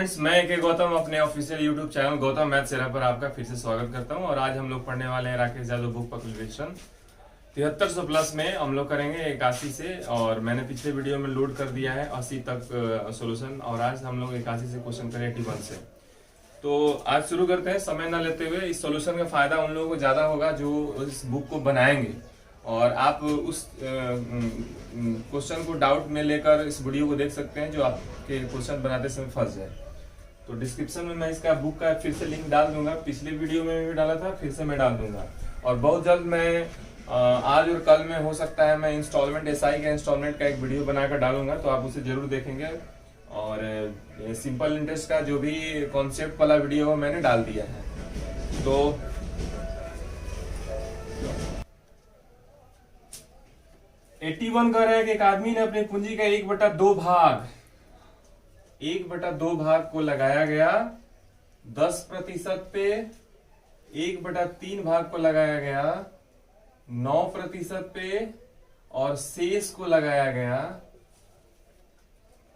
Friends, मैं के गौतम अपने official YouTube channel Gautam math सेरा पर आपका फिर से स्वागत करता हूं। और आज हम लोग पढ़ने वाले हैं Rakesh Yadav book publication 7300 plus में हम लोग करेंगे 81 से। और मैंने पिछले वीडियो में लोड कर दिया है 80 तक सॉल्यूशन, और आज हम लोग 81 से क्वेश्चन करें 81 से। तो आज शुरू करते हैं समय न लेते हुए। इस सॉल्यूशन का फायदा उन लोगों को ज्यादा होगा जो इस बुक को बनाएंगे, और आप उस क्वेश्चन को डाउट में लेकर इस वीडियो को देख सकते हैं जो आपके क्वेश्चन बनाते समय फंस जाए। तो डिस्क्रिप्शन में मैं इसका बुक का फिर से लिंक डाल दूंगा, पिछले वीडियो में भी डाला था, फिर से मैं डाल दूंगा। और बहुत जल्द मैं आज और कल में हो सकता है मैं इंस्टॉलमेंट एसआई का इंस्टॉलमेंट का एक वीडियो बनाकर डालूंगा, तो आप उसे जरूर देखेंगे। और सिंपल इंटरेस्ट का जो भी कॉन्सेप्ट वाला वीडियो हो मैंने डाल दिया है। तो 81 कह रहे हैं कि एक आदमी ने अपनी पूंजी का 1/2 भाग को लगाया गया 10% पे, 1/3 भाग को लगाया गया 9% पे, और शेष को लगाया गया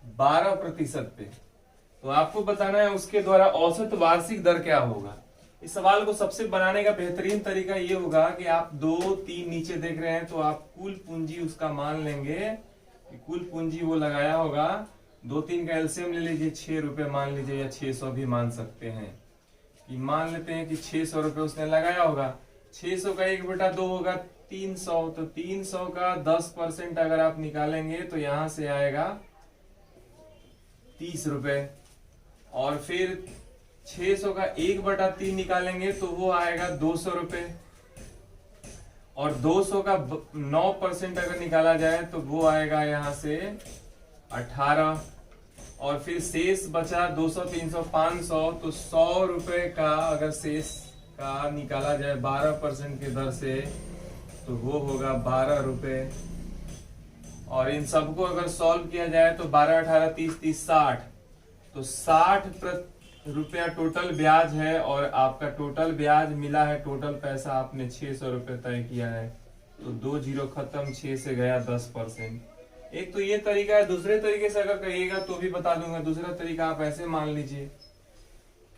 12% पे। तो आपको बताना है उसके द्वारा औसत वार्षिक दर क्या होगा। इस सवाल को सबसे बनाने का बेहतरीन तरीका ये होगा कि आप 2, 3 नीचे देख रहे हैं तो आप कुल पूंजी उसका मान लेंगे कि कुल पूंजी वो लगाया होगा। 2, 3 का एलसीएम ले लीजिए, 6 रुपए मान लीजिए, या 600 भी मान सकते हैं। कि मान लेते हैं कि 600 रुपए उसने लगाया होगा। 600 का 1/2 होगा 300, तो 300 का 10% अगर आप निकालेंगे तो यहां से आएगा 30 रुपए। और फिर 600 का 1/3 निकालेंगे तो वो आएगा 200 रुपए। और 200 का 9% अगर निकाला जाए तो वो आएगा यहां से 18। और फिर शेष बचा 200, 300, 500, तो 100 रुपए का अगर शेष का निकाला जाए 12% की दर से तो वो होगा 12 रुपए। और इन सबको अगर सॉल्व किया जाए तो 12, 18, 30, 30, 60, तो 60 रुपया टोटल ब्याज है। और आपका टोटल ब्याज मिला है, टोटल पैसा आपने 600 रुपए तय किया है। तो 2 जीरो खत्म, 6 से गया 10%। एक तो ये तरीका है। दूसरे तरीके से अगर कहिएगा तो भी बता दूंगा। दूसरा तरीका आप ऐसे मान लीजिए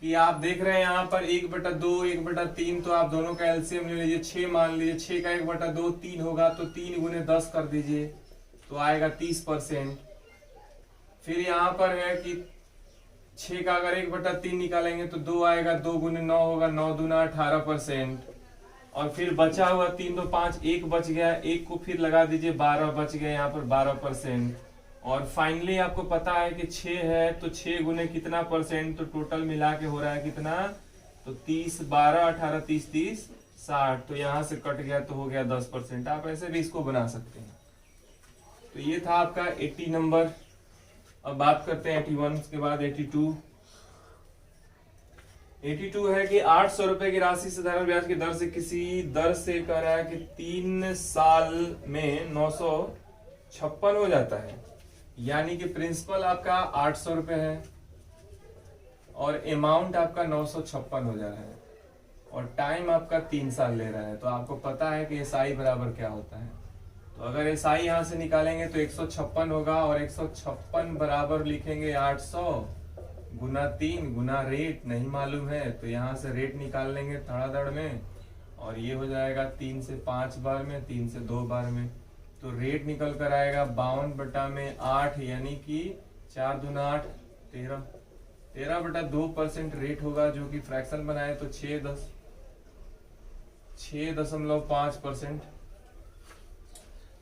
कि आप देख रहे हैं यहाँ पर 1/2, 1/3, तो आप दोनों का एलसीएम ले लीजिए, 6 मान लीजिए। 6 का 1/2 3 होगा, तो 3 गुने 10 कर दीजिए तो आएगा 30%। फिर यहाँ पर है कि 6 का अगर 1/3 निकालेंगे तो 2 आएगा, 2 गुने 9 होगा, 9 दूना 18%। और फिर बचा हुआ 3, 2, 5, 1 बच गया, 1 को फिर लगा दीजिए, 12 बच गया, यहाँ पर 12%। और फाइनली आपको पता है कि 6 है तो 6 गुने कितना परसेंट, तो टोटल मिला के हो रहा है कितना, तो 30, 12, 18, 30, 30, 60, तो यहाँ से कट गया तो हो गया 10%। आप ऐसे भी इसको बना सकते हैं। तो ये था आपका 80 नंबर। अब बात करते हैं 81 के बाद 82। 82 है कि 800 रुपए की राशि साधारण ब्याज की दर से किसी दर से कह रहा है कि 3 साल में 956 हो जाता है। यानी कि प्रिंसिपल आपका 800 रुपए है और अमाउंट आपका 956 हो जा रहा है, और टाइम आपका 3 साल ले रहा है। तो आपको पता है कि एसआई बराबर क्या होता है। तो अगर एसआई यहां से निकालेंगे तो 156 होगा, और 156 बराबर लिखेंगे 800 गुना 3 गुना रेट नहीं मालूम है, तो यहां से रेट निकाल लेंगे धड़ाधड़ में, और ये हो जाएगा 3 से 5 बार में, 3 से 2 बार में। तो रेट निकल कर आएगा 52/8, यानी कि 4 दूना 8, 13, 13/2% रेट होगा, जो कि फ्रैक्शन बनाए तो 6.5%।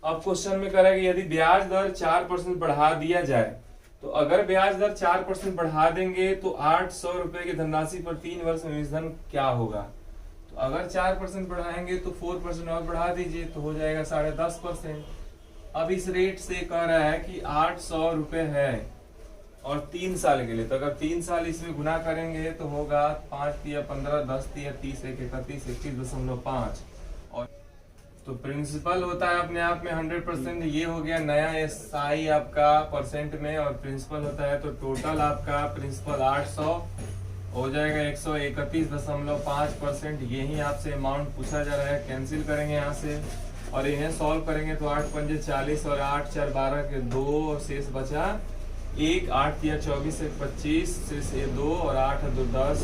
अब क्वेश्चन में कह रहा है कि यदि ब्याज दर 4% बढ़ा दिया जाए, तो अगर ब्याज दर 4% बढ़ा देंगे तो 800 रुपए की धनराशि पर 3 वर्ष में धन क्या होगा। तो अगर 4% बढ़ाएंगे तो 4% और बढ़ा दीजिए तो हो जाएगा 10.5%। अब इस रेट से कह रहा है कि 800 रुपए है और 3 साल के लिए, तो अगर 3 साल इसमें गुना करेंगे तो होगा 5 या 15, 10 या 30, 1, 31, 21.5। और तो प्रिंसिपल होता है अपने आप में 100%। ये हो गया नया एसआई आपका परसेंट में, और प्रिंसिपल होता है तो टोटल आपका प्रिंसिपल 800 हो जाएगा 131.5%। यही आपसे अमाउंट पूछा जा रहा है। कैंसिल करेंगे यहाँ से और इन्हें सॉल्व करेंगे तो 8 पंजे 40 और 8 4 12 के 2, और शेष बचा 1 8 या 24 से 25 से 2 और 8 2 10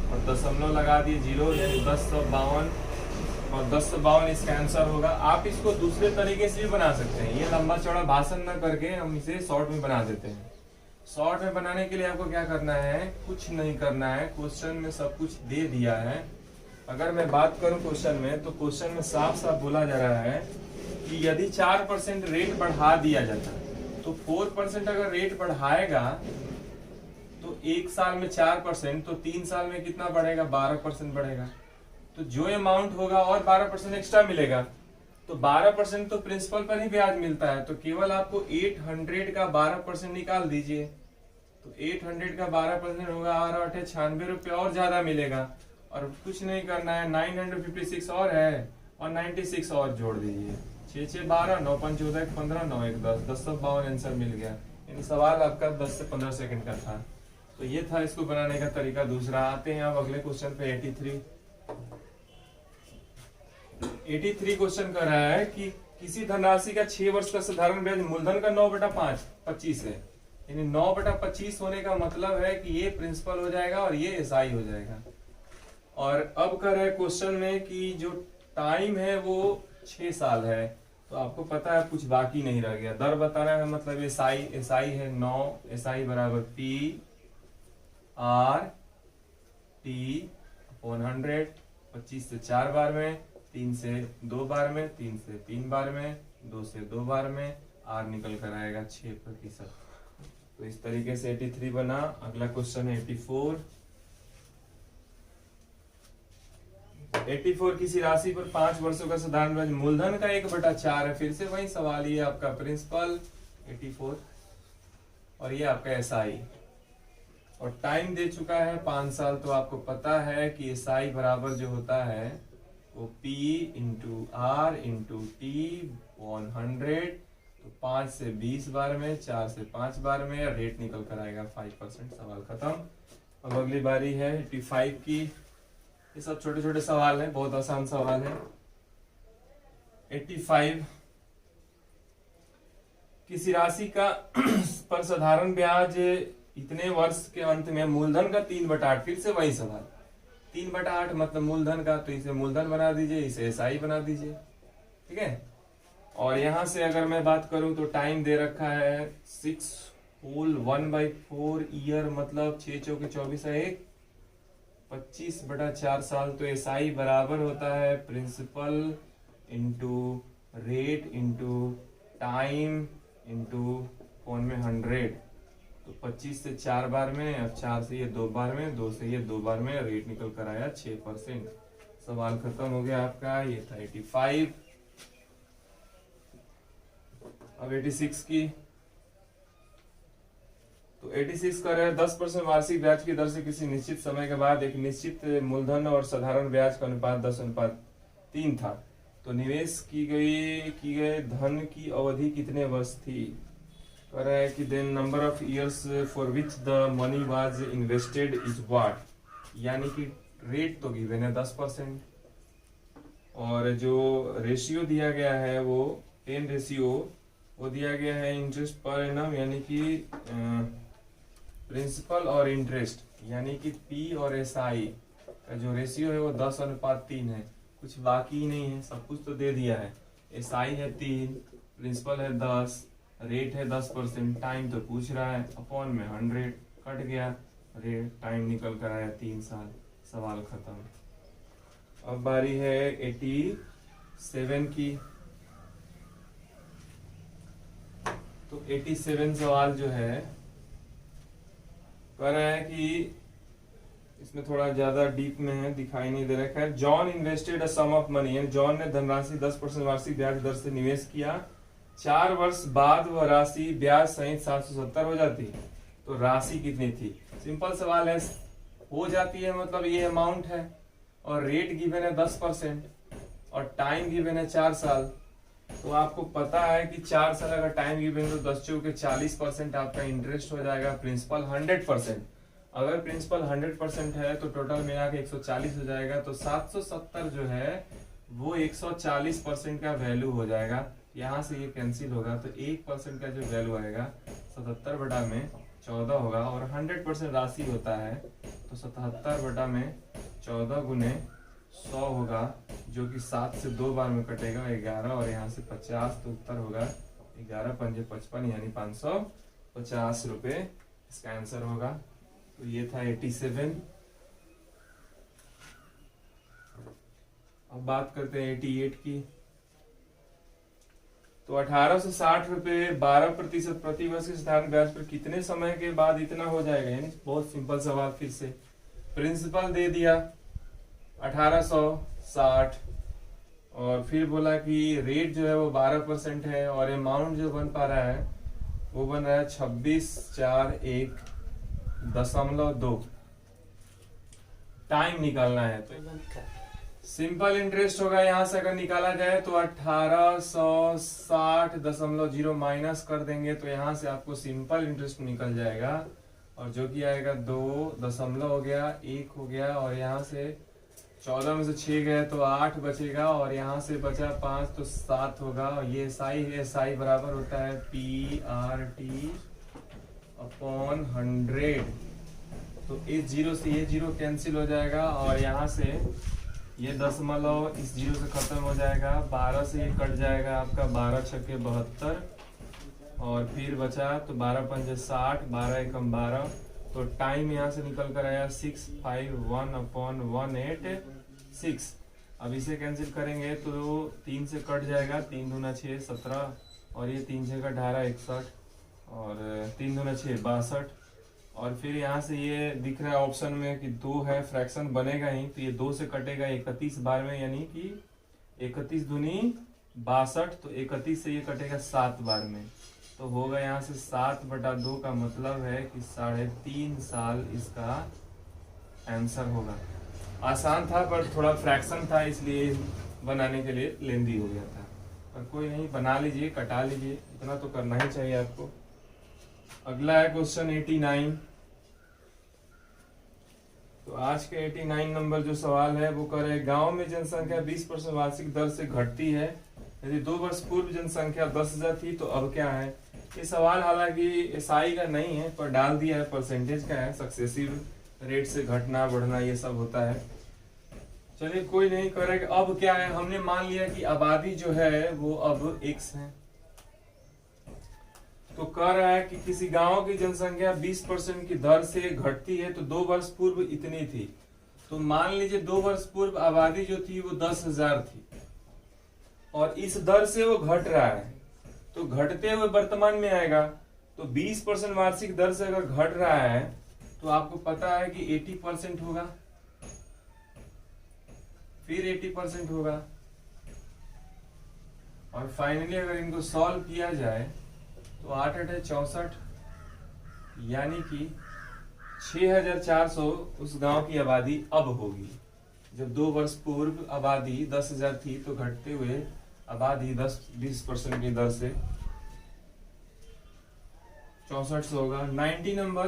और दशमलव लगा दिए 0 यानी 1052 और 1052 इसका आंसर होगा। आप इसको दूसरे तरीके से भी बना सकते हैं, ये लंबा चौड़ा भाषण न करके हम इसे शॉर्ट में बना देते हैं। शॉर्ट में बनाने के लिए आपको क्या करना है, कुछ नहीं करना है, क्वेश्चन में सब कुछ दे दिया है। अगर मैं बात करूं क्वेश्चन में, तो क्वेश्चन में साफ साफ बोला जा रहा है कि यदि 4% रेट बढ़ा दिया जाता है, तो 4% अगर रेट बढ़ाएगा तो 1 साल में 4%, तो 3 साल में कितना बढ़ेगा, 12% बढ़ेगा। तो जो अमाउंट होगा और 12% एक्स्ट्रा मिलेगा, तो 12% तो प्रिंसिपल पर ही ब्याज मिलता है, तो केवल आपको 800 का 12% निकाल दीजिए, तो 800 का 12% होगा और 98 रुपये और ज्यादा मिलेगा। और कुछ नहीं करना है, 956 और है और 96 और जोड़ दीजिए, 6 6 12 9 5 14 15 9 1 10 1052 आंसर मिल गया। यानी सवाल आपका 10 से 15 सेकंड का था। तो ये था इसको बनाने का तरीका। दूसरा आते हैं अब अगले क्वेश्चन पे 83 क्वेश्चन कर रहा है कि किसी धनराशि का 6 वर्ष का साधारण ब्याज मूलधन का 9/5 25 है, यानी 9/25 होने का मतलब है कि ये प्रिंसिपल हो जाएगा और ये एसआई हो जाएगा। और अब कर रहे क्वेश्चन में कि जो टाइम है वो 6 साल है, तो आपको पता है कुछ बाकी नहीं रह गया। दर बताना है, मतलब एसआई है 9, एसआई बराबर P R T अपॉन 100, 25 से 4 बार में, 3 से 2 बार में, 3 से 3 बार में, 2 से 2 बार में, R निकल कर आएगा 6%। तो इस तरीके से 83 बना। अगला क्वेश्चन है 84 किसी राशि पर 5 वर्षों का साधारण ब्याज मूलधन का 1/4 है। फिर से वही सवाल, ये आपका प्रिंसिपल 84 और ये आपका एसआई, और टाइम दे चुका है 5 साल। तो आपको पता है कि एसआई बराबर जो होता है वो P into R into T on 100, तो 5 से 20 बार में, 4 से 5 बार में, रेट निकल कर आएगा 5%। सवाल खत्म। अब अगली बारी है 85 की। ये सब छोटे छोटे सवाल हैं, बहुत आसान सवाल है। 85 किसी राशि का पर साधारण ब्याज इतने वर्ष के अंत में मूलधन का 3/8, फिर से वही सवाल, 3/8 मतलब मूलधन का, तो इसे मूलधन बना दीजिए, इसे एसआई बना दीजिए, ठीक है। और यहां से अगर मैं बात करूं तो टाइम दे रखा है 6 होल 1/4 ईयर, मतलब 6 चौके 24 है 1, 25/4 साल। तो एसआई बराबर होता है principal into rate into time into कौन में 100, तो 25 से 4 बार में, अब 4 से ये 2 बार में, 2 से ये 2 बार में, रेट निकल कर आया 6%। सवाल खत्म हो गया आपका। ये था 85। अब 86 की। तो 86 का है 10% वार्षिक ब्याज की दर से किसी निश्चित समय के बाद एक निश्चित मूलधन और साधारण ब्याज का अनुपात 10:3 था। तो निवेश की गए धन की अवधि कितने वर्ष थी। कह रहा है कि then number of years for which the money was invested is what, यानी कि रेट तो गिवन है 10%, और जो रेशियो दिया गया है वो 10 रेशियो वो दिया गया है इंटरेस्ट पर एनम, यानी कि प्रिंसिपल और इंटरेस्ट, यानी कि P और SI का जो रेशियो है वो 10:3 है। कुछ बाकी ही नहीं है, सब कुछ तो दे दिया है। SI है 3, प्रिंसिपल है 10, रेट है 10%, टाइम तो पूछ रहा है, अपॉन में 100 कट गया, रेट टाइम निकल कर आया 3 साल। सवाल खत्म। अब बारी है 87 की। तो 87 सवाल जो है कह रहा है कि इसमें थोड़ा ज्यादा डीप में है, दिखाई नहीं दे रहा है। John invested a sum of money, यानी जॉन ने धनराशि 10% वार्षिक ब्याज दर से निवेश किया। 4 वर्ष बाद वह राशि ब्याज सहित 770 हो जाती, तो राशि कितनी थी। सिंपल सवाल है, हो जाती है मतलब ये अमाउंट है, और रेट गिवन है 10% और टाइम गिवन है 4 साल। तो आपको पता है कि 4 साल अगर टाइम गिवन तो 10 चौके 40% आपका इंटरेस्ट हो जाएगा, प्रिंसिपल 100%। अगर प्रिंसिपल 100% है तो टोटल मिला के 140 हो जाएगा, तो 770 जो है वो 140% का वैल्यू हो जाएगा। यहाँ से ये कैंसिल होगा, तो 1% का जो वैल्यू आएगा 77 बटा में 14 होगा, और 100% राशि होता है तो 77 बटा में 14 गुने 100 होगा, जो कि 7 से 2 बार में कटेगा 11, और यहाँ से 50, तो उत्तर होगा 11 पंजे 55 यानी 550 रुपये इसका आंसर होगा। तो ये था 87। अब बात करते हैं 88 की। तो 1860 रुपये 12% प्रति वर्ष के साधारण ब्याज पर कितने समय के बाद इतना हो जाएगा? यानी बहुत सिंपल सवाल। फिर से प्रिंसिपल दे दिया 1860, और फिर बोला कि रेट जो है वो 12% है, और अमाउंट जो बन पा रहा है वो बन रहा है 26,401.2। टाइम निकालना है तो सिंपल इंटरेस्ट होगा, यहां से अगर निकाला जाए तो 1860.0 माइनस कर देंगे तो यहां से आपको सिंपल इंटरेस्ट निकल जाएगा, और जो कि आएगा 2 दशमलव हो गया, 1 हो गया, और यहाँ से 14 में से 6 गए तो 8 बचेगा, और यहाँ से बचा 5 तो 7 होगा। और ये SI है, SI बराबर होता है PRT/100। तो इस जीरो से ये जीरो कैंसिल हो जाएगा, और यहाँ से ये दशमलव इस जीरो से खत्म हो जाएगा, 12 से ये कट जाएगा आपका, 12 छक्के 72, और फिर बचा तो 12 पंजे 60, 12 एकम 12, तो टाइम यहाँ से निकल कर आया 651/186। अब इसे कैंसिल करेंगे तो 3 से कट जाएगा, 3 दूना 6 17, और ये 3 6 का 18 61, और 3 दूना 6 62, और फिर यहाँ से ये दिख रहा है ऑप्शन में कि 2 है, फ्रैक्शन बनेगा ही, तो ये 2 से कटेगा 31 बार में, यानी कि 31 दूनी 62, तो 31 से ये कटेगा 7 बार में, तो होगा यहाँ से 7/2 का मतलब है कि 3.5 साल इसका आंसर होगा। आसान था पर थोड़ा फ्रैक्शन था, इसलिए बनाने के लिए लेंदी हो गया था, पर कोई नहीं, बना लीजिए, कटा लीजिए, इतना तो करना ही चाहिए आपको। अगला है क्वेश्चन 89। तो आज के 89 नंबर जो सवाल है वो कर रहे, गांव में जनसंख्या 20% वार्षिक दर से घटती है, यदि 2 वर्ष पूर्व जनसंख्या 10,000 थी तो अब क्या है? ये सवाल हालांकि SI का नहीं है, पर डाल दिया है, परसेंटेज का है, सक्सेसिव रेट से घटना बढ़ना ये सब होता है। चलिए कोई नहीं, करेगा। अब क्या है, हमने मान लिया कि आबादी जो है वो अब X है, तो कह रहा है कि किसी गांव की जनसंख्या 20% की दर से घटती है, तो 2 वर्ष पूर्व इतनी थी। तो मान लीजिए 2 वर्ष पूर्व आबादी जो थी वो 10,000 थी, और इस दर से वो घट रहा है, तो घटते हुए वर्तमान में आएगा, तो 20% वार्षिक दर से अगर घट रहा है तो आपको पता है कि 80% होगा, फिर 80% होगा, और फाइनली अगर इनको सॉल्व किया जाए तो 8 8 64, यानी कि 6,400 उस गांव की आबादी अब होगी। जब 2 वर्ष पूर्व आबादी 10,000 थी तो घटते हुए आबादी 10-20% की दर से 6400 होगा। 90 नंबर,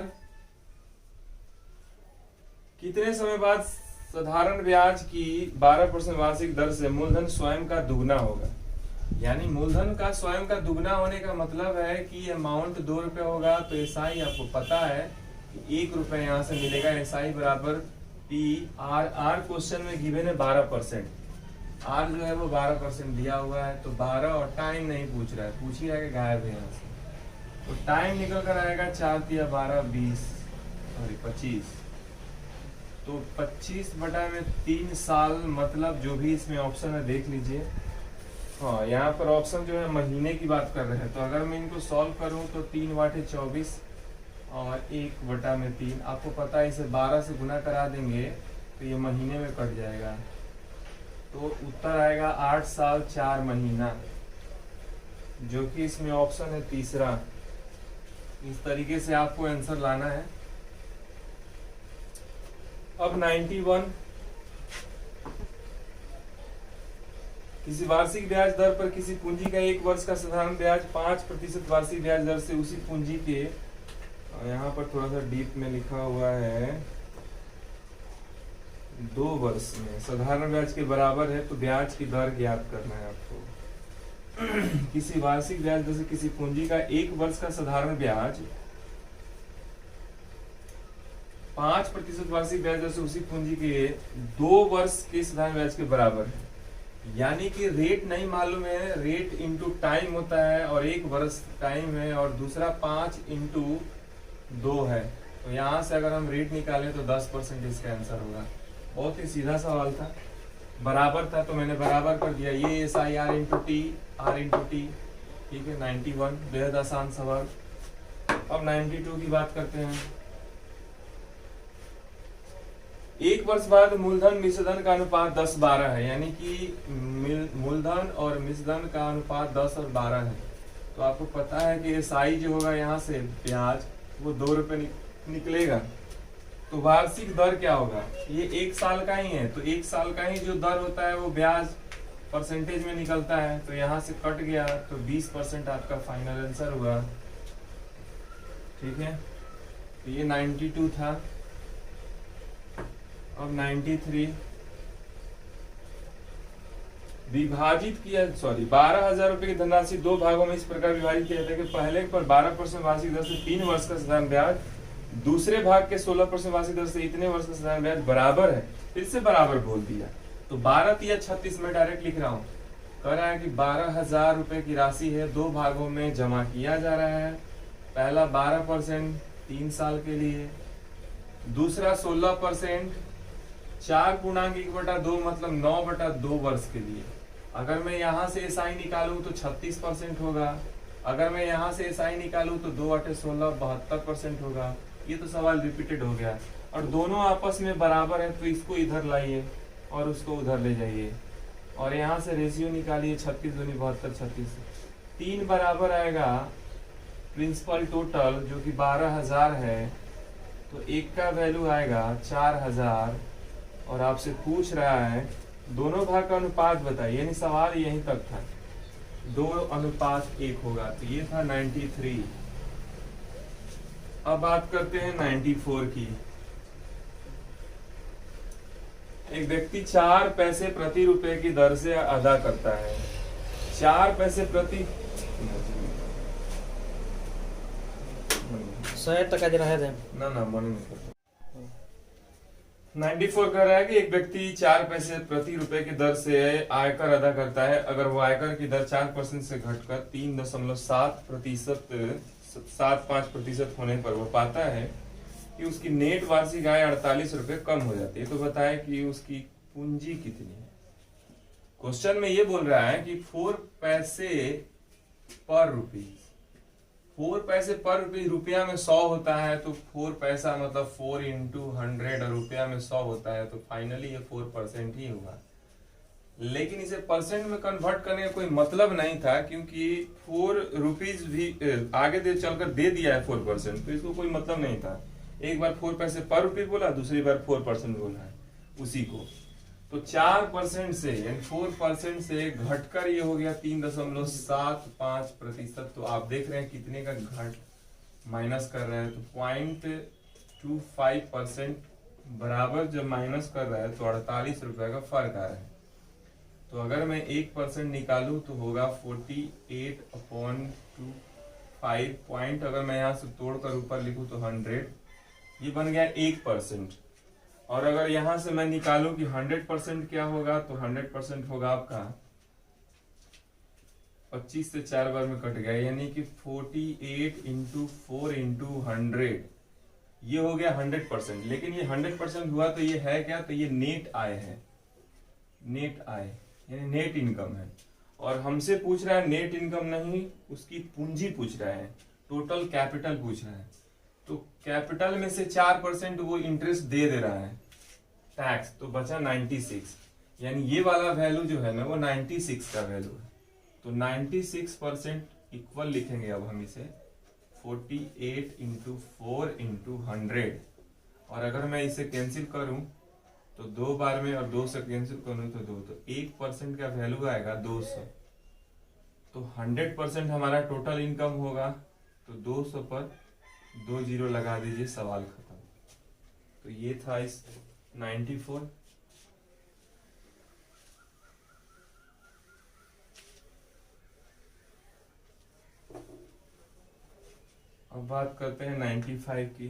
कितने समय बाद साधारण ब्याज की 12% वार्षिक दर से मूलधन स्वयं का दुगना होगा? यानी मूलधन का स्वयं का दुगना होने का मतलब है कि अमाउंट 2 रुपए होगा, तो SI आपको पता है कि 1 रुपए यहाँ से मिलेगा। SI बराबर PRR, क्वेश्चन में गिवन है 12%, R जो है वो 12% दिया हुआ है, तो 12, और टाइम नहीं पूछ रहा है, पूछ ही रहा है कि गायब है यहाँ से, तो टाइम निकल कर आएगा 4 × 12 = 25, तो 25/3 साल, मतलब जो भी इसमें ऑप्शन है देख लीजिए। हाँ, यहाँ पर ऑप्शन जो है महीने की बात कर रहे हैं, तो अगर मैं इनको सॉल्व करूँ तो 3 × 8 = 24, और 1/3, आपको पता है इसे 12 से गुना करा देंगे तो ये महीने में कट जाएगा, तो उत्तर आएगा 8 साल 4 महीना, जो कि इसमें ऑप्शन है तीसरा। इस तरीके से आपको आंसर लाना है। अब 91, किसी वार्षिक ब्याज दर पर किसी पूंजी का 1 वर्ष का साधारण ब्याज 5% वार्षिक ब्याज दर से उसी पूंजी के, यहाँ पर थोड़ा सा डीप में लिखा हुआ है, 2 वर्ष में साधारण ब्याज के बराबर है, तो ब्याज की दर ज्ञात करना है आपको। किसी वार्षिक ब्याज दर से किसी पूंजी का 1 वर्ष का साधारण ब्याज 5% वार्षिक ब्याज दर से उसी पूंजी के 2 वर्ष के साधारण ब्याज के बराबर है। यानी कि रेट नहीं मालूम है, रेट इंटू टाइम होता है और 1 वर्ष टाइम है और दूसरा 5 इंटू 2 है। तो यहाँ से अगर हम रेट निकालें तो 10% इसका आंसर होगा। बहुत ही सीधा सवाल था, बराबर था तो मैंने बराबर कर दिया। ये S I R into T, R into T, ठीक है। 91 बेहद आसान सवाल। अब 92 की बात करते हैं। 1 वर्ष बाद मूलधन मिश्रधन का अनुपात 10-12 है, यानी कि मूलधन और मिश्रधन का अनुपात 10 और 12 है। तो आपको पता है कि एसआई जो होगा यहाँ से ब्याज वो 2 रुपए निकलेगा। तो वार्षिक दर क्या होगा, ये 1 साल का ही है, तो 1 साल का ही जो दर होता है वो ब्याज परसेंटेज में निकलता है। तो यहाँ से कट गया तो 20% आपका फाइनल आंसर हुआ, ठीक है। तो ये 92 था। अब 93 विभाजित किया, 12,000 रुपए की धनराशि 2 भागों में इस प्रकार विभाजित किया जाता है कि पहले पर 12% वार्षिक दर से 3 वर्ष का साधारण ब्याज, दूसरे भाग के 16% वार्षिक दर से इतने वर्ष का साधारण ब्याज बराबर है। फिर से बराबर बोल दिया, तो 12 या 36 में डायरेक्ट लिख रहा हूँ। कह रहा है कि 12,000 रुपए की राशि है, 2 भागों में जमा किया जा रहा है। पहला 12% 3 साल के लिए, दूसरा 16% 4/1/2 मतलब 9/2 वर्ष के लिए। अगर मैं यहाँ से एसआई निकालूं तो 36% होगा, अगर मैं यहाँ से एसआई निकालूं तो 2/8 16 72% होगा। ये तो सवाल रिपीटेड हो गया और दोनों आपस में बराबर है, तो इसको इधर लाइए और उसको उधर ले जाइए और यहाँ से रेशियो निकालिए 36 दूनी 72 36। 3 बराबर आएगा प्रिंसिपल टोटल जो कि 12,000 है, तो एक का वैल्यू आएगा 4,000 और आपसे पूछ रहा है दोनों भाग का अनुपात बताइए, यानी सवाल यहीं तक था, 2:1 होगा। तो ये था 93। अब बात करते हैं 94 की। एक व्यक्ति 4 पैसे प्रति रुपए की दर से अदा करता है। 4 पैसे प्रति 100 टका जो रहे ना मन नहीं करता। 94 कह रहा है कि एक व्यक्ति 4 पैसे प्रति रुपए की दर से आयकर अदा करता है। अगर वो आयकर की दर 4% से घटकर 3.75% होने पर वो पाता है कि उसकी नेट वार्षिक आय 48 रुपए कम हो जाती है, तो बताए कि उसकी पूंजी कितनी है। क्वेश्चन में ये बोल रहा है कि 4 पैसे पर रुपये, 4 पैसे पर रुपया में 100 होता है, तो 4 पैसा मतलब 4 इंटू 100 और रुपया में 100 होता है, तो फाइनली ये 4% ही होगा। लेकिन इसे परसेंट में कन्वर्ट करने का कोई मतलब नहीं था, क्योंकि 4 रुपीज भी आगे दे चलकर दे दिया है 4%, तो इसको कोई मतलब नहीं था। एक बार 4 पैसे पर रुपये बोला, दूसरी बार 4% बोला है उसी को। तो 4% से यानी 4% से घटकर ये हो गया 3.75%। तो आप देख रहे हैं कितने का घट माइनस कर रहे हैं, तो 0.25% बराबर जब माइनस कर रहा है तो 48 रुपए का फर्क आ रहा है। तो अगर मैं 1% निकालूं तो होगा 48/25 पॉइंट। अगर मैं यहाँ से तोड़कर ऊपर लिखूं तो 100, ये बन गया 1%। और अगर यहां से मैं निकालूं कि 100% क्या होगा, तो 100% होगा आपका 25 से 4 बार में कट गया, यानी कि 48 इंटू 4 इंटू 100, ये हो गया 100%। लेकिन ये 100% हुआ तो ये है क्या, तो ये नेट आय है, नेट आय यानी नेट इनकम है। और हमसे पूछ रहा है नेट इनकम नहीं, उसकी पूंजी पूछ रहा है, टोटल कैपिटल पूछ रहा है। तो कैपिटल में से 4% वो इंटरेस्ट दे रहा है टैक्स, तो बचा 96, यानी ये वाला वैल्यू जो है ना वो 96 का वैल्यू है। तो 96% इक्वल लिखेंगे अब हम इसे 48 इंटू 4 इंटू 100। और अगर मैं इसे कैंसिल करूं तो 2 बार में, और 2 से कैंसिल करूं तो 2, तो 1% का वैल्यू आएगा 200। तो 100% हमारा टोटल इनकम होगा, तो 200 पर 2 जीरो लगा दीजिए, सवाल खत्म। तो ये था इस 94। अब बात करते हैं 95 की।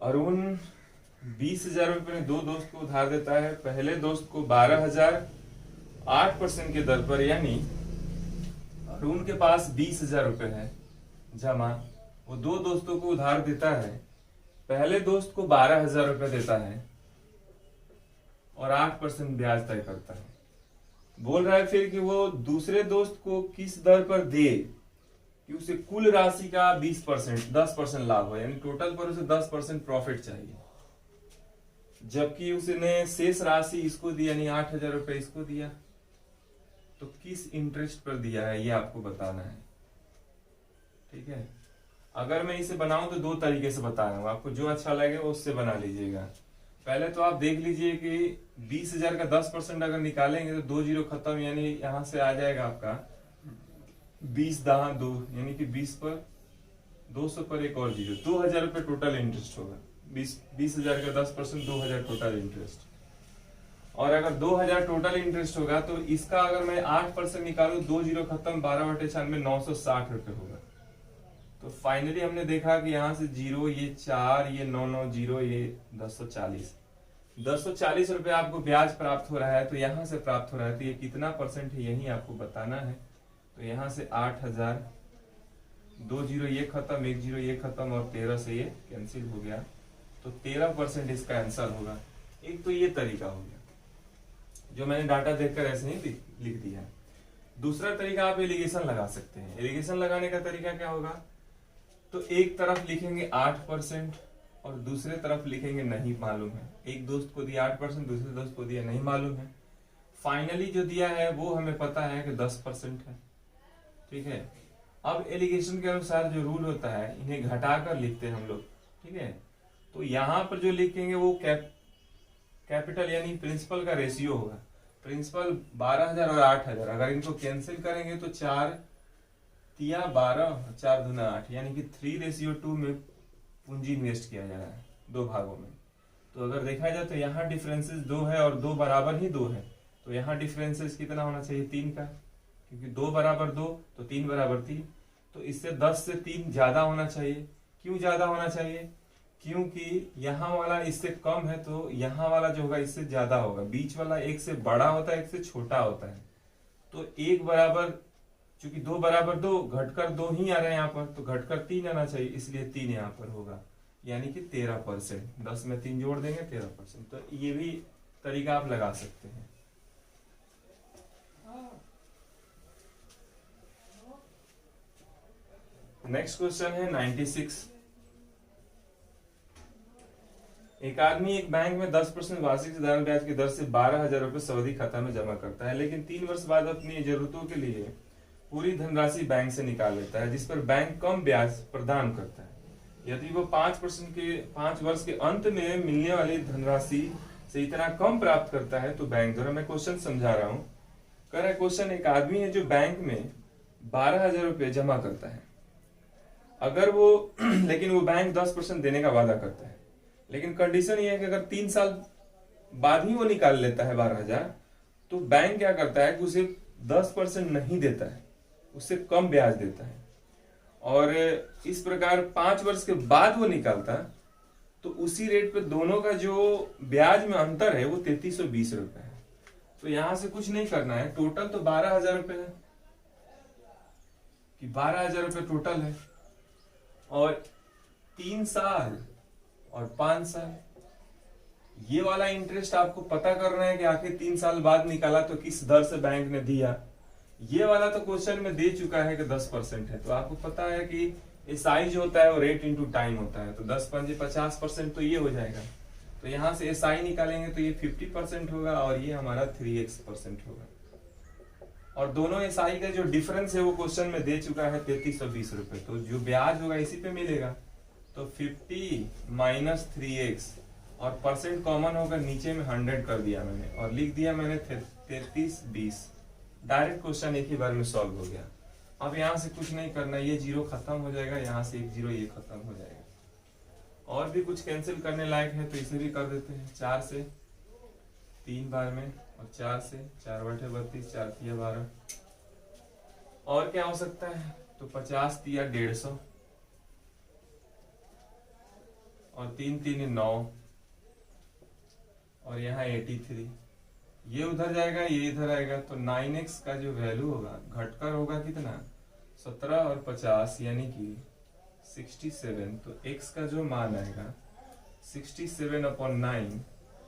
अरुण 20,000 रुपये दो दोस्त को उधार देता है। पहले दोस्त को 12,000 8% के दर पर, यानी अरुण के पास 20,000 रुपये है जमा। वो दो दोस्तों को उधार देता है। पहले दोस्त को 12,000 रुपये देता है और 8% ब्याज तय करता है। बोल रहा है फिर कि वो दूसरे दोस्त को किस दर पर दे कि उसे कुल राशि का 20% 10% लाभ हो, यानी टोटल पर उसे 10% प्रॉफिट चाहिए, जबकि उसने शेष राशि इसको दी, यानी 8,000 रुपये इसको दिया। तो किस इंटरेस्ट पर दिया है ये आपको बताना है। ठीक है, अगर मैं इसे बनाऊं तो दो तरीके से बता रहा हूं, आपको जो अच्छा लगे वो उससे बना लीजिएगा। पहले तो आप देख लीजिए कि 20,000 का 10% अगर निकालेंगे तो 2 जीरो खत्म, यानी यहां से आ जाएगा आपका 20 दहा 2, यानी कि 20 पर 200 पर एक और जीरो, 2,000 रुपये टोटल इंटरेस्ट होगा। 20,000 का 10% 2,000 टोटल इंटरेस्ट। और अगर 2,000 टोटल इंटरेस्ट होगा तो इसका अगर मैं 8% निकालू, 2 जीरो खत्म, 12/96 960 रुपये होगा। तो फाइनली हमने देखा कि यहाँ से जीरो, ये 4, ये 9 जीरो, ये 1040 रुपये आपको ब्याज प्राप्त हो रहा है। तो यहाँ से प्राप्त हो रहा है, तो ये कितना परसेंट है यही आपको बताना है। तो यहाँ से 8,000, 2 जीरो ये खत्म, 1 जीरो ये खत्म और 13 से ये कैंसिल हो गया। तो 13% इसका आंसर होगा। एक तो ये तरीका हो गया जो मैंने डाटा देखकर ऐसे ही लिख दिया। दूसरा तरीका, आप एलिगेशन लगा सकते हैं। एलिगेशन लगाने का तरीका क्या होगा, तो एक तरफ लिखेंगे 8% और दूसरे तरफ लिखेंगे नहीं मालूम है। एक दोस्त को दिया 8%, दूसरे दोस्त को दिया नहीं मालूम है। फाइनली जो दिया है वो हमें पता है कि 10% है। ठीक है, अब एलिगेशन के अनुसार जो रूल होता है, इन्हें घटाकर लिखते हैं हम लोग। ठीक है, तो यहां पर जो लिखेंगे वो कैपिटल यानी प्रिंसिपल का रेशियो होगा। प्रिंसिपल 12,000 और 8,000, अगर इनको कैंसिल करेंगे तो 4 तिया 12, 4 दूना 8, यानी कि 3:2 में पूंजी इन्वेस्ट किया जा रहा है, 2 भागों में। तो अगर देखा जाए तो यहाँ डिफरेंसेस 2 है और 2 बराबर ही 2 है। तो यहाँ डिफरेंसेस कितना होना चाहिए, 3 का, क्योंकि 2 बराबर 2 तो 3 बराबर 3। तो इससे 10 से 3 ज्यादा होना चाहिए। क्यों ज्यादा होना चाहिए, क्योंकि यहाँ वाला इससे कम है तो यहाँ वाला जो होगा इससे ज्यादा होगा। बीच वाला एक से बड़ा होता है, एक से छोटा होता है। तो एक बराबर, चूंकि 2 बराबर 2 घटकर 2 ही आ रहे हैं यहाँ पर, तो घटकर 3 आना चाहिए, इसलिए 3 यहाँ पर होगा, यानी कि 13%। 10 में 3 जोड़ देंगे 13%। तो ये भी तरीका आप लगा सकते हैं। नेक्स्ट क्वेश्चन है 96। एक आदमी एक बैंक में 10% वार्षिक साधारण ब्याज की दर से 12,000 रुपये सावधि खाता में जमा करता है, लेकिन 3 वर्ष बाद अपनी जरूरतों के लिए पूरी धनराशि बैंक से निकाल लेता है, जिस पर बैंक कम ब्याज प्रदान करता है। यदि वो 5% के 5 वर्ष के अंत में मिलने वाली धनराशि से इतना कम प्राप्त करता है तो बैंक द्वारा, मैं क्वेश्चन समझा रहा हूँ, कह रहा है क्वेश्चन, एक आदमी है जो बैंक में 12,000 रुपये जमा करता है, अगर वो लेकिन वो बैंक 10% देने का वादा करता है, लेकिन कंडीशन ये है कि अगर 3 साल बाद ही वो निकाल लेता है 12,000, तो बैंक क्या करता है कि उसे 10% नहीं देता है, उससे कम ब्याज देता है। और इस प्रकार 5 वर्ष के बाद वो निकालता तो उसी रेट पे दोनों का जो ब्याज में अंतर है वो 3,320 रुपए है। तो यहां से कुछ नहीं करना है, टोटल तो 12,000 रुपए है कि 12,000 रुपए टोटल है, और 3 साल और 5 साल, ये वाला इंटरेस्ट आपको पता करना है कि आखिर 3 साल बाद निकाला तो किस दर से बैंक ने दिया। ये वाला तो क्वेश्चन में दे चुका है कि 10% है, तो आपको पता है कि एसआई जो होता है वो रेट इंटू टाइम होता है, तो 10 पंजे 50%, तो ये हो जाएगा। तो यहां से एसआई निकालेंगे तो ये 50% होगा और ये हमारा 3x% होगा। और दोनों एसआई का जो डिफरेंस है वो क्वेश्चन में दे चुका है 3,320 रुपए। तो जो ब्याज होगा इसी पे मिलेगा, तो 50 माइनस 3x, और परसेंट कॉमन होकर नीचे में 100 कर दिया मैंने और लिख दिया मैंने 3320। डायरेक्ट क्वेश्चन एक ही बार में सॉल्व हो गया। अब यहाँ से कुछ नहीं करना, ये जीरो खत्म हो जाएगा, यहाँ से 1 जीरो ये खत्म हो जाएगा। और भी कुछ कैंसिल करने लायक है तो इसे भी कर देते हैं। 4 से 3 बार में, और 4 से 4 बटे 32, 4 तिया 12, और क्या हो सकता है, तो 50 दिया 150 और 3 3 9 और यहाँ 83, ये उधर जाएगा ये इधर आएगा, तो 9x का जो वैल्यू होगा घटकर होगा कितना 17 और 50 यानी कि 67। तो x का जो मान आएगा 67/9,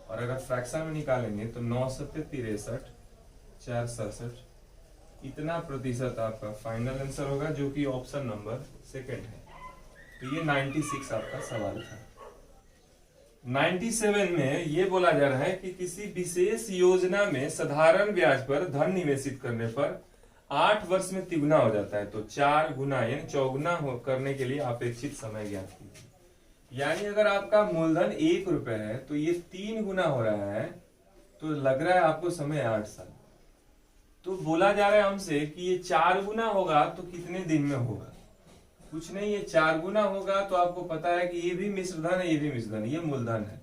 और अगर फ्रैक्शन में निकालेंगे तो 9 सत्ते 63 4 67, इतना प्रतिशत आपका फाइनल आंसर होगा, जो कि ऑप्शन नंबर सेकंड है। तो ये 96 आपका सवाल था। 97 में ये बोला जा रहा है कि किसी विशेष योजना में साधारण ब्याज पर धन निवेशित करने पर 8 वर्ष में तिगुना हो जाता है, तो 4 गुना यानी चौगुना करने के लिए अपेक्षित समय ज्ञात कीजिए। यानी अगर आपका मूलधन 1 रुपए है तो ये 3 गुना हो रहा है, तो लग रहा है आपको समय 8 साल। तो बोला जा रहा है हमसे कि ये 4 गुना होगा तो कितने दिन में होगा, कुछ नहीं, ये 4 गुना होगा तो आपको पता है कि ये भी मिश्रधन है, ये भी मिश्रधन, ये मूलधन है।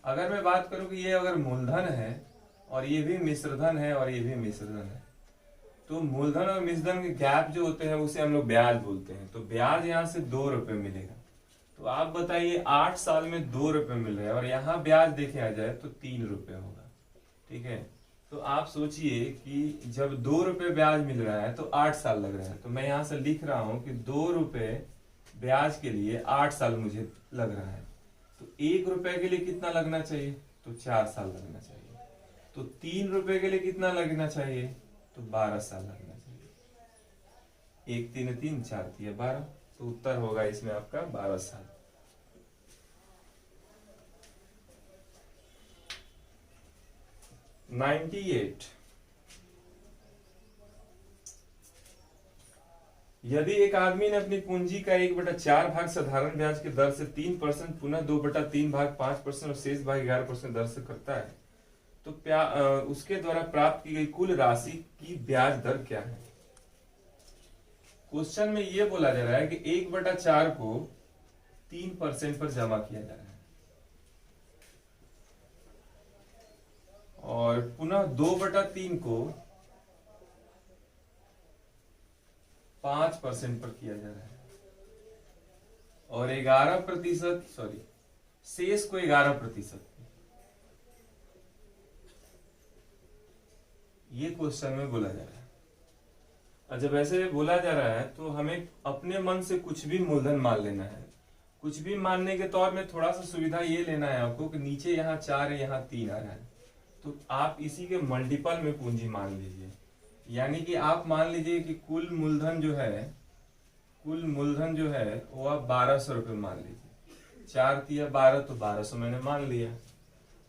अगर मैं बात करूं कि ये अगर मूलधन है और ये भी मिश्रधन है और ये भी मिश्रधन है, तो मूलधन और मिश्रधन के गैप जो होते हैं उसे हम लोग ब्याज बोलते हैं। तो ब्याज यहाँ से 2 रुपए मिलेगा। तो आप बताइए 8 साल में 2 रुपए मिल रहे हैं और यहाँ ब्याज देखे आ जाए तो 3 रुपए होगा, ठीक है। तो आप सोचिए कि जब 2 रुपए ब्याज मिल रहा है तो 8 साल लग रहा है, तो मैं यहाँ से लिख रहा हूं कि 2 रुपए ब्याज के लिए 8 साल मुझे लग रहा है। तो 1 रुपए के लिए कितना लगना चाहिए, तो 4 साल लगना चाहिए। तो 3 रुपए के लिए कितना लगना चाहिए, तो 12 साल लगना चाहिए। 1 3 3 4 3 12, तो उत्तर होगा इसमें आपका 12 साल। यदि एक आदमी ने अपनी पूंजी का 1/4 भाग साधारण ब्याज की दर से 3%, पुनः 2/3 भाग 5% और शेष भाग 11% दर से करता है, तो उसके द्वारा प्राप्त की गई कुल राशि की ब्याज दर क्या है। क्वेश्चन में यह बोला जा रहा है कि 1/4 को 3% पर जमा किया जा रहा है और पुनः 2/3 को 5% पर किया जा रहा है और 11%, सॉरी, शेष को 11%। ये क्वेश्चन में बोला जा रहा है। और जब ऐसे बोला जा रहा है तो हमें अपने मन से कुछ भी मूलधन मान लेना है। कुछ भी मानने के तौर में थोड़ा सा सुविधा ये लेना है आपको कि नीचे यहाँ 4 है यहाँ 3 आ रहा है, तो आप इसी के मल्टीपल में पूंजी मान लीजिए। यानी कि आप मान लीजिए कि कुल मूलधन जो है वो आप 1200 रुपये मान लीजिए। 4 तिया 12, तो 1200 मैंने मान लिया।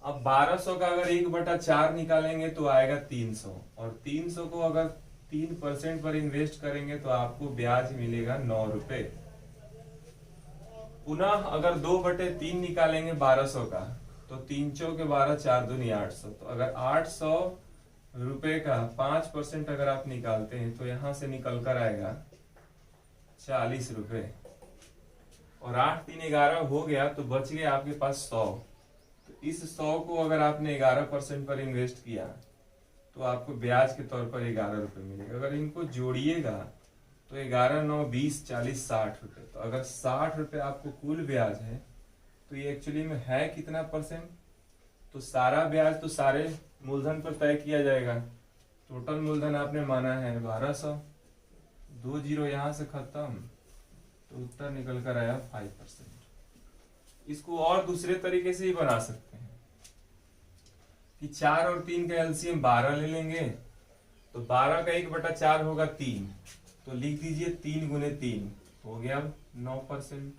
अब 1200 का अगर 1/4 निकालेंगे तो आएगा 300, और 300 को अगर 3% पर इन्वेस्ट करेंगे तो आपको ब्याज मिलेगा 9 रुपए। पुनः अगर 2/3 निकालेंगे 1200 का, तो 3 चौके 12 4 दूनी 800। तो अगर 800 रुपए का 5% अगर आप निकालते हैं तो यहां से निकल कर आएगा 40 रुपए, और 8 3 11 हो गया, तो बच गया आपके पास 100। तो इस 100 को अगर आपने 11% पर इन्वेस्ट किया तो आपको ब्याज के तौर पर 11 रुपए मिलेगा। अगर इनको जोड़िएगा तो 11 9 20 40 60 रुपए। तो अगर 60 रुपए आपको कुल ब्याज है तो ये एक्चुअली में है कितना परसेंट, तो सारा ब्याज तो सारे मूलधन पर तय किया जाएगा। टोटल मूलधन आपने माना है 1200, 2 जीरो यहां से खत्म, तो उत्तर निकल कर आया 5%। इसको और दूसरे तरीके से ही बना सकते हैं कि 4 और 3 का एलसीएम 12 ले लेंगे, तो 12 का 1/4 होगा 3, तो लिख दीजिए 3 गुने 3 हो गया 9%।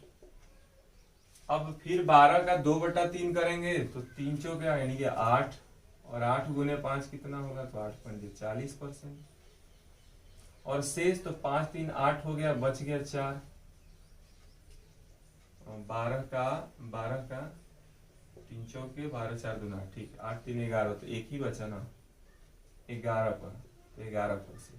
अब फिर 12 का 2/3 करेंगे तो 3 चौके यानी कि 8, और 8 गुने 5 कितना होगा, तो 8 पंजे 40%। और शेष तो 5 3 8 हो गया, बच गया 4। 12 का 3 चौके 12 4 दूना, ठीक, 8 3 11, तो एक ही बचा ना 11 पर, तो 11%।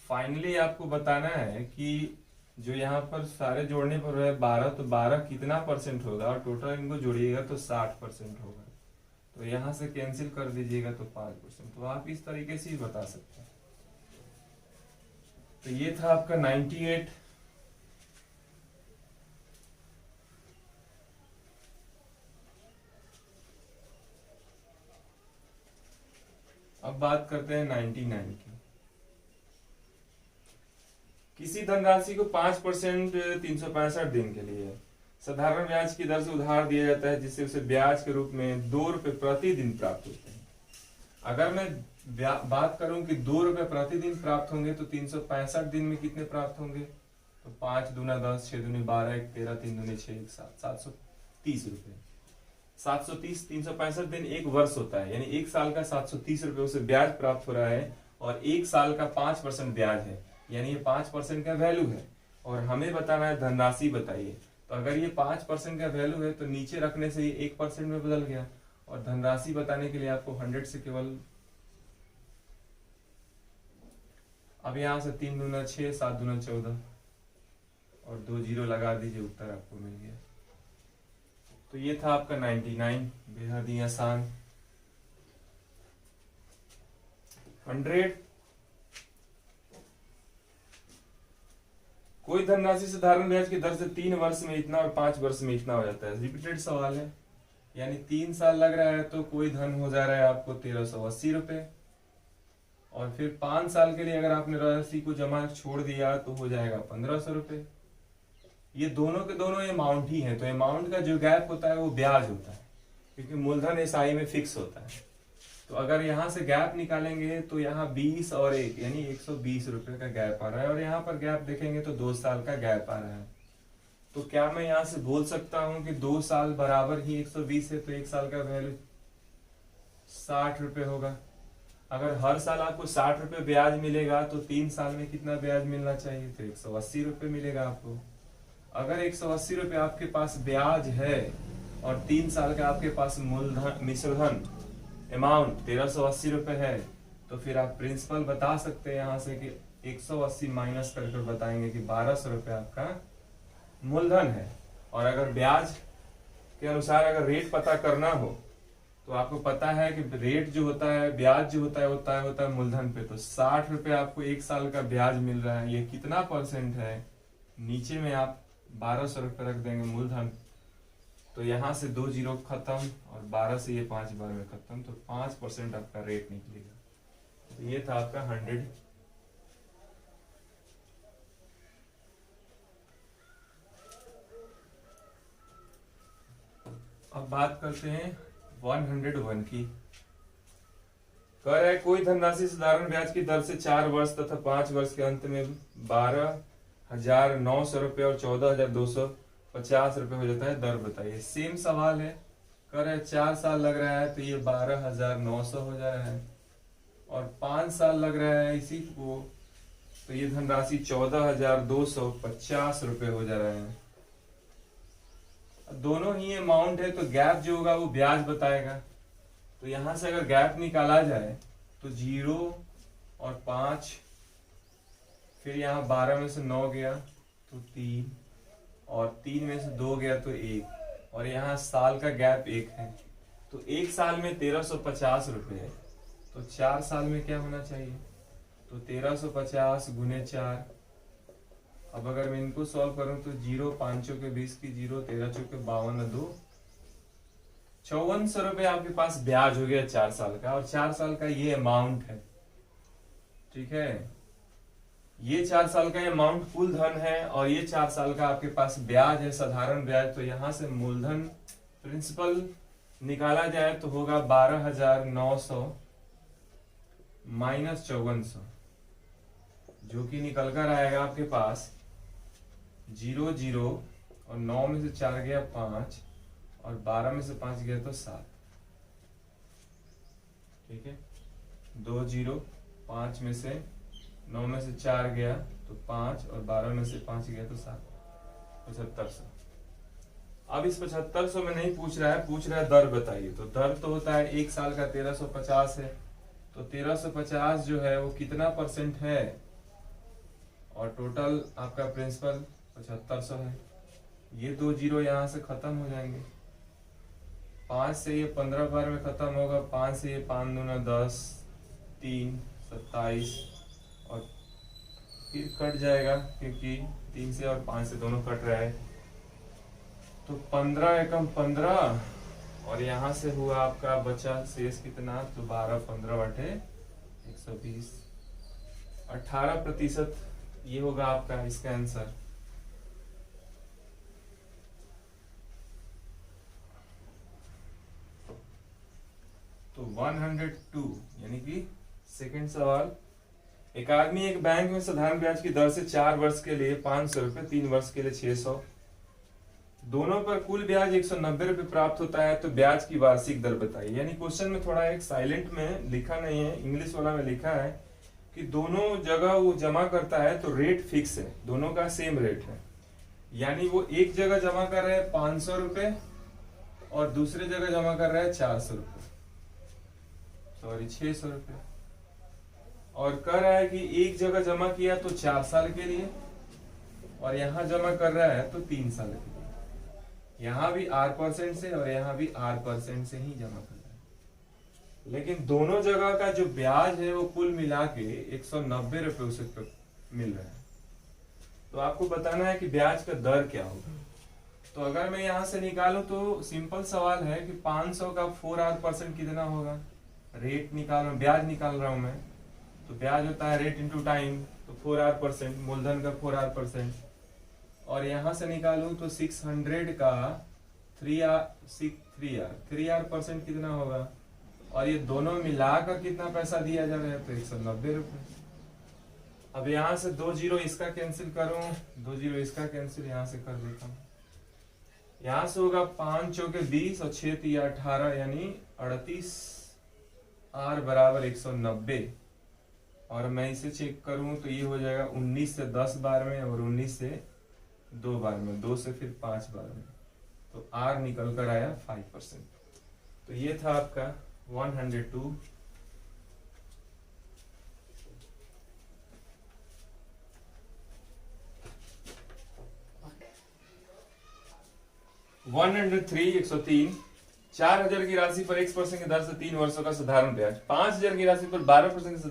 फाइनली आपको बताना है कि जो यहाँ पर सारे जोड़ने पर है 12, तो 12 कितना परसेंट होगा, और टोटल इनको जोड़िएगा तो 60% होगा। तो यहाँ से कैंसिल कर दीजिएगा तो 5%। तो आप इस तरीके से ही बता सकते हैं। तो ये था आपका 98। अब बात करते हैं 99 की। किसी धनराशि को 5% 365 दिन के लिए साधारण ब्याज की दर से उधार दिया जाता है, जिससे उसे ब्याज के रूप में 2 रुपए प्रतिदिन प्राप्त होते हैं। अगर मैं बात करूं कि 2 रुपए प्रतिदिन प्राप्त होंगे तो 365 दिन में कितने प्राप्त होंगे? तो 5 दूना 10, 6 दूनी 12, 1 13, 3 दूनी 6, 7, 730 रुपए। 730 365 दिन एक वर्ष होता है, यानी एक साल का 730 रुपए उसे ब्याज प्राप्त हो रहा है, और एक साल का 5% ब्याज है, यानी ये 5% का वैल्यू है। और हमें बताना है धनराशि बताइए। तो अगर ये 5% का वैल्यू है तो नीचे रखने से ये 1% में बदल गया, और धनराशि बताने के लिए आपको 100 से केवल, अब यहां से 3 दूना 6, 7 दूना 14 और 2 जीरो लगा दीजिए, उत्तर आपको मिल गया। तो ये था आपका 99, बेहद ही आसान। 100, कोई धनराशि साधारण ब्याज की दर से 3 वर्ष में इतना और 5 वर्ष में इतना हो जाता है। रिपीटेड सवाल है, यानी 3 साल लग रहा है तो कोई धन हो जा रहा है आपको 1380 रुपए, और फिर 5 साल के लिए अगर आपने राशि को जमा छोड़ दिया तो हो जाएगा 1500 रुपए। ये दोनों के दोनों अमाउंट ही है, तो अमाउंट का जो गैप होता है वो ब्याज होता है, क्योंकि मूलधन एसआई में फिक्स होता है। तो अगर यहां से गैप निकालेंगे तो यहाँ 20 और 1 यानी 120 रुपए का गैप आ रहा है, और यहाँ पर गैप देखेंगे तो 2 साल का गैप आ रहा है। तो क्या मैं यहाँ से बोल सकता हूं कि 2 साल बराबर ही 120 है, तो एक साल का वैल्यू 60 रुपए होगा। अगर हर साल आपको 60 रुपए ब्याज मिलेगा तो 3 साल में कितना ब्याज मिलना चाहिए? तो 180 रुपए मिलेगा आपको। अगर 180 रुपए आपके पास ब्याज है और 3 साल का आपके पास मूलधन मिश्रधन अमाउंट 1380 रुपए है, तो फिर आप प्रिंसिपल बता सकते हैं यहाँ से कि 180 माइनस करके बताएंगे कि 1200 रुपए आपका मूलधन है। और अगर ब्याज के अनुसार अगर रेट पता करना हो तो आपको पता है कि रेट जो होता है, ब्याज जो होता है मूलधन पे। तो 60 रुपए आपको एक साल का ब्याज मिल रहा है, ये कितना परसेंट है? नीचे में आप 1200 रुपए रख देंगे मूलधन, तो यहाँ से 2 जीरो खत्म और 12 से ये 5 बार में खत्म, तो 5% आपका रेट निकलेगा। तो ये था आपका 100। अब बात करते हैं 101 की। कह रहा है कोई धनराशि साधारण ब्याज की दर से 4 वर्ष तथा 5 वर्ष के अंत में 12,900 रुपए और 14,250 रुपए हो जाता है, दर बताइए। सेम सवाल है, कह रहा है 4 साल लग रहा है तो ये 12,900 हो जा रहा है, और 5 साल लग रहा है इसी को तो ये धनराशि 14,250 रुपए हो जा रहा है। दोनों ही अमाउंट है तो गैप जो होगा वो ब्याज बताएगा। तो यहां से अगर गैप निकाला जाए तो 0 और 5, फिर यहाँ 12 में से 9 गया तो 3, और 3 में से 2 गया तो 1, और यहाँ साल का गैप 1 है। तो एक साल में 1350 रुपए है, तो 4 साल में क्या होना चाहिए? तो 1350 गुने 4। अब अगर मैं इनको सॉल्व करूं तो 0 5 चौके 20 की 0, 13 चौके 52 2, 5400 रुपए आपके पास ब्याज हो गया 4 साल का, और 4 साल का ये अमाउंट है। ठीक है, ये 4 साल का अमाउंट कुल धन है, और ये 4 साल का आपके पास ब्याज है, साधारण ब्याज। तो यहां से मूलधन प्रिंसिपल निकाला जाए तो होगा 12,900 माइनस 5400, जो कि निकल कर आएगा आपके पास 0 0, और 9 में से 4 गया 5, और 12 में से 5 गया तो 7। ठीक है, 2 0, 5 में से 9 में से 4 गया तो 5, और 12 में से 5 गया तो 7, 7500। अब इस 7500 में नहीं पूछ रहा है, पूछ रहा है दर बताइए। तो दर तो होता है एक साल का 1350 है, तो 1350 जो है वो कितना परसेंट है, और टोटल आपका प्रिंसिपल 7500 है। ये 2 जीरो यहाँ से खत्म हो जाएंगे, 5 से ये 15 बार में खत्म होगा, 5 से ये 5 दूना 10, 3 27, और फिर कट जाएगा क्योंकि 3 से और 5 से दोनों कट रहा है। तो 15 एकम 15 और यहाँ से हुआ आपका बचा शेष कितना, तो 12 15 बटे 120, 18%। ये होगा आपका इसका आंसर। तो 102 यानी कि सेकंड सवाल, एक आदमी एक बैंक में साधारण ब्याज की दर से 4 वर्ष के लिए 500 रुपए, 3 वर्ष के लिए 600, दोनों पर कुल ब्याज 190 रुपए प्राप्त होता है, तो ब्याज की वार्षिक दर बताइए। यानी क्वेश्चन में थोड़ा एक साइलेंट में लिखा नहीं है, इंग्लिश वाला में लिखा है कि दोनों जगह वो जमा करता है तो रेट फिक्स है, दोनों का सेम रेट है। यानी वो एक जगह जमा कर रहे हैं 500 रुपए और दूसरे जगह जमा कर रहा है 400 रुपए, सॉरी 600 रुपए, और कह रहा है कि एक जगह जमा किया तो 4 साल के लिए और यहां जमा कर रहा है तो 3 साल के लिए। यहां भी R% से और यहां भी R% से ही जमा कर रहा है, लेकिन दोनों जगह का जो ब्याज है वो कुल मिला के 190 रुपए उसे मिल रहा है। तो आपको बताना है कि ब्याज का दर क्या होगा। तो अगर मैं यहां से निकालूं तो सिंपल सवाल है कि 500 का 4R% कितना होगा, रेट निकाल, ब्याज निकाल रहा हूं मैं, तो ब्याज होता है रेट इंटू टाइम, तो 4R%, मूलधन का 4R%, और यहां से निकालूं तो 600 का 3R% कितना होगा, और ये दोनों मिलाकर कितना पैसा दिया जा रहा है, तो 190 रुपए। अब यहां से 2 जीरो इसका कैंसिल करूं, 2 जीरो इसका कैंसिल यहां से कर देता हूं, यहां से होगा 5 चौके 20 और 6 3 18 यानी 38, R बराबर 190, और मैं इसे चेक करूं तो ये हो जाएगा 19 से 10 बार में और 19 से 2 बार में, 2 से फिर 5 बार में, तो R निकल कर आया 5%। तो ये था आपका 102। $103 103, 4,000 की राशि पर 1% की दर से 3 वर्षों का साधारण ब्याज, 5,000 की राशि पर 12% की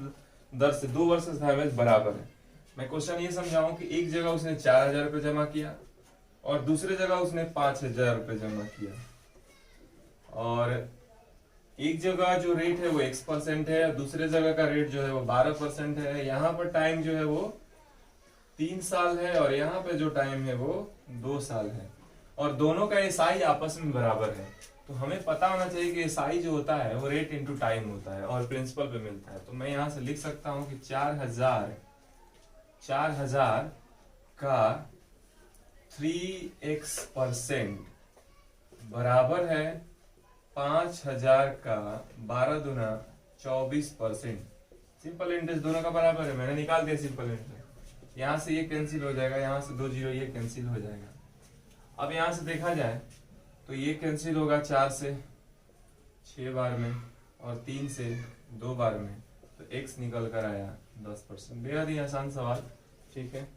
दर से 2 वर्ष का साधारण ब्याज बराबर है। मैं क्वेश्चन ये समझाऊं कि एक जगह उसने 4,000 रुपए जमा किया और दूसरे जगह उसने 5,000 रुपए जमा किया, और एक जगह जो रेट है वो X% है, दूसरे जगह का रेट जो है वो 12% है, यहाँ पर टाइम जो है वो 3 साल है और यहाँ पे जो टाइम है वो 2 साल है, और दोनों का SI आपस में बराबर है। तो हमें पता होना चाहिए कि SI जो होता है वो रेट इंटू टाइम होता है और प्रिंसिपल पे मिलता है। तो मैं यहां से लिख सकता हूं कि 4,000 का 3x% बराबर है 5,000 का 12 दूना 24%। सिंपल इंटरेस्ट दोनों का बराबर है, मैंने निकाल दिया सिंपल इंटरेस्ट। यहां से ये कैंसिल हो जाएगा, यहां से 2 जीरो ये कैंसिल हो जाएगा। अब यहां से देखा जाए तो ये कैंसिल होगा 4 से 6 बार में और 3 से 2 बार में, तो x निकल कर आया 10%। बेहद ही आसान सवाल, ठीक है।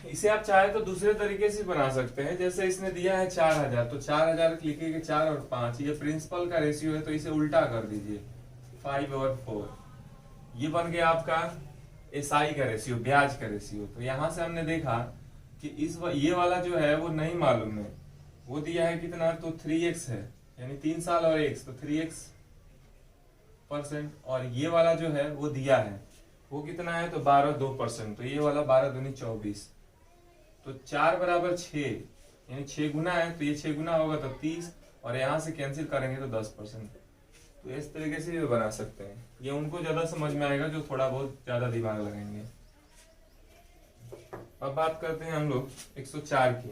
इसे आप चाहे तो दूसरे तरीके से बना सकते हैं, जैसे इसने दिया है 4,000, तो 4,000 लिखेंगे 4 और 5, ये प्रिंसिपल का रेशियो है तो इसे उल्टा कर दीजिए 5/4, ये बन गया आपका SI का रेशियो, ब्याज का रेशियो। तो यहां से हमने देखा कि ये वाला जो है वो नहीं मालूम है, वो दिया है कितना, तो 3x है, यानी 3 साल और x, तो 3x%, और ये वाला जो है वो दिया है वो कितना है, तो 12.2%, तो ये वाला 12 दूनी 24, तो 4 बराबर 6 यानी 6 गुना है, तो ये 6 गुना होगा तो 30, और यहां से कैंसिल करेंगे तो 10%। तो इस तरीके से भी बना सकते हैं, ये उनको ज्यादा समझ में आएगा जो थोड़ा बहुत ज्यादा दिमाग लगाएंगे। अब बात करते हैं हम लोग 104 की।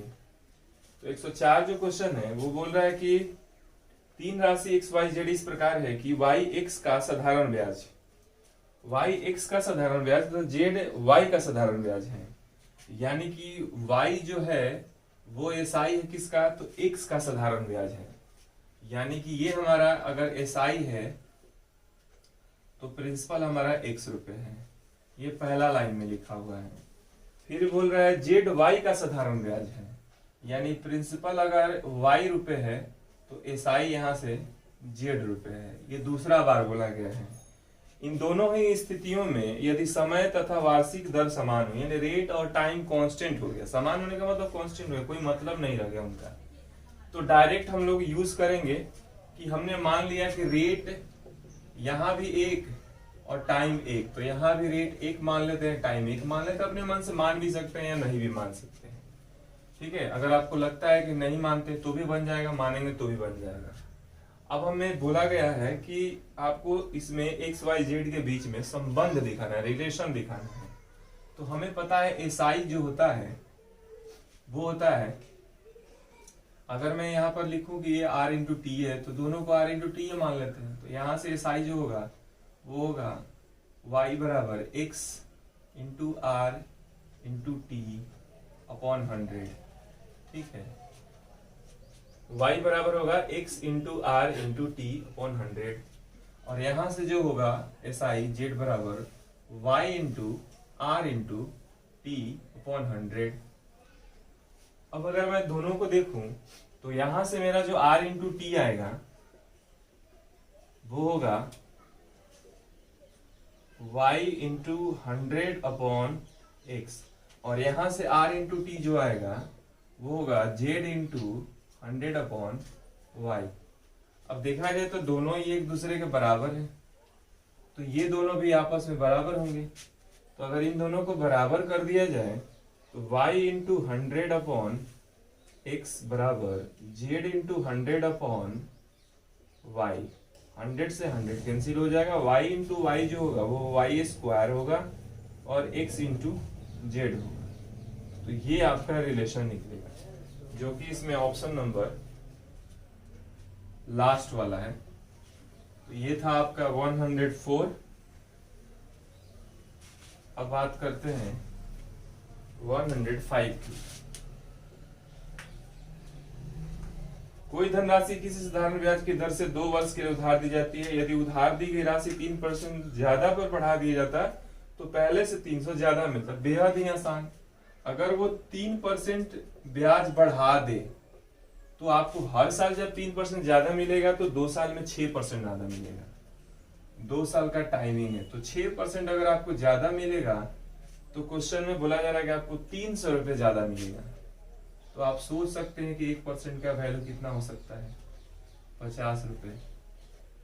तो 104 जो क्वेश्चन है वो बोल रहा है कि 3 राशि XYZ इस प्रकार है कि YX का साधारण ब्याज, YX का साधारण ब्याज तो ZY का साधारण ब्याज है, यानी कि Y जो है वो SI है किसका, तो X का साधारण ब्याज है, यानी कि ये हमारा अगर SI है तो प्रिंसिपल हमारा X रुपए है, ये पहला लाइन में लिखा हुआ है। फिर बोल रहा है ZY का साधारण ब्याज है, यानी प्रिंसिपल अगर Y रुपए है तो तो एसआई यहाँ से जेड रुपए है। ये दूसरा बार बोला गया है। इन दोनों ही स्थितियों में यदि समय तथा वार्षिक दर समान हो, यानी रेट और टाइम कांस्टेंट हो गया, समान होने का मतलब कांस्टेंट हो गया, कोई मतलब नहीं रह गया उनका, तो डायरेक्ट हम लोग यूज करेंगे कि हमने मान लिया कि रेट यहाँ भी एक और टाइम एक, तो यहाँ भी रेट एक मान लेते हैं, टाइम एक मान लेते हैं। अपने मन से मान भी सकते हैं या नहीं भी मान सकते हैं, ठीक है। अगर आपको लगता है कि नहीं मानते तो भी बन जाएगा, मानेंगे तो भी बन जाएगा। अब हमें बोला गया है कि आपको इसमें एक्स वाई जेड के बीच में संबंध दिखाना है, रिलेशन दिखाना है। तो हमें पता है एसआई जो होता है वो होता है, अगर मैं यहाँ पर लिखूं कि ये आर इंटू टी है तो दोनों को आर इंटू टी मान लेते हैं। तो यहाँ से एसआई जो होगा वो होगा y बराबर x into R into T upon 100, ठीक है। y बराबर होगा x into R into T upon 100, और यहां से जो होगा एसआई जेड बराबर y into R into T upon 100। अब अगर मैं दोनों को देखूं तो यहां से मेरा जो r इंटू टी आएगा वो होगा y इंटू 100 अपॉन एक्स, और यहां से r इंटू टी जो आएगा वो होगा z इंटू 100 अपॉन y। अब देखा जाए तो दोनों ही एक दूसरे के बराबर है, तो ये दोनों भी आपस में बराबर होंगे। तो अगर इन दोनों को बराबर कर दिया जाए तो y इंटू 100 अपॉन एक्स बराबर z इंटू 100 अपॉन y। 100 से 100 कैंसिल हो जाएगा, y इंटू वाई जो होगा वो y स्क्वायर होगा और x इंटू जेड होगा। तो ये आपका रिलेशन निकलेगा, जो कि इसमें ऑप्शन नंबर लास्ट वाला है। तो ये था आपका 104। अब बात करते हैं 105 की। कोई धनराशि किसी साधारण ब्याज की दर से 2 वर्ष के लिए उधार दी जाती है। यदि उधार दी गई राशि 3% ज्यादा पर बढ़ा दिया जाता है तो पहले से 300 ज्यादा मिलता है। बेहद ही आसान। अगर वो 3% ब्याज बढ़ा दे तो आपको हर साल जब 3% ज्यादा मिलेगा तो 2 साल में 6% ज्यादा मिलेगा। 2 साल का टाइमिंग है, तो 6% अगर आपको ज्यादा मिलेगा तो क्वेश्चन में बोला जा रहा है कि आपको 300 रुपए ज्यादा मिलेगा। तो आप सोच सकते हैं कि 1% का वैल्यू कितना हो सकता है, 50 रुपए।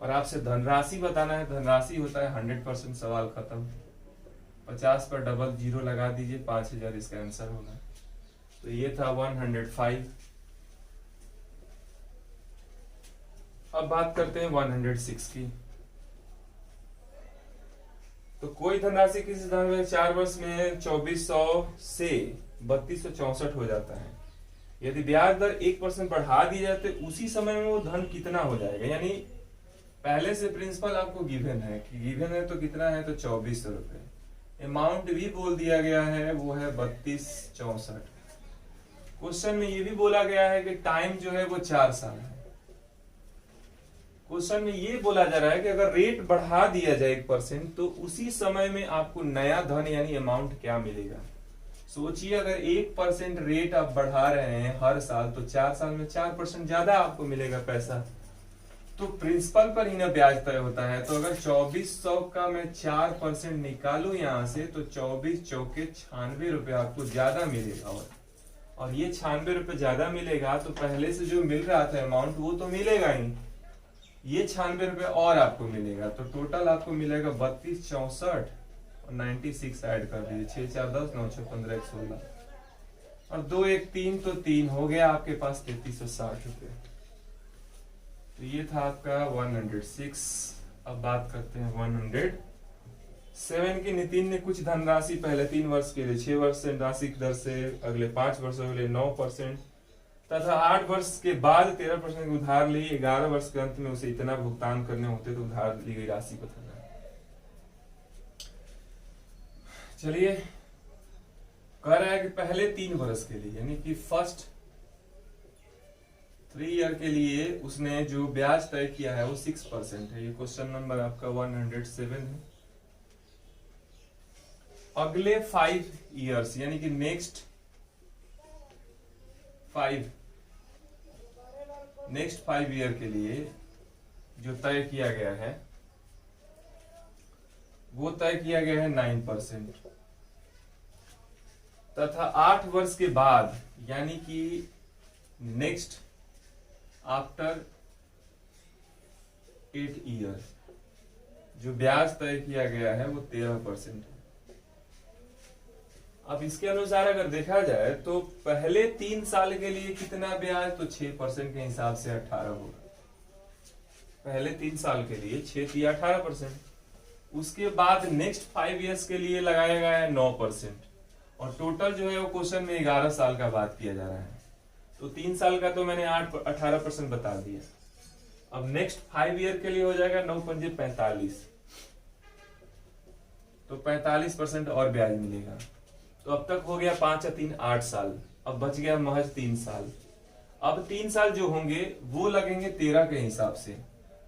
और आपसे धनराशि बताना है, धनराशि होता है 100%। सवाल खत्म। 50 पर डबल जीरो लगा दीजिए, 5000 इसका आंसर होगा। तो ये था 105। अब बात करते हैं 106 की। तो कोई धनराशि किसी धन में 4 वर्ष में 2400 से 3264 हो जाता है। यदि ब्याज दर 1% बढ़ा दी जाए तो उसी समय में वो धन कितना हो जाएगा। यानी पहले से प्रिंसिपल आपको गिवन है कि गिवन है तो कितना है, तो 2400 रुपए। अमाउंट भी बोल दिया गया है, वो है 3264। क्वेश्चन में ये भी बोला गया है कि टाइम जो है वो 4 साल है। क्वेश्चन में ये बोला जा रहा है कि अगर रेट बढ़ा दिया जाए 1% तो उसी समय में आपको नया धन यानी अमाउंट क्या मिलेगा। सोचिए, अगर 1% रेट आप बढ़ा रहे हैं हर साल तो 4 साल में 4% ज्यादा आपको मिलेगा पैसा। तो प्रिंसिपल पर ही ना ब्याज तय होता है। तो अगर 2400 का मैं 4% निकालू यहाँ से तो 24 चौके 96 रुपए आपको ज्यादा मिलेगा। और ये 96 रुपए ज्यादा मिलेगा तो पहले से जो मिल रहा था अमाउंट वो तो मिलेगा ही, ये 96 रुपए और आपको मिलेगा। तो टोटल आपको मिलेगा 3264 और 96 ऐड कर दीजिए, 6 4 10 9 6 15 1 16 और 2 1 3 तो 3 हो गया आपके पास 3360 रुपए। तो ये था आपका 106। अब बात करते हैं 107 की। नितिन ने कुछ धनराशि पहले 3 वर्ष के लिए 6 वर्ष से राशि की दर से, अगले 5 वर्षों के लिए 9% तथा 8 वर्ष के बाद 13% उधार ली। 11 वर्ष के अंत में उसे इतना भुगतान करने होते तो उधार ली गई राशि बताना। चलिए, कह रहा है कि पहले 3 वर्ष के लिए यानी कि फर्स्ट 3 ईयर के लिए उसने जो ब्याज तय किया है वो 6% है। ये क्वेश्चन नंबर आपका 107 है। अगले 5 ईयर्स यानी कि नेक्स्ट नेक्स्ट 5 ईयर के लिए जो तय किया गया है वो तय किया गया है 9%, तथा 8 वर्ष के बाद यानी कि नेक्स्ट आफ्टर 8 ईयर जो ब्याज तय किया गया है वो 13% है। अब इसके अनुसार अगर देखा जाए तो पहले 3 साल के लिए कितना ब्याज, तो 6% के हिसाब से 18 होगा। पहले 3 साल के लिए 6 या 18%। उसके बाद नेक्स्ट 5 इयर्स के लिए लगाया गया है 9%, और टोटल जो है वो क्वेश्चन में 11 साल का बात किया जा रहा है। तो 3 साल का तो मैंने 18% बता दिया। अब नेक्स्ट 5 ईयर के लिए हो जाएगा 9 पंजे 45, तो 45% और ब्याज मिलेगा। तो अब तक हो गया 5 या 3 8 साल, अब बच गया महज 3 साल। अब 3 साल जो होंगे वो लगेंगे 13 के हिसाब से।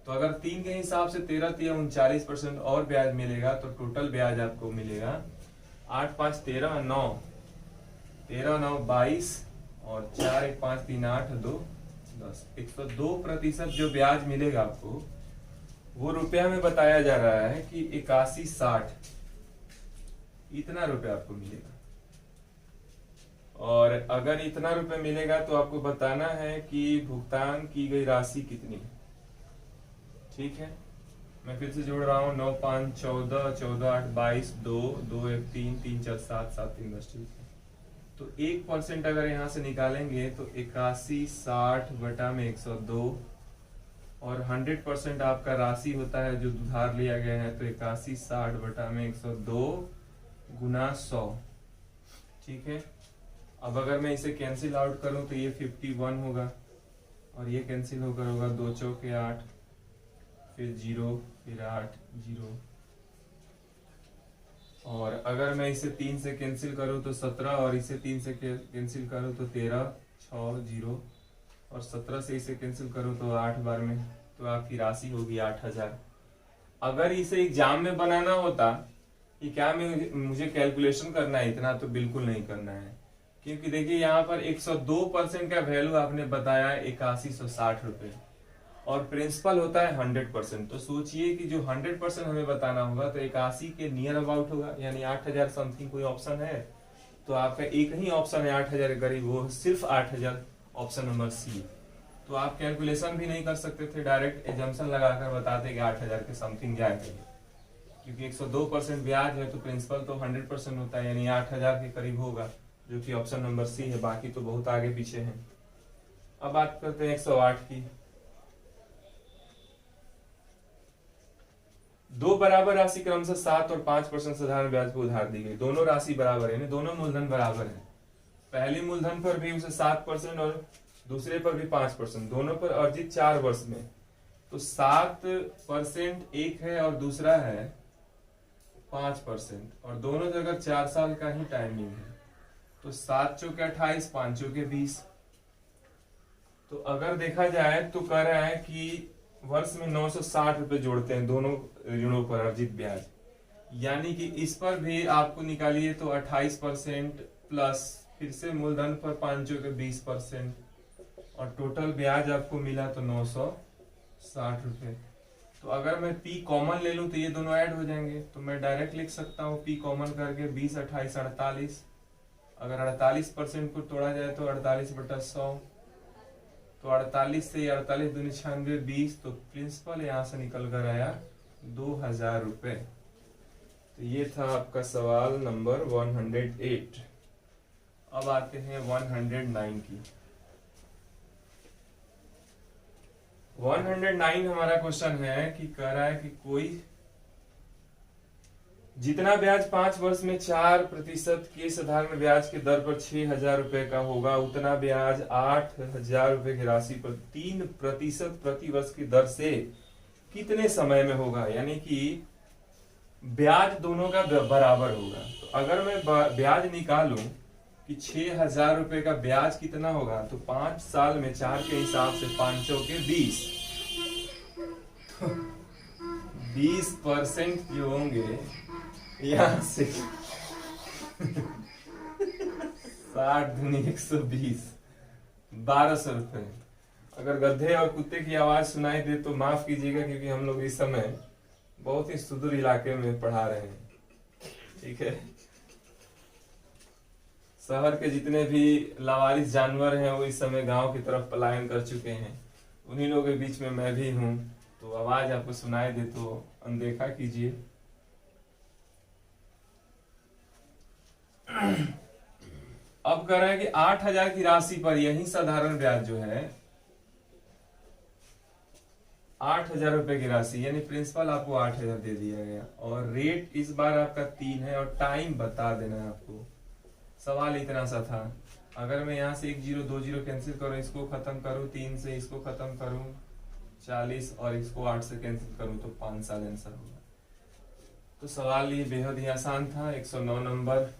तो अगर 3 के हिसाब से 13 या 39% और ब्याज मिलेगा तो टोटल ब्याज आपको मिलेगा 8 5 13 9 13 9 22 और 4 1 5 3 8 2 10 102% जो ब्याज मिलेगा आपको वो रुपया में बताया जा रहा है कि 8160 इतना रुपया आपको मिलेगा। और अगर इतना रुपए मिलेगा तो आपको बताना है कि भुगतान की गई राशि कितनी है। ठीक है, मैं फिर से जोड़ रहा हूँ 9 5 14 14 8 22 2 2 1 3 3 4 7 7 3 10। ठीक है, तो 1% अगर यहाँ से निकालेंगे तो 8160 बटा में 102, और 100% आपका राशि होता है जो उधार लिया गया है, तो 8160 बटा में 102 गुना 100। ठीक है, अब अगर मैं इसे कैंसिल आउट करूं तो ये 51 होगा, और ये कैंसिल होकर होगा 2 चौके 8, फिर 0 फिर 8 0, और अगर मैं इसे 3 से कैंसिल करूं तो 17, और इसे 3 से कैंसिल करूं तो 13 6 0, और 17 से इसे कैंसिल करूं तो 8 बार में, तो आपकी राशि होगी 8000। अगर इसे एग्जाम में बनाना होता कि क्या मुझे कैलकुलेशन करना है इतना, तो बिल्कुल नहीं करना है, क्योंकि देखिए यहाँ पर 102% का वैल्यू आपने बताया 8160 रुपए, और प्रिंसिपल होता है 100%। तो सोचिए कि जो 100% हमें बताना होगा तो 81 के नियर अबाउट होगा, यानी 8000 समथिंग कोई ऑप्शन है, तो आपका एक ही ऑप्शन है 8000 के करीब, वो सिर्फ 8000, ऑप्शन नंबर सी। तो आप कैलकुलेशन भी नहीं कर सकते थे, डायरेक्ट एजम्पशन लगाकर बताते कि 8000 के समथिंग जाएगा, क्योंकि 102% ब्याज है तो प्रिंसिपल तो 100% होता है, यानी 8000 के करीब होगा, जो कि ऑप्शन नंबर सी है। बाकी तो बहुत आगे पीछे हैं। अब बात करते हैं 108 की। दो बराबर राशि क्रमशः 7 और 5% साधारण ब्याज पर उधार दी गई। दोनों राशि बराबर है, दोनों मूलधन बराबर है। पहले मूलधन पर भी उसे 7% और दूसरे पर भी 5%, दोनों पर अर्जित 4 वर्ष में। तो 7% एक है और दूसरा है 5%, और दोनों जगह 4 साल का ही टाइमिंग है। तो 7 चौके 28, 5 चौके 20। तो अगर देखा जाए तो कह रहा है कि वर्ष में 960 रुपए जोड़ते हैं दोनों ऋणों पर अर्जित ब्याज, यानी कि इस पर भी आपको निकालिए तो 28% प्लस फिर से मूलधन पर 5 चौके 20%, और टोटल ब्याज आपको मिला तो 960 रुपए। तो अगर मैं P कॉमन ले लूं तो ये दोनों ऐड हो जाएंगे, तो मैं डायरेक्ट लिख सकता हूँ P कॉमन करके 20 28 48। अगर 48% को तोड़ा जाए तो 48 बटा 100, तो 48 से 48 दूनी 96 20, तो प्रिंसिपल यहाँ से निकल कर आया 2000 रुपए। तो ये था आपका सवाल नंबर 108। अब आते हैं 109 की। 109 हमारा क्वेश्चन है कि कह रहा है कि कोई जितना ब्याज 5 वर्ष में 4% के साधारण ब्याज के दर पर 6000 रुपए का होगा, उतना ब्याज 8000 रुपए की राशि पर 3% प्रति वर्ष की दर से कितने समय में होगा, यानी कि ब्याज दोनों का बराबर होगा। तो अगर मैं ब्याज निकालूं कि 6000 रुपए का ब्याज कितना होगा, तो 5 साल में 4 के हिसाब से 5 चौके 20, तो 20% जो होंगे यहाँ से 60 दूनी 120, 1200 रुपए। अगर गधे और कुत्ते की आवाज सुनाई दे तो माफ कीजिएगा, क्योंकि हम लोग इस समय बहुत ही सुदूर इलाके में पढ़ा रहे हैं, ठीक है। शहर के जितने भी लावारिस जानवर हैं वो इस समय गांव की तरफ पलायन कर चुके हैं, उन्हीं लोगों के बीच में मैं भी हूं, तो आवाज आपको सुनाई दे तो अनदेखा कीजिए। अब कह रहे हैं कि 8,000 की राशि पर यही साधारण ब्याज जो है 8,000 रुपए की राशि, यानी प्रिंसिपल आपको 8,000 दे दिया गया, और रेट इस बार आपका 3 है, और टाइम बता देना है आपको। सवाल इतना सा था, अगर मैं यहाँ से 1 0 2 0 कैंसिल करूं, इसको खत्म करूं 3 से, इसको खत्म करूं 40, और इसको 8 से कैंसिल करूं तो 5 साल आंसर होगा। तो सवाल ये बेहद ही आसान था, 109 नंबर।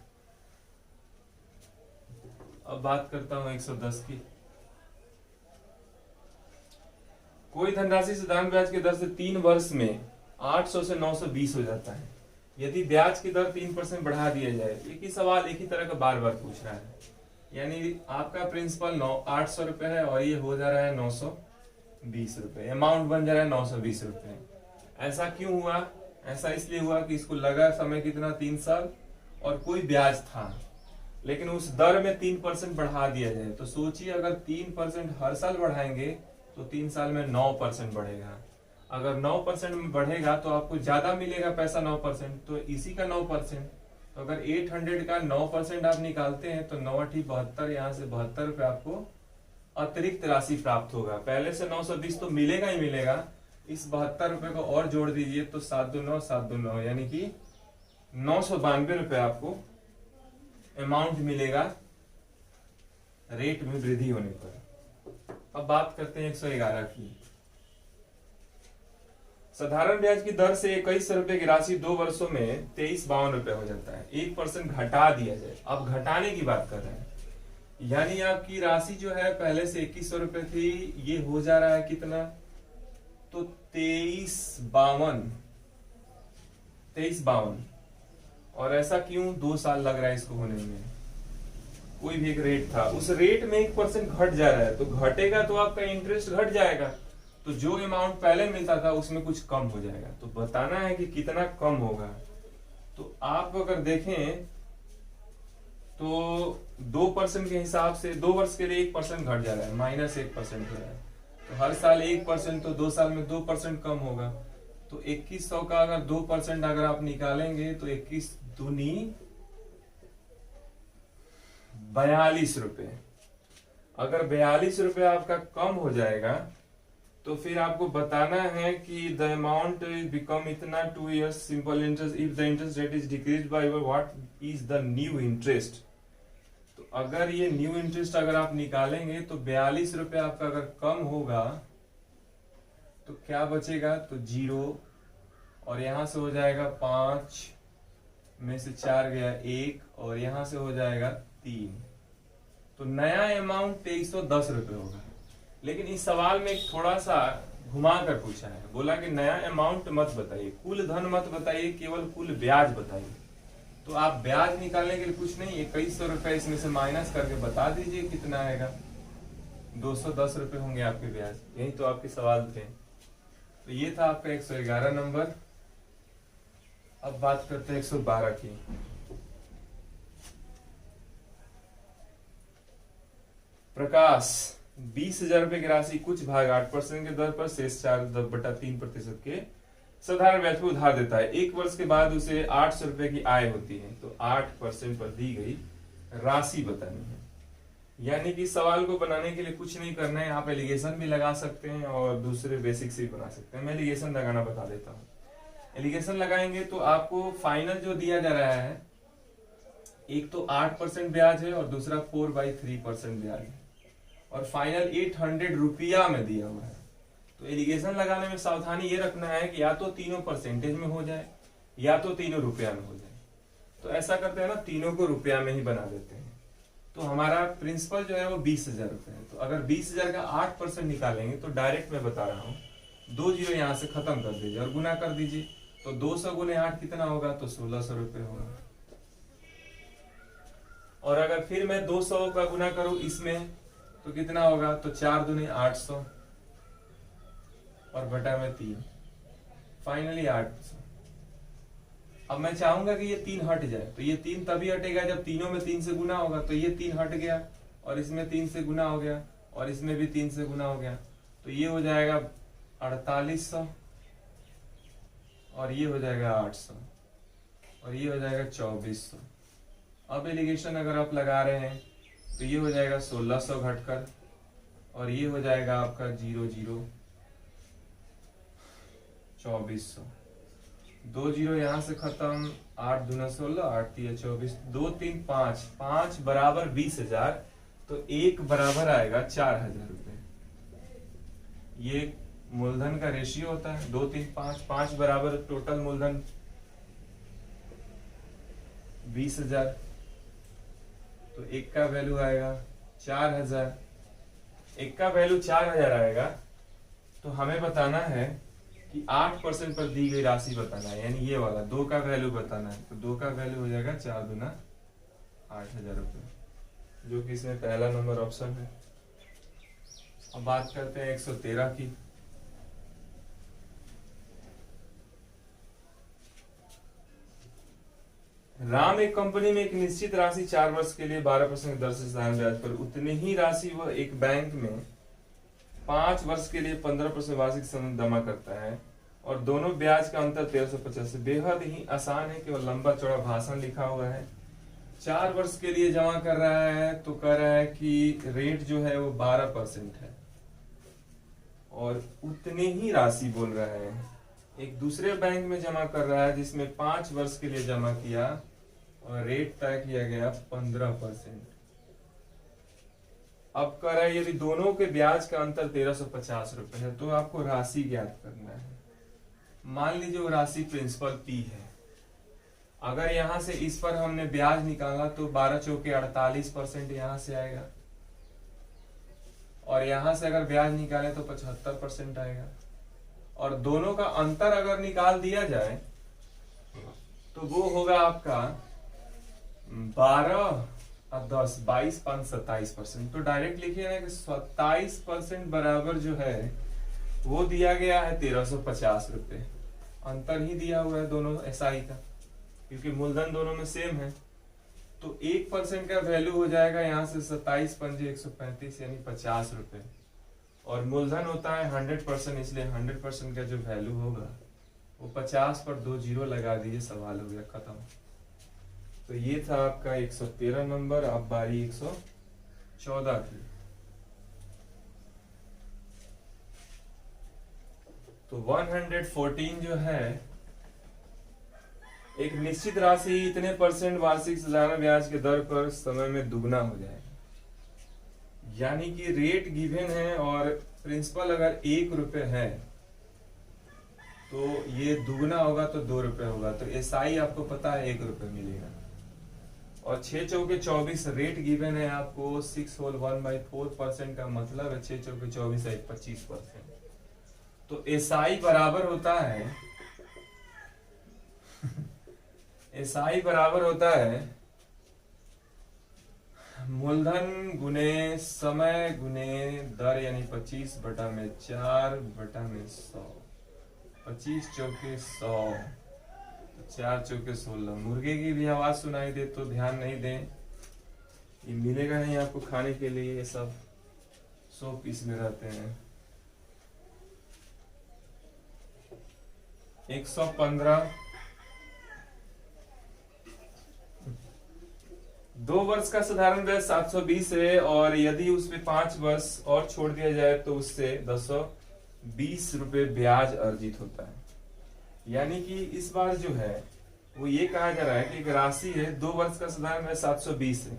अब बात करता हूं 110 की। कोई धनराशि साधारण ब्याज की दर से 3 वर्ष में 800 से 920 हो जाता है, यदि ब्याज की दर 3% बढ़ा दिया जाए। एक ही सवाल एक ही तरह का बार बार पूछ रहा है, यानी आपका प्रिंसिपल 800 रुपए है और ये हो जा रहा है 920 रुपए, अमाउंट बन जा रहा है 920 रुपए। ऐसा क्यों हुआ? ऐसा इसलिए हुआ कि इसको लगा समय कितना, 3 साल, और कोई ब्याज था, लेकिन उस दर में 3% बढ़ा दिया जाए। तो सोचिए, अगर 3% हर साल बढ़ाएंगे तो 3 साल में 9% बढ़ेगा। अगर 9% में बढ़ेगा तो आपको ज्यादा मिलेगा पैसा, 9%, तो इसी का 9%। तो अगर 800 का 9% आप निकालते हैं तो 9×8 = 72, यहाँ से 72 रुपए आपको अतिरिक्त राशि प्राप्त होगा। पहले से 920 तो मिलेगा ही मिलेगा, इस 72 रुपए को और जोड़ दीजिए तो 729, यानी कि 992 रुपए आपको अमाउंट मिलेगा रेट में वृद्धि होने पर। अब बात करते हैं 111 की। साधारण ब्याज की दर से 2100 रुपए की राशि 2 वर्षों में 2352 रुपए हो जाता है। 1% घटा दिया जाए, अब घटाने की बात कर रहे हैं, यानी आपकी राशि जो है पहले से 2100 रुपए थी, ये हो जा रहा है कितना, तो 2352। और ऐसा क्यों? 2 साल लग रहा है इसको होने में। कोई भी एक रेट था, उस रेट में 1% घट जा रहा है, तो घटेगा तो आपका इंटरेस्ट घट जाएगा, तो जो अमाउंट पहले मिलता था उसमें कुछ कम हो जाएगा। तो बताना है कि कितना कम होगा। तो आप अगर देखें तो 2% के हिसाब से 2 वर्ष के लिए 1% घट जा रहा है, -1% हो रहा है। तो हर साल 1%, तो 2 साल में 2% कम होगा। तो 2100 का अगर 2% अगर आप निकालेंगे तो 21 दूनी 42 रुपए। अगर 42 रुपए आपका कम हो जाएगा तो फिर आपको बताना है कि द अमाउंट बिकम इतना 2 years simple interest if the interest rate is decrease by what is the new interest. तो अगर ये न्यू इंटरेस्ट अगर आप निकालेंगे तो 42 रुपए आपका अगर कम होगा तो क्या बचेगा, तो 0, और यहां से हो जाएगा 5 में से 4 गया 1, और यहां से हो जाएगा 3। तो नया अमाउंट 2310 रुपए होगा। लेकिन इस सवाल में थोड़ा सा घुमा कर पूछा है, बोला कि नया अमाउंट मत बताइए, कुल धन मत बताइए, केवल कुल ब्याज बताइए। तो आप ब्याज निकालने के लिए कुछ नहीं, 2100 रुपए इसमें से माइनस करके बता दीजिए कितना आएगा, 210 रुपए होंगे आपके ब्याज। यही तो आपके सवाल थे। तो ये था आपका 111 नंबर। अब बात करते हैं 112 की। प्रकाश, 20,000 रुपए की राशि कुछ भाग 8% के दर पर शेष 4/3% के साधारण ब्याज पर उधार देता है। 1 वर्ष के बाद उसे 800 रुपए की आय होती है, तो 8% पर दी गई राशि बतानी है। यानी कि सवाल को बनाने के लिए कुछ नहीं करना है, आप एलिगेशन भी लगा सकते हैं और दूसरे बेसिक्स भी बना सकते हैं। मैं एलिगेशन लगाना बता देता हूँ। एलिगेशन लगाएंगे तो आपको फाइनल जो दिया जा रहा है, एक तो 8% ब्याज है और दूसरा 4/3% ब्याज है, और फाइनल 800 रुपया में दिया हुआ है। तो एलिगेशन लगाने में सावधानी ये रखना है कि या तो तीनों परसेंटेज में हो जाए या तो तीनों रुपया में हो जाए। तो ऐसा करते हैं ना, तीनों को रुपया में ही बना देते हैं। तो हमारा प्रिंसिपल जो है वो 20,000 रुपए है। तो अगर 20,000 का 8% निकालेंगे तो डायरेक्ट मैं बता रहा हूँ, 2 जीरो यहाँ से खत्म कर दीजिए और गुना कर दीजिए। तो 200 गुने 8 कितना होगा, तो 1600 रुपए होगा। और अगर फिर मैं 200 का गुना करूं इसमें, तो कितना होगा, तो 4 दूनी 800 और बटा में 3, फाइनली 800। अब मैं चाहूंगा कि ये 3 हट जाए, तो ये 3 तभी हटेगा जब तीनों में 3 से गुना होगा। तो ये 3 हट गया और इसमें 3 से गुना हो गया और इसमें भी 3 से गुना हो गया, तो ये हो जाएगा 4800 और ये हो जाएगा 800 और ये हो जाएगा 2400। अब एलिगेशन अगर आप लगा रहे हैं तो ये हो जाएगा 1600 घटकर और ये हो जाएगा आपका 2400। 2 जीरो यहाँ से खत्म, 8 दूना 16, 8 तिया 24, 2 3 5, 5 बराबर 20,000, तो 1 बराबर आएगा 4000 रुपए। ये मूलधन का रेशियो होता है, 2 3 5, 5 बराबर टोटल मूलधन 20,000, तो 1 का वैल्यू आएगा 4000। 1 का वैल्यू 4000 आएगा, तो हमें बताना है कि 8% पर दी गई राशि बताना है, यानी ये वाला 2 का वैल्यू बताना है। तो 2 का वैल्यू हो जाएगा 4 दूना 8000 रुपये, जो कि इसमें पहला नंबर ऑप्शन है। अब बात करते हैं 113 की। राम एक कंपनी में एक निश्चित राशि 4 वर्ष के लिए 12% दर से साधारण ब्याज पर, उतनी ही राशि वह एक बैंक में 5 वर्ष के लिए 15% वार्षिक समय जमा करता है और दोनों ब्याज का अंतर 1350 से। बेहद ही आसान है, केवल लंबा चौड़ा भाषण लिखा हुआ है। 4 वर्ष के लिए जमा कर रहा है तो कह रहा है कि रेट जो है वो 12% है और उतनी ही राशि बोल रहा है। एक दूसरे बैंक में जमा कर रहा है जिसमें 5 वर्ष के लिए जमा किया और रेट तय किया गया 15%। अब कह रहा है यदि दोनों के ब्याज का अंतर 1350 रुपए है तो आपको राशि ज्ञात करना है। मान लीजिए वो राशि प्रिंसिपल P है। अगर यहां से इस पर हमने ब्याज निकाला तो 12 चौके 48% यहां से आएगा और यहां से अगर ब्याज निकाले तो 75% आएगा और दोनों का अंतर अगर निकाल दिया जाए तो वो होगा आपका 12 और 10, 22, 5, 27%। तो डायरेक्ट लिखिए ना कि 27% बराबर जो है वो दिया गया है 1350 रुपए। अंतर ही दिया हुआ है दोनों एसआई का, क्योंकि मूलधन दोनों में सेम है। तो 1% का वैल्यू हो जाएगा यहाँ से 27 पंजे 135 यानी 50 रुपए और मूलधन होता है 100%, इसलिए 100% का जो वैल्यू होगा वो 50 पर 2 जीरो लगा दीजिए, सवाल हो गया खत्म। तो ये था आपका 113 नंबर। अब बारी 114 की। तो 114 जो है, एक निश्चित राशि इतने % वार्षिक सालाना ब्याज के दर पर समय में दुगना हो जाएगा। यानी कि रेट गिवन है और प्रिंसिपल अगर 1 रुपए है तो ये दुगना होगा तो 2 रुपए होगा। तो एसआई आपको पता है 1 रुपए मिलेगा और 6 चौके 24 रेट गिवन है आपको 6 होल 1/4% का मतलब है 6 चौके 24 है 25%। तो एसआई बराबर होता है एसआई बराबर होता है मूलधन गुने समय गुने दर, यानी 25/4/100। 25 चौके 100, 4 चौके 16। मुर्गे की भी आवाज सुनाई दे तो ध्यान नहीं दें, ये मिलेगा नहीं आपको खाने के लिए। ये सब 100 पीस में रहते हैं। 115 2 वर्ष का साधारण ब्याज 720 है और यदि उसमें 5 वर्ष और छोड़ दिया जाए तो उससे 220 रुपए ब्याज अर्जित होता है। यानी कि इस बार जो है वो ये कहा जा रहा है कि एक राशि है 2 वर्ष का साधारण ब्याज 720 है।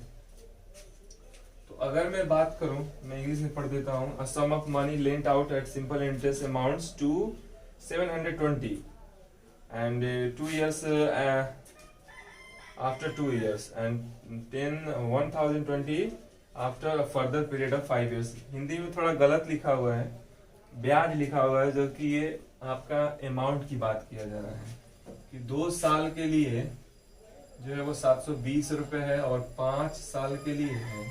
तो अगर मैं बात करूं, मैं इंग्लिश में पढ़ देता हूं। A sum of money lent out at simple interest amounts to 720 and 2 years after 2 years and 1020 after a further period of 5 years। Hindi में थोड़ा गलत लिखा हुआ है, ब्याज लिखा हुआ है, जो कि ये आपका अमाउंट की बात किया जा रहा है कि 2 साल के लिए जो है वो 720 रुपए है और 5 साल के लिए है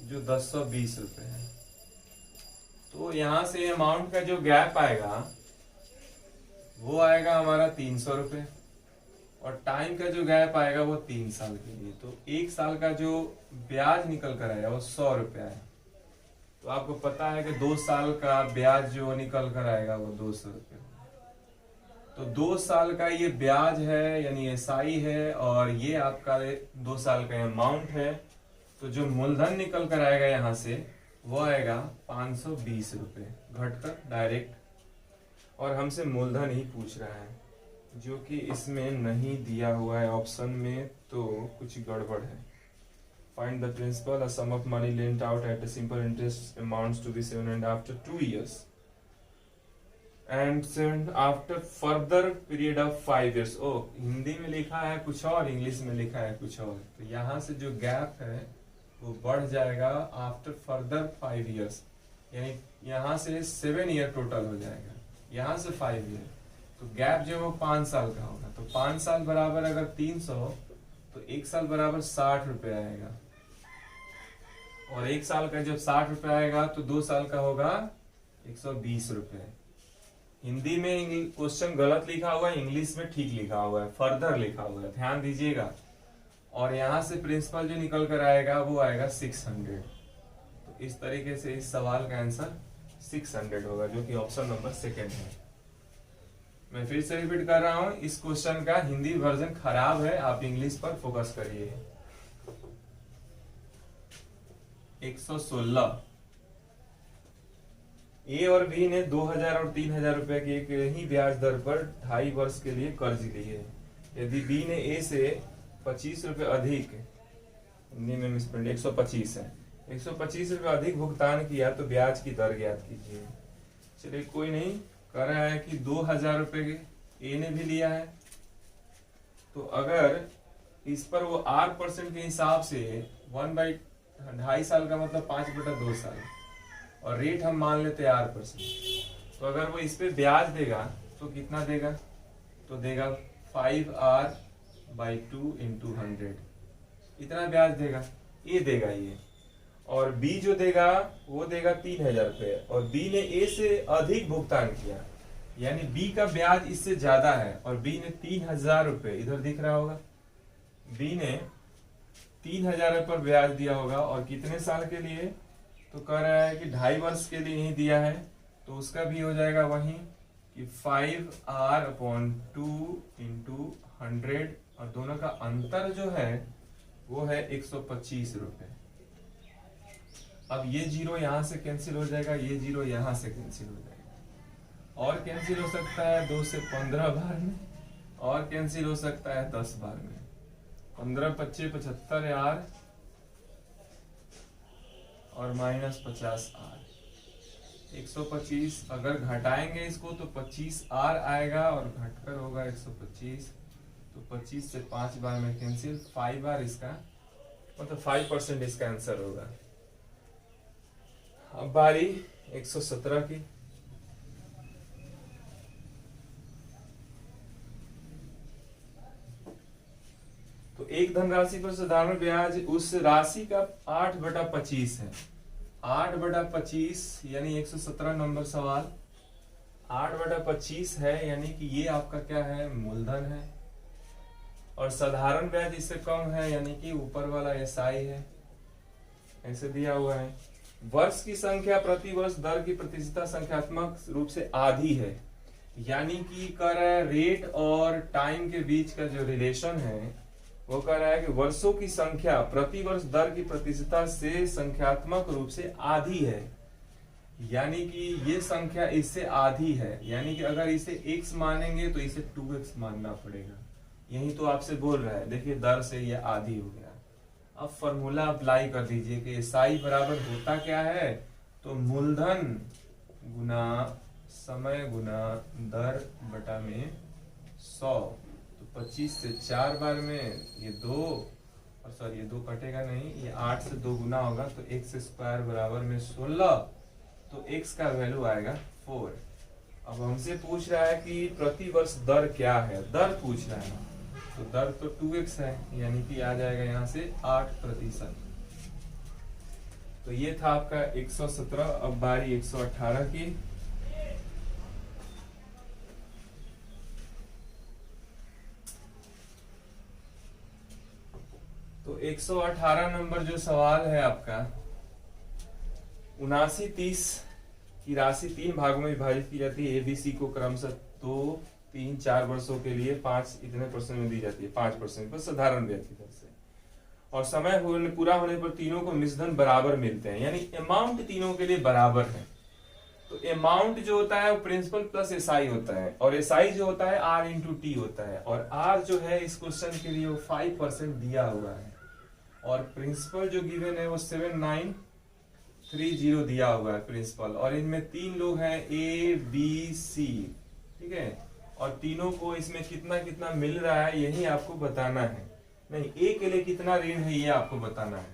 जो 1020 रुपए है। तो यहां से अमाउंट का जो गैप आएगा वो आएगा हमारा 300 रुपए, और टाइम का जो गैप आएगा वो 3 साल के लिए। तो 1 साल का जो ब्याज निकल कर आएगा वो 100 रुपया है। तो आपको पता है कि 2 साल का ब्याज जो निकल कर आएगा वो 200 रुपये। तो 2 साल का ये ब्याज है यानी एसआई है, और ये आपका 2 साल का अमाउंट है। तो जो मूलधन निकल कर आएगा यहाँ से वो आएगा 520 रुपये घटकर डायरेक्ट, और हमसे मूलधन ही पूछ रहा है जो कि इसमें नहीं दिया हुआ है ऑप्शन में, तो कुछ गड़बड़ है। Find the principal, a sum of money lent out at a simple interest amounts to be 7 after 2 years and 7 after further period of 5 years। ओ हिंदी में लिखा है कुछ और, इंग्लिश में लिखा है कुछ और। तो यहाँ से जो गैप है वो बढ़ जाएगा आफ्टर फर्दर 5 years, यानी यहाँ से 7 ईयर टोटल हो जाएगा, यहाँ से 5 ईयर। तो गैप जो है वो 5 साल का होगा। तो 5 साल बराबर अगर 300, तो 1 साल बराबर 60 रुपये आएगा, और 1 साल का जब 60 रुपये आएगा तो 2 साल का होगा 120 रुपये। हिंदी में क्वेश्चन गलत लिखा हुआ है, इंग्लिश में ठीक लिखा हुआ है, फर्दर लिखा हुआ है, ध्यान दीजिएगा। और यहाँ से प्रिंसिपल जो निकल कर आएगा वो आएगा 600। तो इस तरीके से इस सवाल का आंसर 600 होगा, जो कि ऑप्शन नंबर 2 है। मैं फिर से रिपीट कर रहा हूं, इस क्वेश्चन का हिंदी वर्जन खराब है, आप इंग्लिश पर फोकस करिए। 116 ए और बी ने 2000 और 3000 रुपए की एक ही ब्याज दर पर 2.5 वर्ष के लिए कर्ज लिए है। यदि बी ने ए से 25 रुपए अधिक, हिंदी में मिसप्रिंट 125 है, 125 रुपए अधिक भुगतान किया तो ब्याज की दर ज्ञात कीजिए। चलिए कोई नहीं, कह रहा है कि 2000 रुपए ए ने भी लिया है, तो अगर इस पर वो 8% के हिसाब से 1/2.5 साल का मतलब 5/2 साल, और रेट हम मान लेते हैं 8%। तो अगर वो इस पे ब्याज देगा तो कितना देगा, तो देगा 5r/2 × 100, इतना ब्याज देगा, ये देगा ये। और बी जो देगा वो देगा 3000 रुपए, और बी ने ए से अधिक भुगतान किया, यानी बी का ब्याज इससे ज्यादा है, और बी ने 3000 रुपए, इधर दिख रहा होगा, बी ने 3000 रुपए पर ब्याज दिया होगा, और कितने साल के लिए, तो कह रहा है कि 2.5 वर्ष के लिए ही दिया है, तो उसका भी हो जाएगा वही कि 5r/2 × 100, और दोनों का अंतर जो है वो है 125 रुपए। अब ये 0 यहां से कैंसिल हो जाएगा, ये 0 यहां से कैंसिल हो जाएगा, और कैंसिल हो सकता है 2 से 15 बार में, और कैंसिल हो सकता है 10 बार में। 15×5 = 75 यार, और -50r। 125 अगर घटाएंगे इसको तो 25r आएगा, और घटकर होगा 125। तो 25 से 5 बार में कैंसिल, 5 बार इसका मतलब 5% इसका आंसर होगा। अब बारी 117 की। तो एक धनराशि पर साधारण ब्याज उस राशि का 8/25 है। 8/25 यानी 117 नंबर सवाल 8/25 है, यानी कि ये आपका क्या है, मूलधन है, और साधारण ब्याज इससे कम है, यानी कि ऊपर वाला एसआई है, ऐसे दिया हुआ है। वर्ष की संख्या प्रति वर्ष दर की प्रतिशतता संख्यात्मक रूप से आधी है, यानी कि कह रहा है रेट और टाइम के बीच का जो रिलेशन है वो कह रहा है कि वर्षों की संख्या प्रति वर्ष दर की प्रतिशतता से संख्यात्मक रूप से आधी है, यानी कि ये संख्या इससे आधी है, यानी कि अगर इसे x मानेंगे तो इसे 2x मानना पड़ेगा। यही तो आपसे बोल रहा है, देखिए दर से ये आधी हो गया। अब फॉर्मूला अप्लाई कर दीजिए कि एसआई बराबर होता क्या है, तो मूलधन गुना समय गुना दर बटा में 100। तो 25 से 4 बार में ये 2, और सॉरी ये 2 कटेगा नहीं, ये 8 से 2 गुना होगा, तो x² बराबर में 16, तो x का वैल्यू आएगा 4। अब हमसे पूछ रहा है कि प्रति वर्ष दर क्या है, दर पूछ रहा है, तो दर तो 2x है, यानी कि आ जाएगा यहाँ से 8%। तो ये था आपका 117। अब बारी 118 की। तो 118 नंबर जो सवाल है आपका, 79-30 की राशि 3 भागों में विभाजित की जाती है। एबीसी को क्रमशः 2, 3, 4 वर्षों के लिए 5 इतने परसेंट में दी जाती है, 5% पर साधारण ब्याज की दर से। और समय पूरा होने पर तीनों को मिश्रधन बराबर मिलते हैं, यानी अमाउंट तीनों के लिए बराबर है। तो अमाउंट जो होता है वो प्रिंसिपल प्लस एसआई होता है, और एसआई जो होता है आर इंटू टी होता है। और आर जो है इस क्वेश्चन के लिए वो 5% दिया हुआ है, और प्रिंसिपल जो गिवन है वो 7930 दिया हुआ है प्रिंसिपल। और इनमें 3 लोग हैं, ए बी सी, ठीक है। और तीनों को इसमें कितना कितना मिल रहा है यही आपको बताना है, नहीं ए के लिए कितना ऋण है ये आपको बताना है।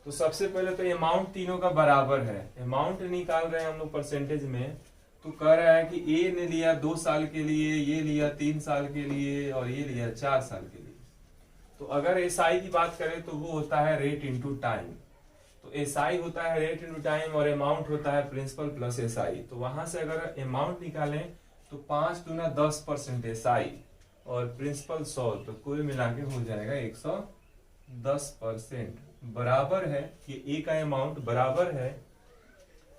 तो सबसे पहले तो अमाउंट तीनों का बराबर है, अमाउंट निकाल रहे हैं हम लोग परसेंटेज में। तो कह रहा है कि ए ने लिया 2 साल के लिए, ये लिया 3 साल के लिए, और ये लिया 4 साल के लिए। तो अगर एसआई की बात करें तो वो होता है रेट इंटू टाइम। तो एसआई होता है रेट इंटू टाइम, और अमाउंट होता है प्रिंसिपल प्लस एसआई। तो वहां से अगर अमाउंट निकालें तो 5 दूना 10% एसआई और प्रिंसिपल 100, तो कुल मिला के हो जाएगा 110%। बराबर है कि ए का अमाउंट बराबर है,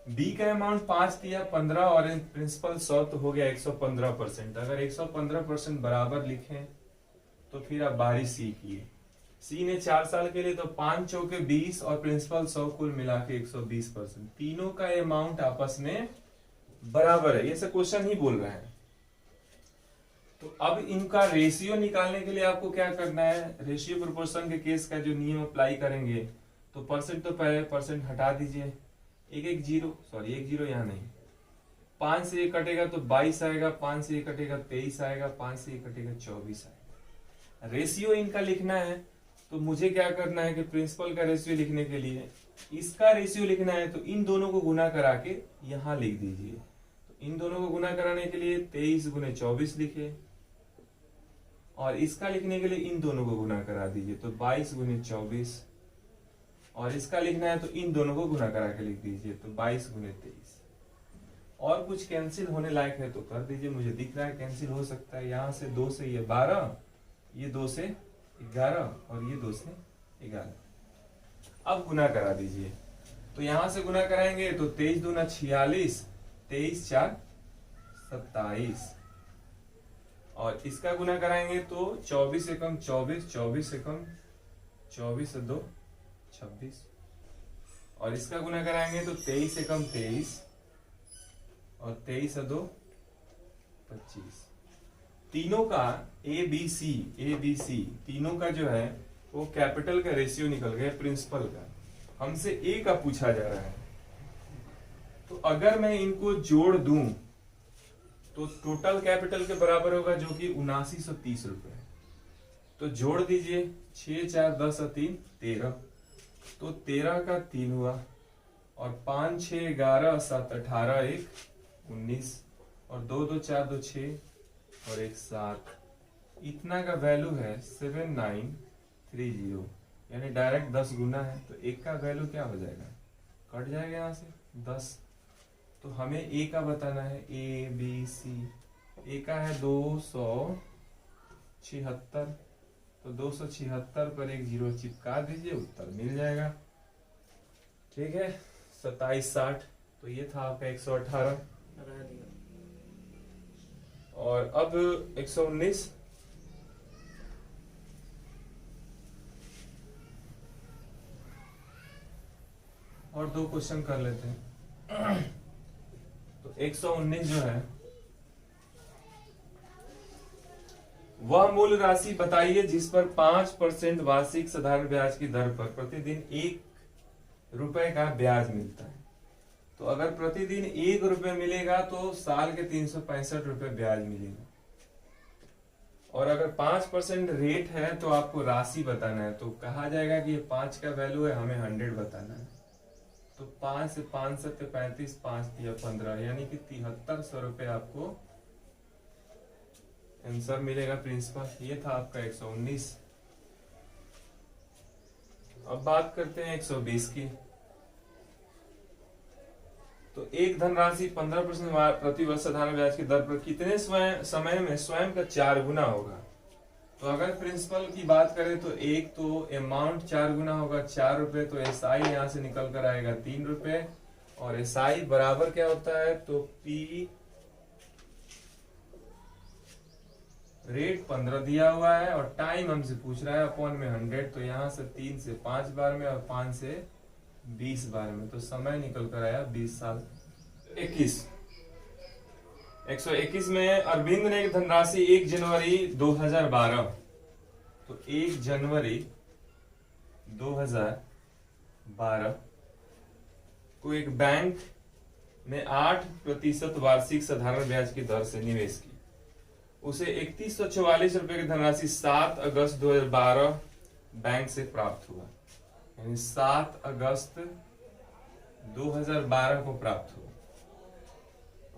बी का अमाउंट 5 दिया 15, और प्रिंसिपल 100, तो हो गया 115%। अगर 115% बराबर लिखें तो फिर आप बारी सी की। सी ने 4 साल के लिए, तो 5 चौके 20 और प्रिंसिपल 100, कुल मिला के 120%। तीनों का अमाउंट आपस में बराबर है, ये सब क्वेश्चन ही बोल रहे हैं। तो अब इनका रेशियो निकालने के लिए आपको क्या करना है, रेशियो प्रोपोर्शन के केस का जो नियम अप्लाई करेंगे। तो परसेंट, तो पहले परसेंट हटा दीजिए, एक जीरो यहाँ नहीं, 5 से 1 कटेगा तो 22 आएगा, 5 से 1 कटेगा 23 आएगा, 5 से 1 कटेगा 24 आएगा। रेशियो इनका लिखना है, तो मुझे क्या करना है कि प्रिंसिपल का रेशियो लिखने के लिए इसका रेशियो लिखना है, तो इन दोनों को गुना करा के यहां लिख दीजिए। तो इन दोनों को गुना कराने के लिए 23 गुने 24 लिखे, और इसका लिखने के लिए इन दोनों को गुना करा दीजिए, तो 22 गुने 24। और इसका लिखना है तो इन दोनों को गुना करा के लिख दीजिए, तो 22 गुने 23। और कुछ कैंसिल होने लायक है तो कर दीजिए, मुझे दिख रहा है कैंसिल हो सकता है। यहां से 2 से ये 12, ये 2 से 11, और ये 2 से 11। अब गुना करा दीजिए, तो यहां से गुना कराएंगे तो 23 दूना 46, 23 4 27, और इसका गुना कराएंगे तो 24 एकम 24, 24 एकम 24 2 26, और इसका गुना कराएंगे तो 23 एकम 23, और 23 2 25। तीनों का ए बी सी तीनों का जो है वो कैपिटल का रेशियो निकल गया प्रिंसिपल का। हमसे ए का पूछा जा रहा है, तो अगर मैं इनको जोड़ दूं तो टोटल कैपिटल के बराबर होगा, जो कि 7930 रुपए। तो जोड़ दीजिए, 6 4 10 3 13, तो 13 का 3 हुआ, और 5 6 11 7 18 1 19, और 2 2 4 2 6, और 1 7। इतना का वैल्यू है 7930, यानी डायरेक्ट 10 गुना है, तो एक का वैल्यू क्या हो जाएगा, कट जाएगा यहाँ से 10। तो हमें ए का बताना है, ए बी सी। ए का है 276, तो 276 पर एक 0 चिपका दीजिए, उत्तर मिल जाएगा। ठीक है, 2760। तो ये था आपका 118, और अब 119। और 2 क्वेश्चन कर लेते हैं। तो 119 जो है, वह मूल राशि बताइए जिस पर 5% वार्षिक साधारण ब्याज की दर पर प्रतिदिन 1 रुपए का ब्याज मिलता है। तो अगर प्रतिदिन 1 रुपए मिलेगा तो साल के 365 रुपए ब्याज मिलेगा। और अगर 5% रेट है तो आपको राशि बताना है। तो कहा जाएगा कि ये 5 का वैल्यू है, हमें 100 बताना है। तो 5 से 5 7 35, 5 दिया 15, यानी कि 7300 रुपए आपको आंसर मिलेगा प्रिंसिपल। ये था आपका 119। अब बात करते हैं 120 की। तो एक धनराशि 15% प्रति वर्ष साधारण ब्याज की दर पर कितने समय में स्वयं का 4 गुना होगा। तो अगर प्रिंसिपल की बात करें तो एक तो अमाउंट 4 गुना होगा 4 रुपए, तो एसआई यहां से निकल कर आएगा 3 रुपए, और एसआई बराबर क्या होता है, तो पी रेट 15 दिया हुआ है और टाइम हमसे पूछ रहा है अपॉन में 100, तो यहां से 3 से 5 बार में और 5 से 20 बार में, तो समय निकल कर आया 20 साल। 121 में अरविंद ने एक धनराशि 1 जनवरी 2012, तो 1 जनवरी 2012 को एक बैंक में 8% वार्षिक साधारण ब्याज की दर से निवेश किया। उसे 3144 रुपए की धनराशि 7 अगस्त 2012 बैंक से प्राप्त हुआ, यानी 7 अगस्त 2012 को प्राप्त हुआ,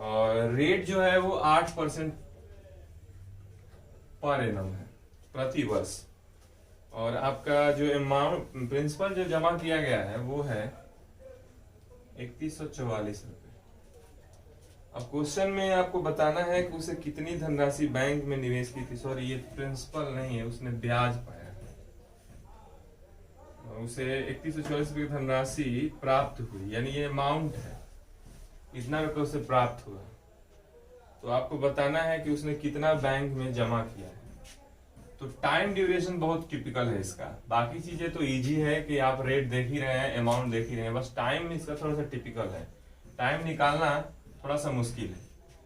और रेट जो है वो 8% पर एनम है प्रति वर्ष, और आपका जो अमाउंट प्रिंसिपल जो जमा किया गया है वो है 3144 रुपए। अब क्वेश्चन में आपको बताना है कि उसे कितनी धनराशि बैंक में निवेश की थी। सॉरी, ये प्रिंसिपल नहीं है, उसने ब्याज पाया है। उसे 3144 रुपए की धनराशि प्राप्त हुई, यानी ये अमाउंट है, इतना रुपए उसे प्राप्त हुआ। तो आपको बताना है कि उसने कितना बैंक में जमा किया है। तो टाइम ड्यूरेशन बहुत टिपिकल है इसका, बाकी चीजें तो इजी है कि आप रेट देख ही रहे हैं, अमाउंट देख ही रहे हैं, बस टाइम इसका थोड़ा सा टिपिकल है। टाइम निकालना थोड़ा सा मुश्किल है।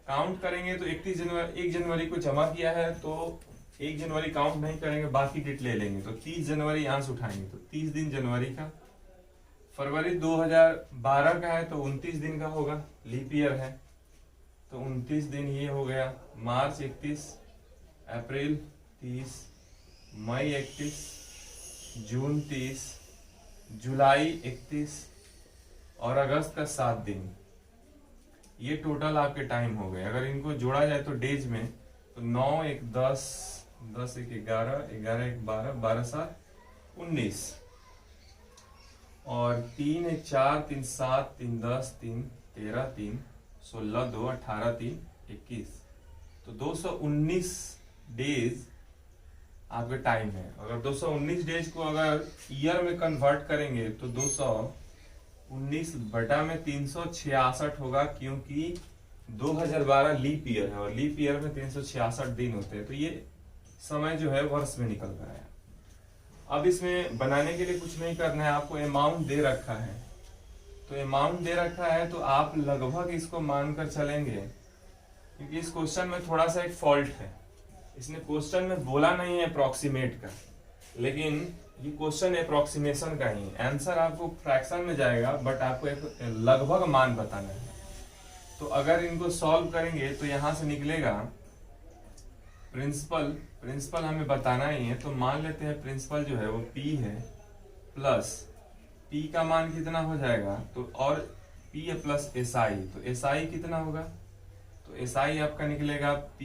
काउंट करेंगे तो 1 जनवरी को जमा किया है, तो 1 जनवरी काउंट नहीं करेंगे, बाकी डेट ले लेंगे, तो 30 जनवरी यहां से उठाएंगे, तो 30 दिन जनवरी का। फरवरी 2012 का है तो 29 दिन का होगा, लीप ईयर है, तो 29 दिन ये हो गया। मार्च 31, अप्रैल 30, मई 31, जून 30, जुलाई 31 और अगस्त का 7 दिन। ये टोटल आपके टाइम हो गए। अगर इनको जोड़ा जाए तो डेज में, तो 9 1 10, 10 1 11, 11 1 12, 12 7 19, और 3 1 4, 3 7, 3 10, 3 13, 3 16, 2 18, 3 21, तो 219 डेज आपके टाइम है। अगर 219 डेज को अगर ईयर में कन्वर्ट करेंगे तो 219 बटा में 366 होगा, क्योंकि 2012 लीप ईयर है और लीप ईयर में 366 दिन होते हैं, तो ये समय जो है वर्ष में निकल कर आया। अब इसमें बनाने के लिए कुछ नहीं करना है, आपको अमाउंट दे रखा है, तो अमाउंट दे रखा है तो आप लगभग इसको मानकर चलेंगे, क्योंकि इस क्वेश्चन में थोड़ा सा एक फॉल्ट है। इसने क्वेश्चन में बोला नहीं है अप्रोक्सीमेट का, लेकिन ये क्वेश्चन अप्रोक्सीमेशन का ही। आंसर आपको फ्रैक्शन में जाएगा, बट आपको एक लगभग मान बताना है। तो अगर इनको सॉल्व करेंगे तो यहां से निकलेगा प्रिंसिपल हमें बताना ही है, तो मान लेते हैं प्रिंसिपल जो है वो P है, प्लस P का मान कितना हो जाएगा, तो और P प्लस SI, तो SI कितना होगा, तो SI आपका निकलेगा P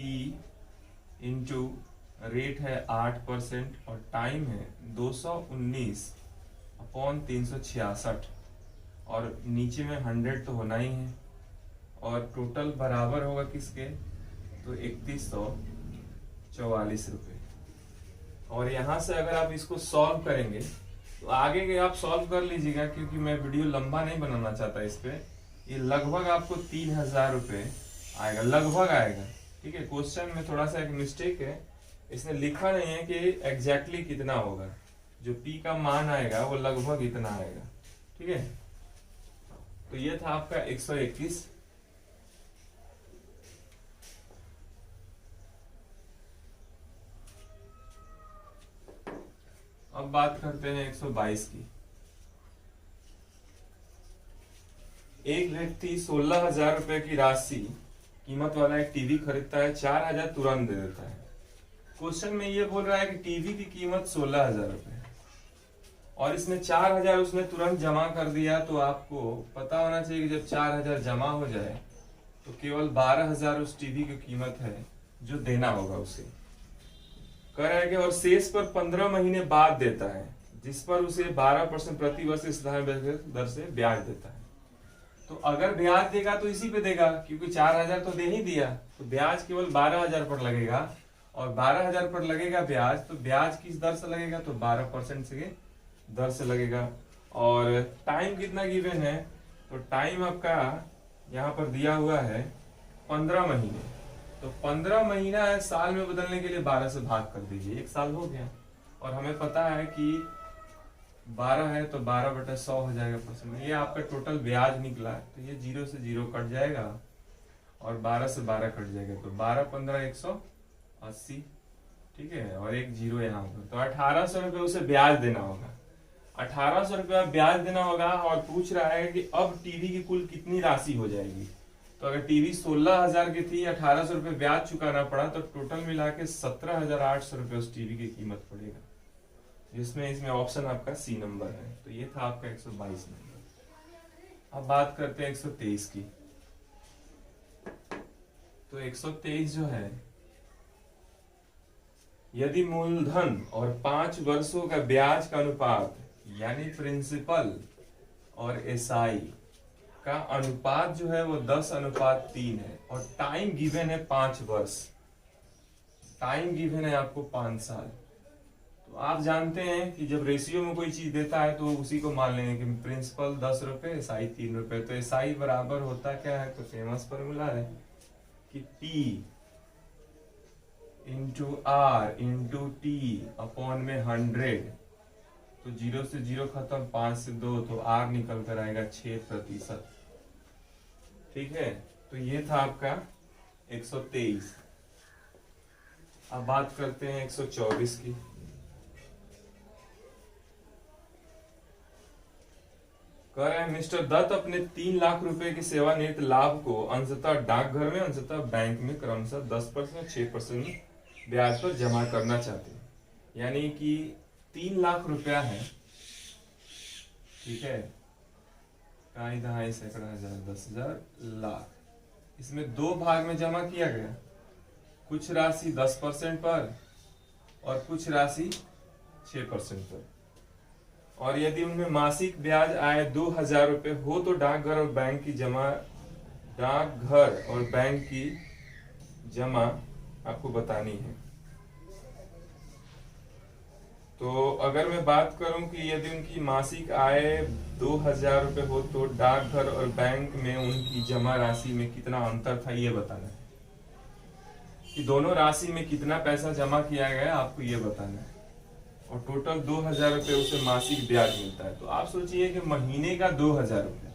इंटू रेट है 8% और टाइम है 219 अपॉन 366, और नीचे में 100 तो होना ही है, और टोटल बराबर होगा किसके, तो 3144 रुपए। और यहां से अगर आप इसको सॉल्व करेंगे तो आगे के आप सॉल्व कर लीजिएगा, क्योंकि मैं वीडियो लंबा नहीं बनाना चाहता इस पे। ये लगभग आपको 3000 रुपए आएगा, लगभग आएगा। ठीक है, क्वेश्चन में थोड़ा सा एक मिस्टेक है, इसने लिखा नहीं है कि एग्जैक्टली कितना होगा, जो P का मान आएगा वो लगभग इतना आएगा। ठीक है, तो ये था आपका 121। अब बात करते हैं 122 की। एक व्यक्ति 16,000 रुपए की राशि कीमत वाला एक टीवी खरीदता है, 4,000 तुरंत दे देता है। क्वेश्चन में ये बोल रहा है कि टीवी की कीमत 16,000 रुपए है और इसमें 4,000 उसने तुरंत जमा कर दिया। तो आपको पता होना चाहिए कि जब 4,000 जमा हो जाए तो केवल 12,000 उस टीवी की कीमत है जो देना होगा उसे। कह रहा है कि और शेष पर 15 महीने बाद देता है, जिस पर उसे 12% प्रति वर्ष साधारण दर से ब्याज देता है। तो अगर ब्याज देगा तो इसी पे देगा, क्योंकि 4,000 तो दे ही दिया, तो ब्याज केवल 12,000 पर लगेगा, और 12,000 पर लगेगा ब्याज, तो ब्याज किस दर से लगेगा, तो 12% से दर से लगेगा। और टाइम कितना गिवन है, तो टाइम आपका यहाँ पर दिया हुआ है 15 महीने, तो 15 महीना है, साल में बदलने के लिए 12 से भाग कर दीजिए, 1 साल हो गया। और हमें पता है कि 12 है तो 12/100 हो जाएगा परसेंट, ये आपका टोटल ब्याज निकला है, तो ये 0 से 0 कट जाएगा और 12 से 12 कट जाएगा, तो 12×15=180, ठीक है, और एक 0 यहाँ पर, तो 1,800 रुपये उसे ब्याज देना होगा। 1,800 रुपया ब्याज देना होगा, और पूछ रहा है कि अब टीवी की कुल कितनी राशि हो जाएगी। तो अगर टीवी 16,000 की थी, 1,800 रुपये ब्याज चुकाना पड़ा, तो टोटल मिला के 17,800 रुपये उस टीवी की कीमत पड़ेगा, जिसमें इसमें ऑप्शन आपका सी नंबर है। तो ये था आपका 122 नंबर। अब बात करते हैं 123 की। तो 123 जो है, यदि मूलधन और 5 वर्षों का ब्याज का अनुपात, यानी प्रिंसिपल और एसआई का अनुपात जो है वो 10:3 है, और टाइम गिवन है 5 वर्ष, टाइम गिवन है आपको 5 साल। तो आप जानते हैं कि जब रेशियो में कोई चीज देता है तो उसी को मान लेंगे कि प्रिंसिपल 10 रुपए, एसआई 3 रुपए। तो एसआई बराबर होता क्या है, तो फेमस फॉर्मूला है कि P into R into T upon में 100, तो 0 से 0 खत्म, 5 से 2, तो आर निकल कर आएगा 6%, ठीक है। तो ये था आपका 123। अब बात करते हैं 124 की। कह रहे हैं मिस्टर दत्त अपने 3 लाख रुपए के सेवानिवृत्त लाभ को अंशतः डाकघर में, अंशतः बैंक में क्रमशः 10% 6% ब्याज पर जमा करना चाहते हैं। यानी कि 3 लाख रुपया है, ठीक है, 2.5 सैकड़ा हजार 10,000 लाख, इसमें 2 भाग में जमा किया गया, कुछ राशि 10% पर और कुछ राशि 6% पर। और यदि उनमें मासिक ब्याज आय 2,000 रुपये हो तो डाकघर और बैंक की जमा आपको बतानी है। तो अगर मैं बात करूं कि यदि उनकी मासिक आय 2,000 रुपये हो तो डाकघर और बैंक में उनकी जमा राशि में कितना अंतर था, ये बताना है, कि दोनों राशि में कितना पैसा जमा किया गया आपको ये बताना है। और टोटल 2,000 रुपये उसे मासिक ब्याज मिलता है। तो आप सोचिए कि महीने का 2,000 रुपये,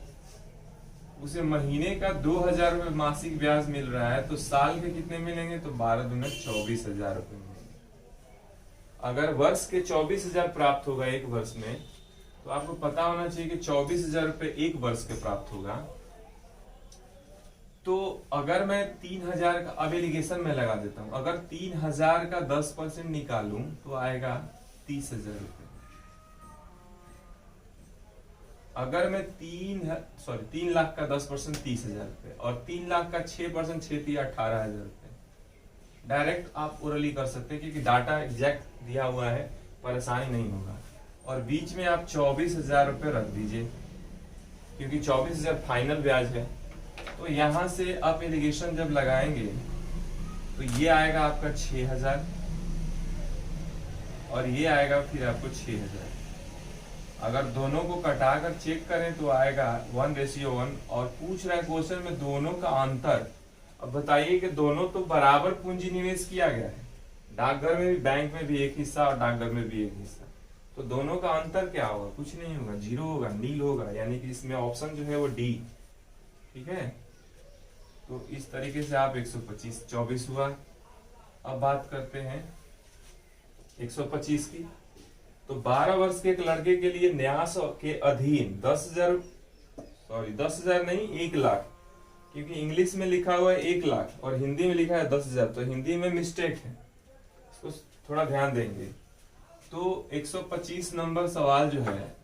उसे महीने का 2,000 रुपये मासिक ब्याज मिल रहा है, तो साल के कितने मिलेंगे, तो 12 दूनी 24,000 रुपये मिलेंगे। अगर वर्ष के 24,000 प्राप्त होगा एक वर्ष में, तो आपको पता होना चाहिए कि 24,000 रुपये एक वर्ष के प्राप्त होगा। तो अगर मैं 3,000 का, अब एलिगेशन में लगा देता हूं, अगर 3,000 का 10% निकालूं तो आएगा 30,000 रुपये। अगर मैं 3 लाख का 10% 30,000 रुपये, और 3 लाख का 6% 18,000 रुपये। डायरेक्ट आप ओरली कर सकते हैं, क्योंकि डाटा एग्जैक्ट दिया हुआ है, परेशानी नहीं होगा। और बीच में आप 24,000 रुपये रख दीजिए, क्योंकि 24,000 फाइनल ब्याज है। तो यहां से आप एलिगेशन जब लगाएंगे तो ये आएगा आपका 6,000, और ये आएगा फिर आपको 6,000। अगर दोनों को कटाकर चेक करें तो आएगा 1:1, और पूछ रहा है क्वेश्चन में दोनों का अंतर। अब बताइए कि दोनों तो बराबर पूंजी निवेश किया गया है, डाकघर में भी, बैंक में भी एक हिस्सा और डाकघर में भी एक हिस्सा, तो दोनों का अंतर क्या होगा, कुछ नहीं होगा, 0 होगा, नील होगा। यानी कि इसमें ऑप्शन जो है वो डी, ठीक है। तो इस तरीके से आप 125 24 हुआ। अब बात करते हैं 125 की। तो 12 वर्ष के एक लड़के के लिए न्यास के अधीन 10,000 नहीं 1 लाख, क्योंकि इंग्लिश में लिखा हुआ है 1 लाख और हिंदी में लिखा है 10,000, तो हिंदी में मिस्टेक है, इसको थोड़ा ध्यान देंगे। तो 125 नंबर सवाल जो है,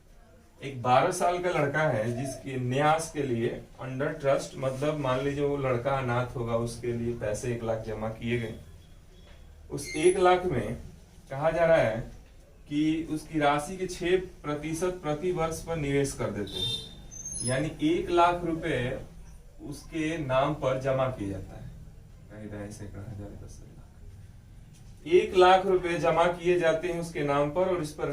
एक 12 साल का लड़का है जिसके न्यास के लिए अंडर ट्रस्ट, मतलब मान लीजिए वो लड़का अनाथ होगा, उसके लिए पैसे 1 लाख जमा किए गए। उस 1 लाख में कहा जा रहा है कि उसकी राशि के 6% प्रति वर्ष पर निवेश कर देते हैं। यानी 1 लाख रुपए उसके नाम पर जमा किया जाता है। 1 लाख रुपए जमा किए जाते हैं उसके नाम पर, और इस पर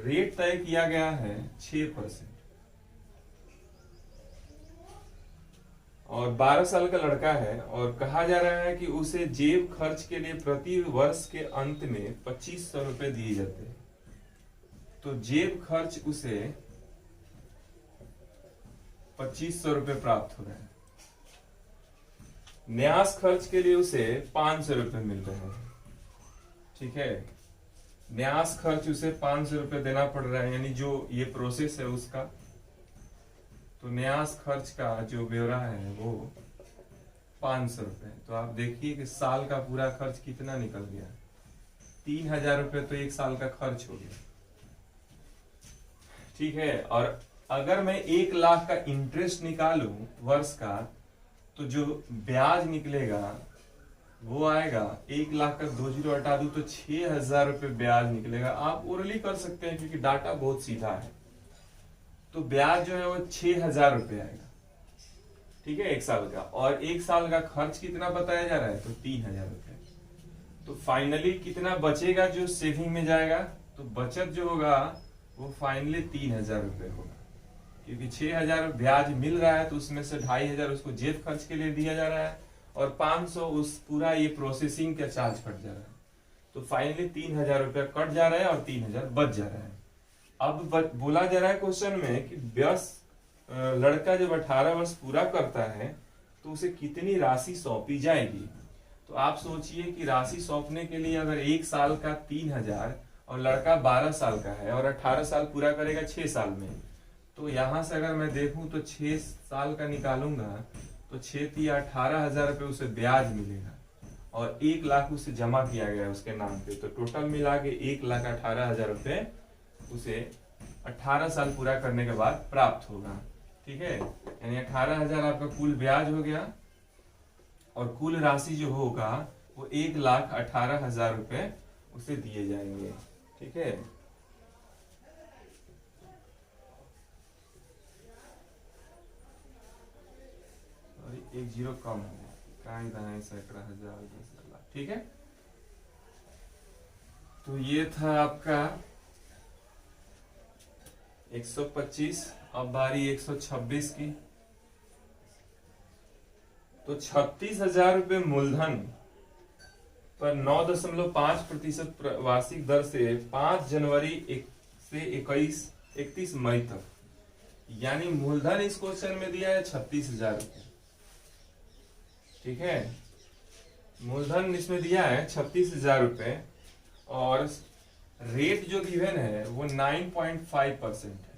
रेट तय किया गया है 6%। और 12 साल का लड़का है और कहा जा रहा है कि उसे जेब खर्च के लिए प्रति वर्ष के अंत में 2500 रुपए दिए जाते हैं। तो जेब खर्च उसे 2500 रुपए प्राप्त हो रहे हैं। न्यास खर्च के लिए उसे 500 रुपए मिल रहे हैं। ठीक है, न्यास खर्च उसे 500 रुपए देना पड़ रहा है, यानी जो ये प्रोसेस है उसका। तो न्यास खर्च का जो ब्यौरा है वो 500 रुपए। तो आप देखिए कि साल का पूरा खर्च कितना निकल गया। 3000 रुपए तो एक साल का खर्च हो गया। ठीक है, और अगर मैं 1 लाख का इंटरेस्ट निकालूं वर्ष का, तो जो ब्याज निकलेगा वो आएगा 1 लाख का 2 जीरो हटा दूं तो 6000 रुपए ब्याज निकलेगा। आप ओरली कर सकते हैं क्योंकि डाटा बहुत सीधा है। तो ब्याज जो है वो 6000 रुपए आएगा। ठीक है, एक साल का। और एक साल का खर्च कितना बताया जा रहा है, तो 3000 रुपए। तो फाइनली कितना बचेगा जो सेविंग में जाएगा, तो बचत जो होगा वो फाइनली 3000 रुपए होगा, क्योंकि 6000 ब्याज मिल रहा है तो उसमें से 2500 उसको जेब खर्च के लिए दिया जा रहा है और 500 उस पूरा ये प्रोसेसिंग का चार्ज कट जा रहा है। तो फाइनली 3000 रुपया कट जा रहा है और 3000 बच जा रहा है। अब बोला जा रहा है क्वेश्चन में कि लड़का जब 18 वर्ष पूरा करता है तो उसे कितनी राशि सौंपी जाएगी। तो आप सोचिए कि राशि सौंपने के लिए अगर एक साल का 3000 और लड़का 12 साल का है और 18 साल पूरा करेगा 6 साल में, तो यहां से अगर मैं देखूं तो 6 साल का निकालूंगा तो 6 या 18,000 रुपए उसे ब्याज मिलेगा और 1 लाख उसे जमा किया गया है उसके नाम पे। तो टोटल मिला के 1,18,000 रुपए उसे 18 साल पूरा करने के बाद प्राप्त होगा। ठीक है, यानी 18,000 आपका कुल ब्याज हो गया और कुल राशि जो होगा वो 1,18,000 रुपए उसे दिए जाएंगे। ठीक है, एक जीरो कम हो गया, सैकड़ा हजार 10 लाख। ठीक है, तो ये था आपका 125। अब बारी 126 की। तो 36,000 रुपए मूलधन पर 9.5% वार्षिक दर से 5 जनवरी से 31 मई तक, यानी मूलधन इस क्वेश्चन में दिया है 36,000 रुपए। ठीक है, मूलधन इसमें दिया है 36,000 रुपए और रेट जो गिवन है वो 9.5% है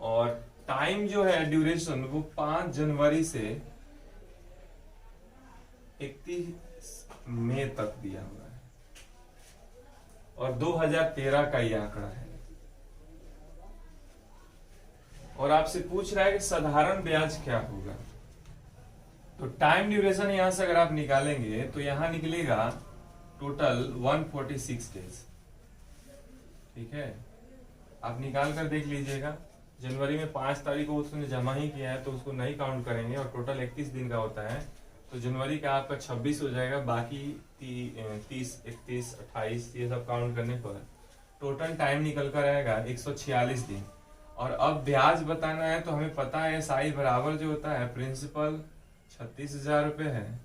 और टाइम जो है ड्यूरेशन वो 5 जनवरी से 31 मई तक दिया हुआ है और 2013 का ये आंकड़ा है। और आपसे पूछ रहा है कि साधारण ब्याज क्या होगा। तो टाइम ड्यूरेशन यहां से अगर आप निकालेंगे तो यहां निकलेगा टोटल 146 डेज। ठीक है, आप निकाल कर देख लीजिएगा। जनवरी में 5 तारीख को उसने जमा ही किया है तो उसको नहीं काउंट करेंगे और टोटल 31 दिन का होता है। तो जनवरी का आपका 26 हो जाएगा, बाकी 30, 31, 28 ये सब काउंट करने पर टोटल टाइम निकल कर आएगा 146 दिन। और अब ब्याज बताना है तो हमें पता है SI बराबर जो होता है प्रिंसिपल 36,000 रुपए है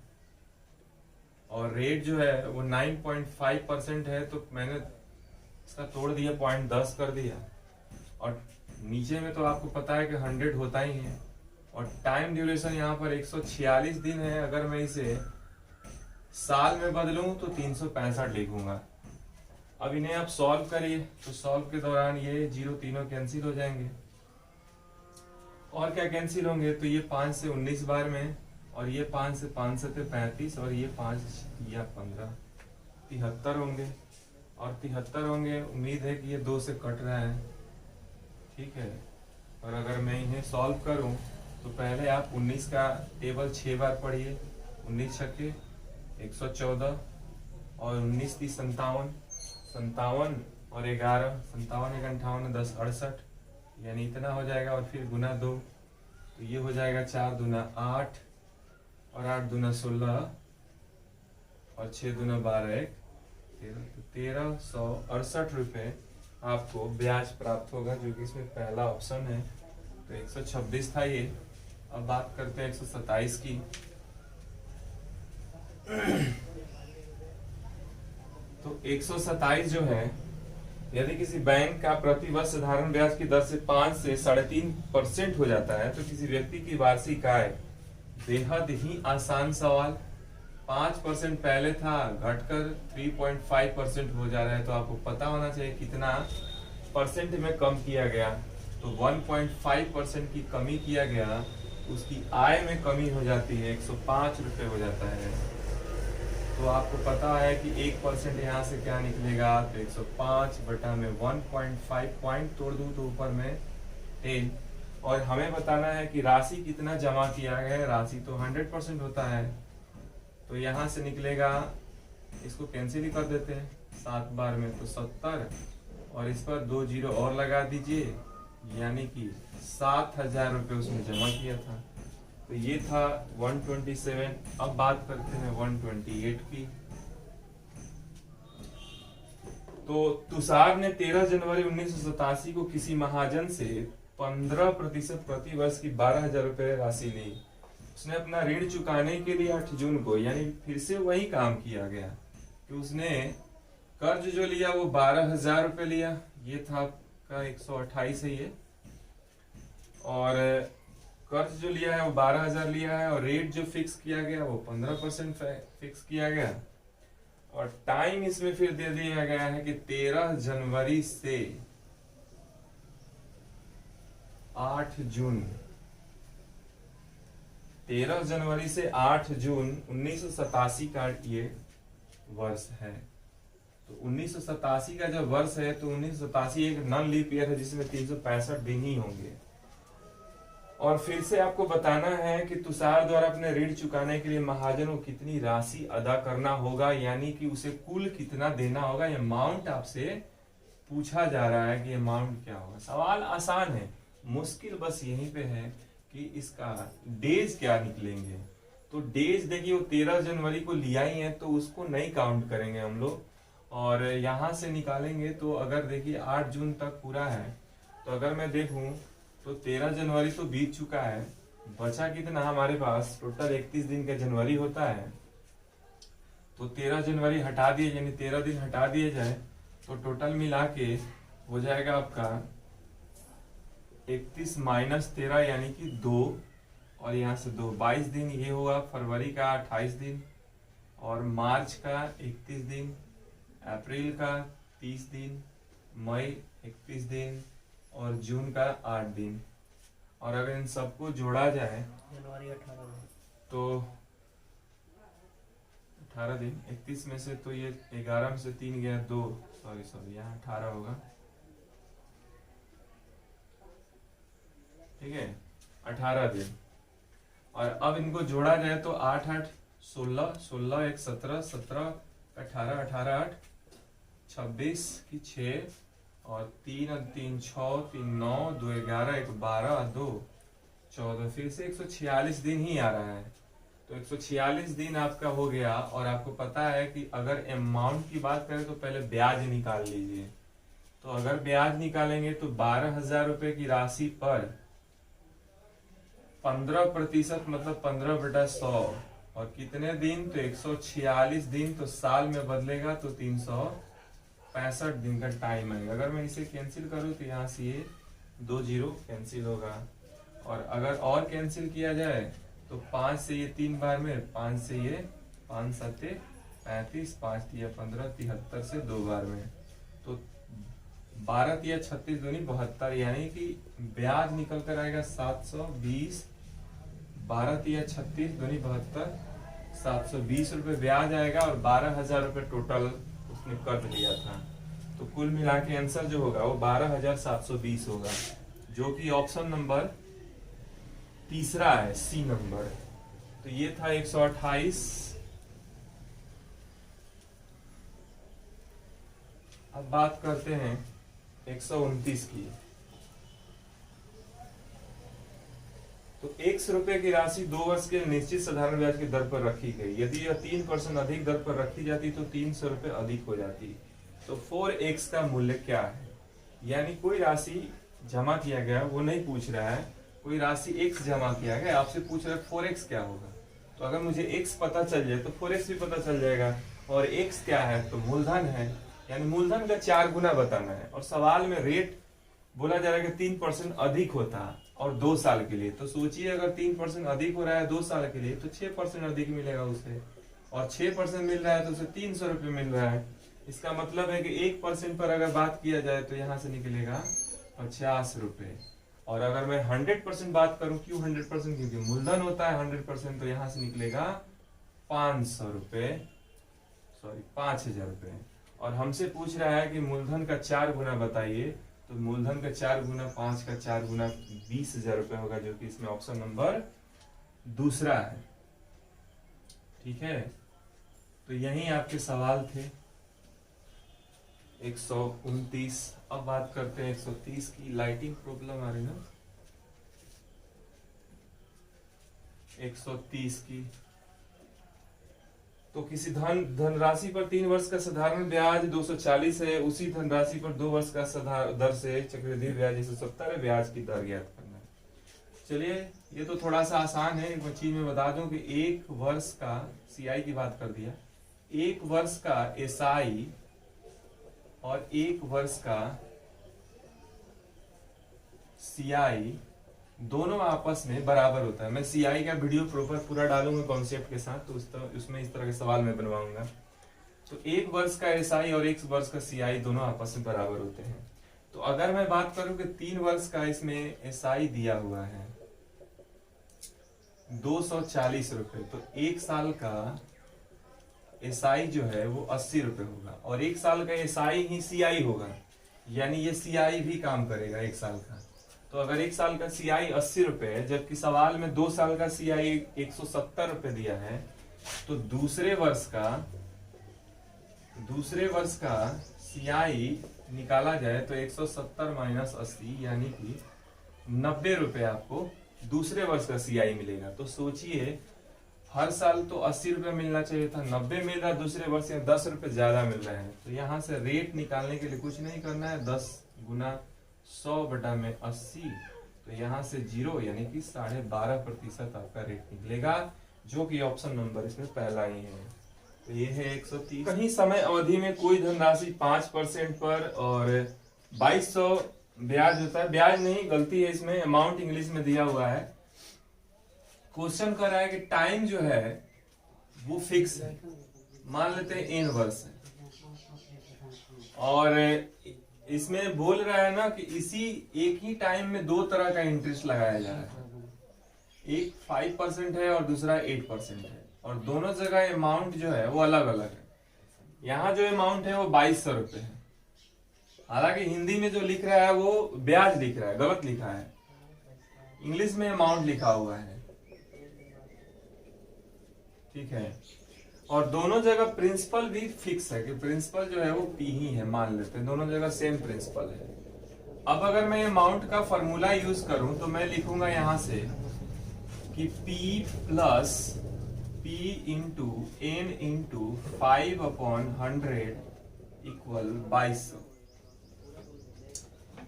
और रेट जो है वो 9.5% है। तो मैंने इसका तोड़ दिया, 0.10 कर दिया और नीचे में तो आपको पता है कि 100 होता ही है और टाइम ड्यूरेशन यहाँ पर 146 दिन है। अगर मैं इसे साल में बदलूं तो 365 लिखूंगा। अब इन्हें आप सॉल्व करिए तो सॉल्व के दौरान ये जीरो तीनों कैंसिल हो जाएंगे और क्या कैंसिल होंगे, तो ये 5 से 19 बार में और ये 5 से 5 से 35 और ये 5 या 15 73 होंगे और 73 होंगे। उम्मीद है कि ये 2 से कट रहा है। ठीक है, और अगर मैं इन्हें सॉल्व करूं तो पहले आप 19 का टेबल 6 बार पढ़िए। 19 छक्के 114 और 19 30 57 57 और 11 57 1 58 10 68 यानी इतना हो जाएगा, और फिर गुना 2, तो ये हो जाएगा 4 दूना 8 और 8 दूना 16 और 6 दूना 12 1 13, तो 1368 रुपये आपको ब्याज प्राप्त होगा, जो कि इसमें पहला ऑप्शन है। तो 126 था ये। अब बात करते हैं 127 की। तो 127 जो है, यदि किसी बैंक का प्रति वर्ष साधारण ब्याज की दर से 5 से 3.5% हो जाता है तो किसी व्यक्ति की वार्षिक आय, बेहद ही आसान सवाल। 5% पहले था, घटकर 3.5% हो जा रहा है, तो आपको पता होना चाहिए कितना परसेंट में कम किया गया। तो 1.5% की कमी किया गया, उसकी आय में कमी हो जाती है, 105 रुपये हो जाता है। तो आपको पता है कि 1% यहाँ से क्या निकलेगा, तो 105 बटा में 1.5 पॉइंट तोड़ दूं तो ऊपर में 10, और हमें बताना है कि राशि कितना जमा किया गया है। राशि तो 100% होता है, तो यहाँ से निकलेगा, इसको कैंसिल ही कर देते हैं 7 बार में, तो 70, और इस पर 2 जीरो और लगा दीजिए, यानी कि 7,000 रुपये उसने जमा किया था। तो ये था 127। अब बात करते हैं 128 की। तो तुषार ने 13 जनवरी 1987 को किसी महाजन से 15% प्रति वर्ष की 12,000 रुपये राशि ली। उसने अपना ऋण चुकाने के लिए 8 जून को, यानी फिर से वही काम किया गया कि उसने कर्ज जो लिया वो 12,000 रुपये लिया। ये था आपका 128 है ये, और कर्ज जो लिया है वो 12,000 लिया है, और रेट जो फिक्स किया गया वो 15% फिक्स किया गया, और टाइम इसमें फिर दे दिया गया है कि 13 जनवरी से 8 जून, 13 जनवरी से 8 जून 1987 का ये वर्ष है। तो 1987 का जब वर्ष है तो 1987 एक नॉन लीप ईयर है, जिसमें 365 दिन ही होंगे। और फिर से आपको बताना है कि तुषार द्वारा अपने ऋण चुकाने के लिए महाजन को कितनी राशि अदा करना होगा, यानी कि उसे कुल कितना देना होगा। ये अमाउंट आपसे पूछा जा रहा है कि अमाउंट क्या होगा। सवाल आसान है, मुश्किल बस यहीं पे है कि इसका डेज क्या निकलेंगे। तो डेज देखिए, वो 13 जनवरी को लिया ही है, तो उसको नहीं काउंट करेंगे हम लोग, और यहां से निकालेंगे। तो अगर देखिए 8 जून तक पूरा है, तो अगर मैं देखूं तो 13 जनवरी तो बीत चुका है, बचा कितना हमारे पास, टोटल 31 दिन का जनवरी होता है। तो 13 जनवरी हटा दिए, यानी 13 दिन हटा दिए जाए, तो टोटल मिला के हो जाएगा आपका 31 माइनस 13, यानी कि 2, और यहाँ से 2, 22 दिन ये हुआ। फरवरी का 28 दिन, और मार्च का 31 दिन, अप्रैल का 30 दिन, मई 31 दिन, और जून का 8 दिन। और अगर इन सबको जोड़ा जाए जनवरी 18 दिन, तो 18 दिन, 31 में से तो ये 11 में से 3 गया 2, सॉरी यहाँ 18 होगा, ठीक है, 18 दिन। और अब इनको जोड़ा जाए तो 8 8 16, 16 1 17, 17 18, 18 8 26 की 6, और 3 और 3 6, 3 9, 2 11, 1 12, 2 14, फिर से 146 दिन ही आ रहा है। तो 146 दिन आपका हो गया। और आपको पता है कि अगर अमाउंट की बात करें तो पहले ब्याज निकाल लीजिए। तो अगर ब्याज निकालेंगे तो 12,000 रुपए की राशि पर 15% मतलब 15/100, और कितने दिन, तो 146 दिन, तो साल में बदलेगा तो 365 दिन का टाइम आएगा। अगर मैं इसे कैंसिल करूं तो यहाँ से ये 2 जीरो कैंसिल होगा, और अगर और कैंसिल किया जाए तो 5 से ये 3 बार में, 5 से ये 5 7 35, 5 3 15, 73 से 2 बार में, तो 12 3 36 दूनी 72, यानी कि ब्याज निकल कर आएगा 720, 12 3 36 दूनी 72, 720 रुपए ब्याज आएगा, और 12,000 रुपए टोटल उसने कर लिया था। तो कुल मिला के आंसर जो होगा वो 12,720 होगा, जो कि ऑप्शन नंबर तीसरा है, सी नंबर। तो ये था 128। अब बात करते हैं 129 की। तो x रुपए की राशि 2 वर्ष के निश्चित साधारण ब्याज की दर पर रखी गई। यदि यह 3% अधिक दर पर रखी जाती तो 300 रुपए अधिक हो जाती। तो 4x का मूल्य क्या है? यानी कोई राशि जमा किया गया, वो नहीं पूछ रहा है, कोई राशि x जमा किया गया, आपसे पूछ रहा है 4x क्या होगा। तो अगर मुझे x पता चल जाए तो 4x भी पता चल जाएगा। और x क्या है? तो मूलधन है, यानी मूलधन का 4 गुना बताना है। और सवाल में रेट बोला जा रहा है कि 3% अधिक होता है और 2 साल के लिए। तो सोचिए अगर 3% अधिक हो रहा है 2 साल के लिए तो 6% अधिक मिलेगा उसे, और 6% मिल रहा है तो उसे 300 रुपये मिल रहा है। इसका मतलब है कि 1% पर अगर बात किया जाए तो यहाँ से निकलेगा 50 रुपये। और अगर मैं 100% बात करूं, क्यों 100%? क्योंकि मूलधन होता है 100%, तो यहाँ से निकलेगा 500 रुपये, सॉरी 5000 रुपये। और हमसे पूछ रहा है कि मूलधन का 4 गुना बताइए, तो मूलधन का 4 गुना 5 का 4 गुना 20,000 रुपये होगा, जो कि इसमें ऑप्शन नंबर दूसरा है। ठीक है, तो यही आपके सवाल थे 129। अब बात करते हैं 130 की। लाइटिंग प्रॉब्लम आ रही ना 130 की। तो किसी धनराशि पर 3 वर्ष का साधारण ब्याज 240 है, उसी धनराशि पर 2 वर्ष का दर से चक्रवृद्धि ब्याज 170 है, ब्याज की दर ज्ञात करना है। चलिए, ये तो थोड़ा सा आसान है। एक चीज मैं बता दूं कि 1 वर्ष का CI की बात कर दिया, 1 वर्ष का SI और 1 वर्ष का CI दोनों आपस में बराबर होता है। मैं CI का वीडियो प्रॉपर पूरा डालूंगा कॉन्सेप्ट के साथ, तो उसमें इस तरह के सवाल मैं बनवाऊंगा। तो 1 वर्ष का SI और 1 वर्ष का CI दोनों आपस में बराबर होते हैं। तो अगर मैं बात करूं कि 3 वर्ष का इसमें SI दिया हुआ है 240 रुपए, तो 1 साल का SI जो है वो 80 रुपए होगा, और 1 साल का SI ही CI होगा, यानी ये CI भी काम करेगा 1 साल का। तो अगर 1 साल का CI 80 रुपए है, जबकि सवाल में 2 साल का CI 170 रुपए दिया है, तो दूसरे वर्ष का CI निकाला जाए तो 170 माइनस 80 यानी कि 90 रुपए आपको दूसरे वर्ष का CI मिलेगा। तो सोचिए, हर साल तो 80 रुपए मिलना चाहिए था, 90 मिल रहा है, दूसरे वर्ष में 10 रुपए ज्यादा मिल रहे हैं। तो यहाँ से रेट निकालने के लिए कुछ नहीं करना है, 10 गुना 100 बटा में 80, तो यहाँ से 0 यानी कि 12.5% आपका रेट निकलेगा, जो कि ऑप्शन नंबर इसमें पहला ही है। तो ये है 130। कहीं समय अवधि में कोई धनराशि 5% पर और 2200 ब्याज होता है, ब्याज नहीं, गलती है, इसमें अमाउंट इंग्लिश में दिया हुआ है। क्वेश्चन कर रहा है कि टाइम जो है वो फिक्स है, मान लेते हैं n वर्ष है, और इसमें बोल रहा है ना कि इसी एक ही टाइम में 2 तरह का इंटरेस्ट लगाया जा रहा है, एक 5% है और दूसरा 8% है, और दोनों जगह अमाउंट जो है वो अलग अलग है। यहाँ जो अमाउंट है वो 2200 रुपए है, हालांकि हिंदी में जो लिख रहा है वो ब्याज लिख रहा है, गलत लिखा है, इंग्लिश में अमाउंट लिखा हुआ है। ठीक है, और दोनों जगह प्रिंसिपल भी फिक्स है कि प्रिंसिपल जो है वो P ही है, मान लेते हैं दोनों जगह सेम प्रिंसिपल है। अब अगर मैं अमाउंट का फॉर्मूला यूज करूं तो मैं लिखूंगा यहां से कि P plus P into N into 5/100 equal 2200।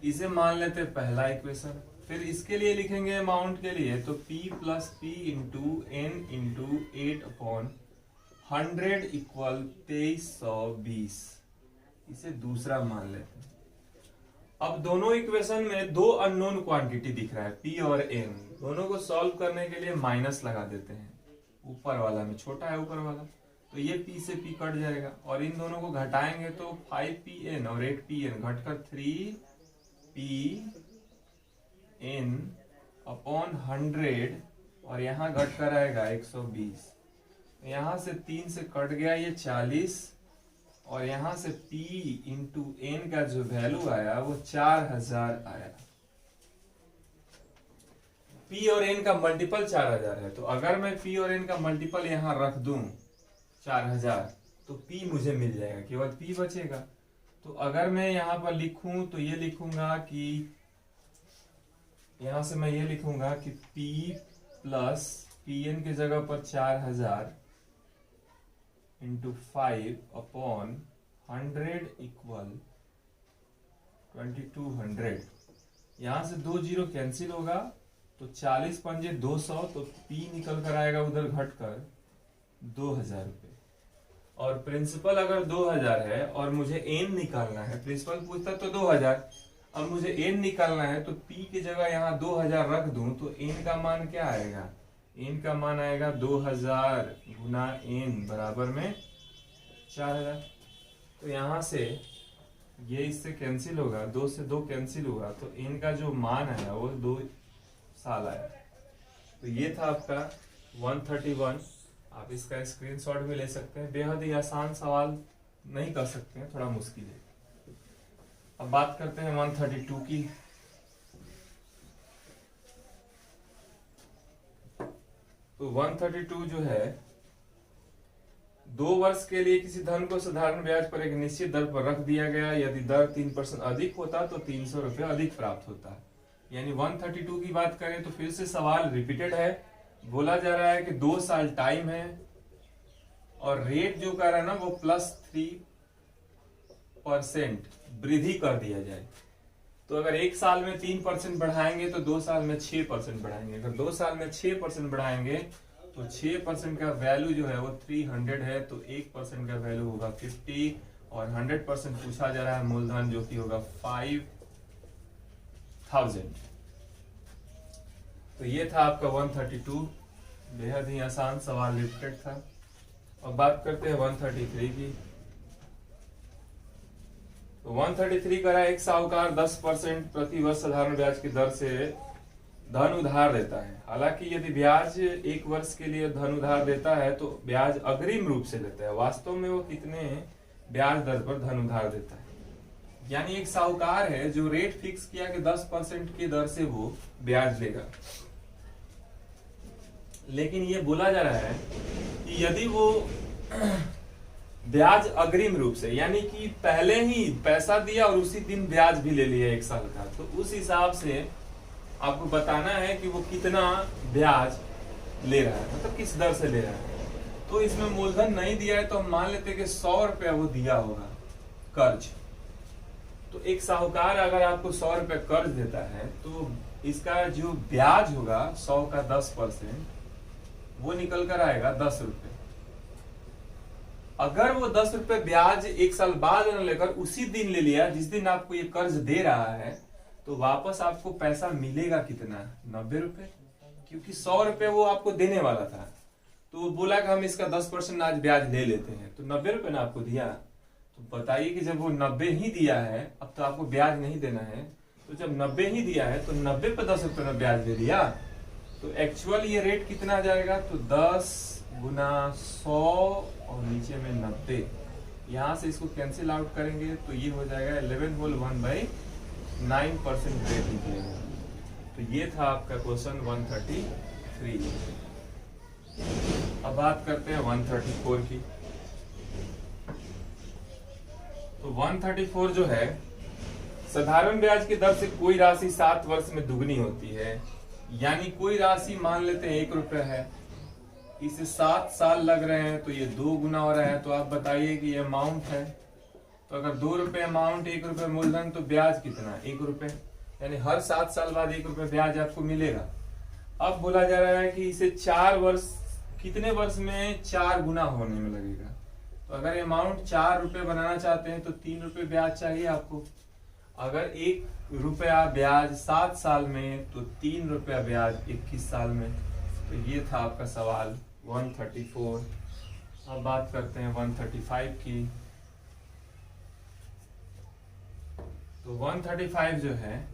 इसे मान लेते हैं पहला इक्वेशन। फिर इसके लिए लिखेंगे अमाउंट के लिए, तो P plus P into N into 8/100 equal 2320। इसे दूसरा मान लेते हैं। अब दोनों इक्वेशन में 2 अननोन क्वांटिटी दिख रहा है, P और N, दोनों को सॉल्व करने के लिए माइनस लगा देते हैं। ऊपर वाला में छोटा है ऊपर वाला, तो ये P से P कट जाएगा, और इन दोनों को घटाएंगे तो 5PN और 8PN घटकर 3PN अपॉन 100, और यहाँ घट कर आएगा 120। यहाँ से 3 से कट गया ये 40, और यहाँ से P इंटू N का जो वैल्यू आया वो 4000 आया। P और N का मल्टीपल 4000 है, तो अगर मैं P और N का मल्टीपल यहाँ रख दूं 4000 तो P मुझे मिल जाएगा, केवल P बचेगा। तो अगर मैं यहाँ पर लिखूं तो ये लिखूंगा कि यहां से मैं ये लिखूंगा कि P प्लस PN की जगह पर 4000 इंटू 5/100 इक्वल 2200। यहां से 2 जीरो कैंसिल होगा तो 40 पंजे 200, तो P निकल कर आएगा उधर घटकर 2000 रुपये। और प्रिंसिपल अगर 2000 है और मुझे एन निकालना है, प्रिंसिपल पूछता तो 2000, अब मुझे एन निकालना है तो P की जगह यहाँ 2000 रख दूं तो एन का मान क्या आएगा? एन का मान आएगा 2000 गुना एन बराबर में 4000। तो यहां से ये इससे कैंसिल होगा, 2 से 2 कैंसिल होगा, तो एन का जो मान है वो 2 साल आया। तो ये था आपका 131। आप इसका स्क्रीनशॉट भी ले सकते हैं। बेहद ही आसान सवाल नहीं कर सकते हैं, थोड़ा मुश्किल है। अब बात करते हैं 132 की। तो 132 जो है, 2 वर्ष के लिए किसी धन को साधारण ब्याज पर एक निश्चित दर पर रख दिया गया। यदि दर 3% अधिक होता तो 300 रुपये अधिक प्राप्त होता। यानी 132 की बात करें तो फिर से सवाल रिपीटेड है। बोला जा रहा है कि 2 साल टाइम है और रेट जो कर रहा है ना वो +3% वृद्धि कर दिया जाए। तो अगर 1 साल में 3% बढ़ाएंगे तो 2 साल में 6% बढ़ाएंगे। अगर 2 साल में 6% बढ़ाएंगे तो 6% का वैल्यू जो है वो 300 है, तो 1% का वैल्यू होगा 50 और 100% पूछा जा रहा है मूलधन जो कि होगा 5000। तो ये था आपका 132, बेहद ही आसान सवाल रिपीटेड था। अब बात करते हैं 133 की। तो 133 करा, एक साहूकार 10% प्रति वर्ष साधारण ब्याज की दर से धन उधार देता है। हालांकि यदि ब्याज 1 वर्ष के लिए धन उधार देता है तो ब्याज अग्रिम रूप से लेता है। वास्तव में वो कितने ब्याज दर पर धन उधार देता है? यानी एक साहूकार है जो रेट फिक्स किया कि 10% की दर से वो ब्याज लेगा। लेकिन ये बोला जा रहा है कि यदि वो ब्याज अग्रिम रूप से, यानी कि पहले ही पैसा दिया और उसी दिन ब्याज भी ले लिया 1 साल का, तो उस हिसाब से आपको बताना है कि वो कितना ब्याज ले रहा है, मतलब किस दर से ले रहा है। तो इसमें मूलधन नहीं दिया है तो हम मान लेते हैं कि 100 रुपया वो दिया होगा कर्ज। तो एक साहूकार अगर आपको 100 रुपये कर्ज देता है तो इसका जो ब्याज होगा 100 का 10% वो निकल कर आएगा 10 रुपये। अगर वो 10 रुपये ब्याज 1 साल बाद न लेकर उसी दिन ले लिया जिस दिन आपको ये कर्ज दे रहा है, तो वापस आपको पैसा मिलेगा कितना? 90 रुपये, क्योंकि 100 रुपये वो आपको देने वाला था। तो वो बोला कि हम इसका 10% आज ब्याज ले लेते हैं, तो 90 रुपये ना आपको दिया। तो बताइए कि जब वो 90 ही दिया है, अब तो आपको ब्याज नहीं देना है, तो जब 90 ही दिया है तो 90 पे 10 रुपये में ब्याज दे दिया, तो एक्चुअल ये रेट कितना आ जाएगा? तो 10 गुना 100 और नीचे में 90। यहां से इसको कैंसिल आउट करेंगे तो ये हो जाएगा 11 होल 1/9% रेट निकलेगा। तो ये था आपका क्वेश्चन 133। अब बात करते हैं 134 की। तो 134 जो है, साधारण ब्याज की दर से कोई राशि 7 वर्ष में दुगनी होती है। यानी कोई राशि मान लेते हैं 1 रुपया है, इसे 7 साल लग रहे हैं तो ये 2 गुना हो रहा है। तो आप बताइए कि ये अमाउंट है, तो अगर 2 रुपए अमाउंट 1 रुपये मूलधन तो ब्याज कितना? 1 रुपये, यानी हर 7 साल बाद 1 रुपये ब्याज आपको मिलेगा। अब बोला जा रहा है कि इसे 4 वर्ष, कितने वर्ष में 4 गुना होने में लगेगा। तो अगर अमाउंट 4 रुपये बनाना चाहते हैं तो 3 रुपये ब्याज चाहिए आपको। अगर 1 रुपया ब्याज 7 साल में तो 3 रुपया ब्याज 21 साल में। तो ये था आपका सवाल 134। अब बात करते हैं 135 की। तो 135 जो है,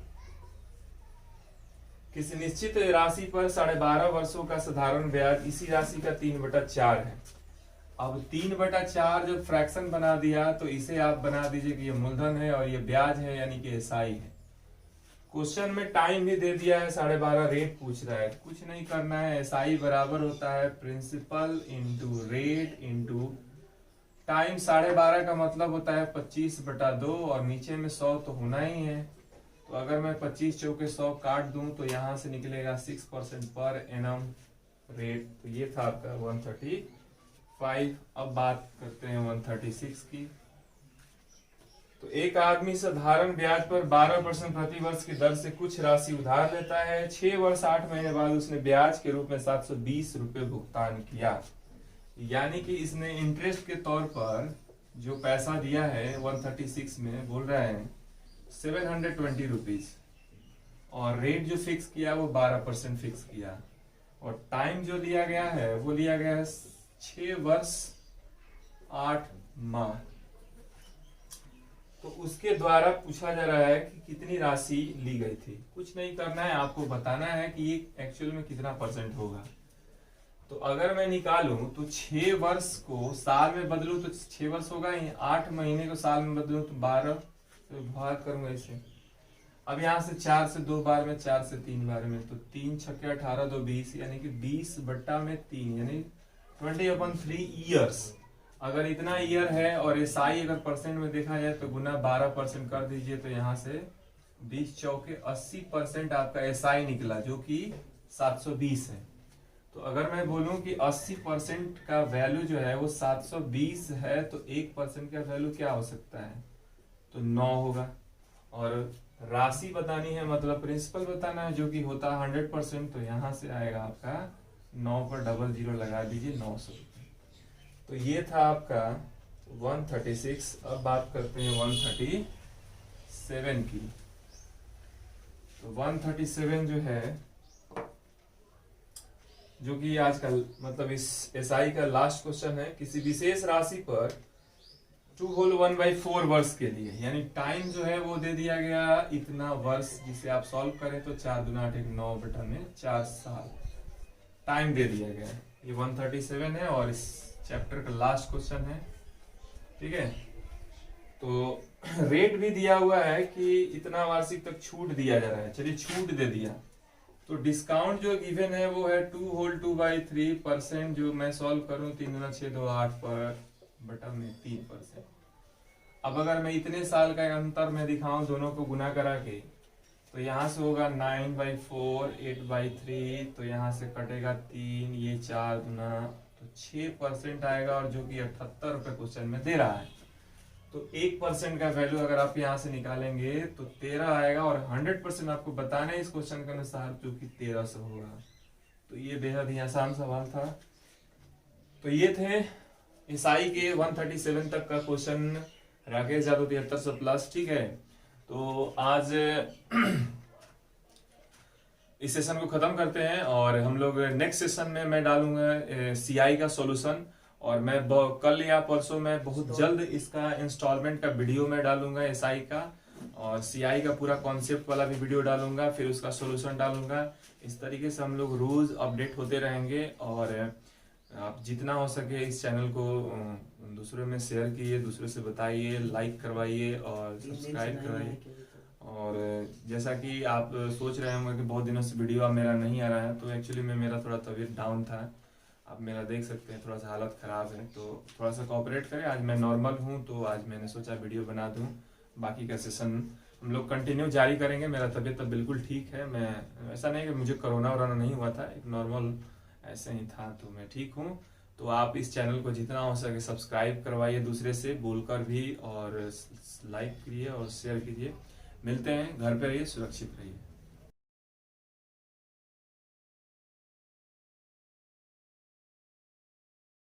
किसी निश्चित राशि पर 12.5 वर्षों का साधारण ब्याज इसी राशि का 3/4 है। अब 3/4 जब फ्रैक्शन बना दिया तो इसे आप बना दीजिए कि ये मूलधन है और ये ब्याज है, यानी कि एसआई है। क्वेश्चन में टाइम भी दे दिया है 12.5, रेट पूछ रहा है, कुछ नहीं करना है। एसआई बराबर होता है principal into rate into time. 12.5 का मतलब होता है 25/2 और नीचे में 100 तो होना ही है। तो तो अगर मैं 25 चौके 100 काट दूं तो यहां से निकलेगा 6% पर एनम रेट। तो ये था आपका 135। अब बात करते हैं 136 की। तो एक आदमी साधारण ब्याज पर 12% प्रति वर्ष की दर से कुछ राशि उधार लेता है। 6 वर्ष 8 महीने बाद उसने ब्याज के रूप में 720 रुपये भुगतान किया। यानी कि इसने इंटरेस्ट के तौर पर जो पैसा दिया है 136 में बोल रहे हैं 720 रुपीज, और रेट जो फिक्स किया वो 12% फिक्स किया, और टाइम जो लिया गया है वो लिया गया है 6 वर्ष 8 माह। तो उसके द्वारा पूछा जा रहा है कि कितनी राशि ली गई थी। कुछ नहीं करना है, आपको बताना है कि ये एक्चुअल में कितना परसेंट होगा। तो अगर मैं निकालूं तो 6 वर्ष को साल में बदलूं तो 6 वर्ष होगा ही, 8 महीने को साल में बदलूं तो 12 तो भाग करूंगा इसे। अब यहाँ से 4 से 2 बार में, 4 से 3 बार में, तो 3 छक्के 18 2 20, यानी कि 20/3 यानी 20/3 ईयर्स। अगर इतना ईयर है और एसआई अगर परसेंट में देखा जाए तो गुना 12% कर दीजिए, तो यहाँ से 20 चौके 80% आपका एसआई निकला, जो कि 720 है। तो अगर मैं बोलूं कि 80% का वैल्यू जो है वो 720 है, तो 1% का वैल्यू क्या हो सकता है, तो 9 होगा। और राशि बतानी है, मतलब प्रिंसिपल बताना है, जो कि होता है 100%। तो यहाँ से आएगा आपका 9 पर 00 लगा दीजिए, 900 रुपये। तो ये था आपका 136। अब बात करते हैं 137 की। तो 137 जो है, जो कि आजकल मतलब इस एसआई का लास्ट क्वेश्चन है। किसी विशेष राशि पर 2 होल 1/4 वर्ष के लिए, यानी टाइम जो है वो दे दिया गया इतना वर्ष, जिसे आप सॉल्व करें तो 4 दूना 8 9 बटा में 4 साल टाइम दे दिया गया है। ये 137 है और इस चैप्टर का लास्ट क्वेश्चन है, ठीक है। तो रेट भी दिया हुआ है कि इतना वार्षिक तक छूट दिया जा रहा है। चलिए छूट दे दिया, तो डिस्काउंट जो गिवन है वो है 2 होल 2/3%, जो मैं सॉल्व करूं 3 दूना 6 2 8 पर बटा में 3%। अब अगर मैं इतने साल का अंतर में दिखाऊं दोनों को गुना करा के, तो यहाँ से होगा 9/4 8/3, तो यहाँ से कटेगा 3, ये 4 दूना तो 6% आएगा, और जो कि 78 रुपये क्वेश्चन में दे रहा है। तो 1% का वैल्यू अगर आप यहाँ से निकालेंगे तो 13 आएगा, और 100% आपको बताना है इस क्वेश्चन के अनुसार, जो कि 1300 होगा। तो ये बेहद ही आसान सवाल था। तो ये थे एसआई के 137 तक का क्वेश्चन, राकेश यादव 7300 प्लस, ठीक है। तो आज इस सेशन को खत्म करते हैं, और हम लोग नेक्स्ट सेशन में मैं डालूंगा सीआई का सॉल्यूशन, और मैं कल या परसों में बहुत जल्द इसका इंस्टॉलमेंट का वीडियो मैं डालूंगा एसआई का, और सीआई का पूरा कॉन्सेप्ट वाला भी वीडियो डालूंगा, फिर उसका सॉल्यूशन डालूंगा। इस तरीके से हम लोग रोज अपडेट होते रहेंगे, और आप जितना हो सके इस चैनल को दूसरों में शेयर कीजिए, दूसरों से बताइए, लाइक करवाइए और सब्सक्राइब करवाइए। और जैसा कि आप सोच रहे होंगे कि बहुत दिनों से वीडियो मेरा नहीं आ रहा है, तो एक्चुअली में मेरा थोड़ा तबीयत डाउन था, आप मेरा देख सकते हैं, थोड़ा सा हालत ख़राब है, तो थोड़ा सा कोऑपरेट करें। आज मैं नॉर्मल हूँ, तो आज मैंने सोचा वीडियो बना दूँ। बाकी का सेशन हम लोग कंटिन्यू जारी करेंगे। मेरा तबीयत तो बिल्कुल ठीक है, मैं ऐसा नहीं कि मुझे कोरोना वोरोना नहीं हुआ था, एक नॉर्मल ऐसे ही था, तो मैं ठीक हूँ। तो आप इस चैनल को जितना हो सके सब्सक्राइब करवाइए, दूसरे से बोलकर भी, और लाइक कीजिए और शेयर कीजिए। मिलते हैं, घर पे रहिए, सुरक्षित रहिए।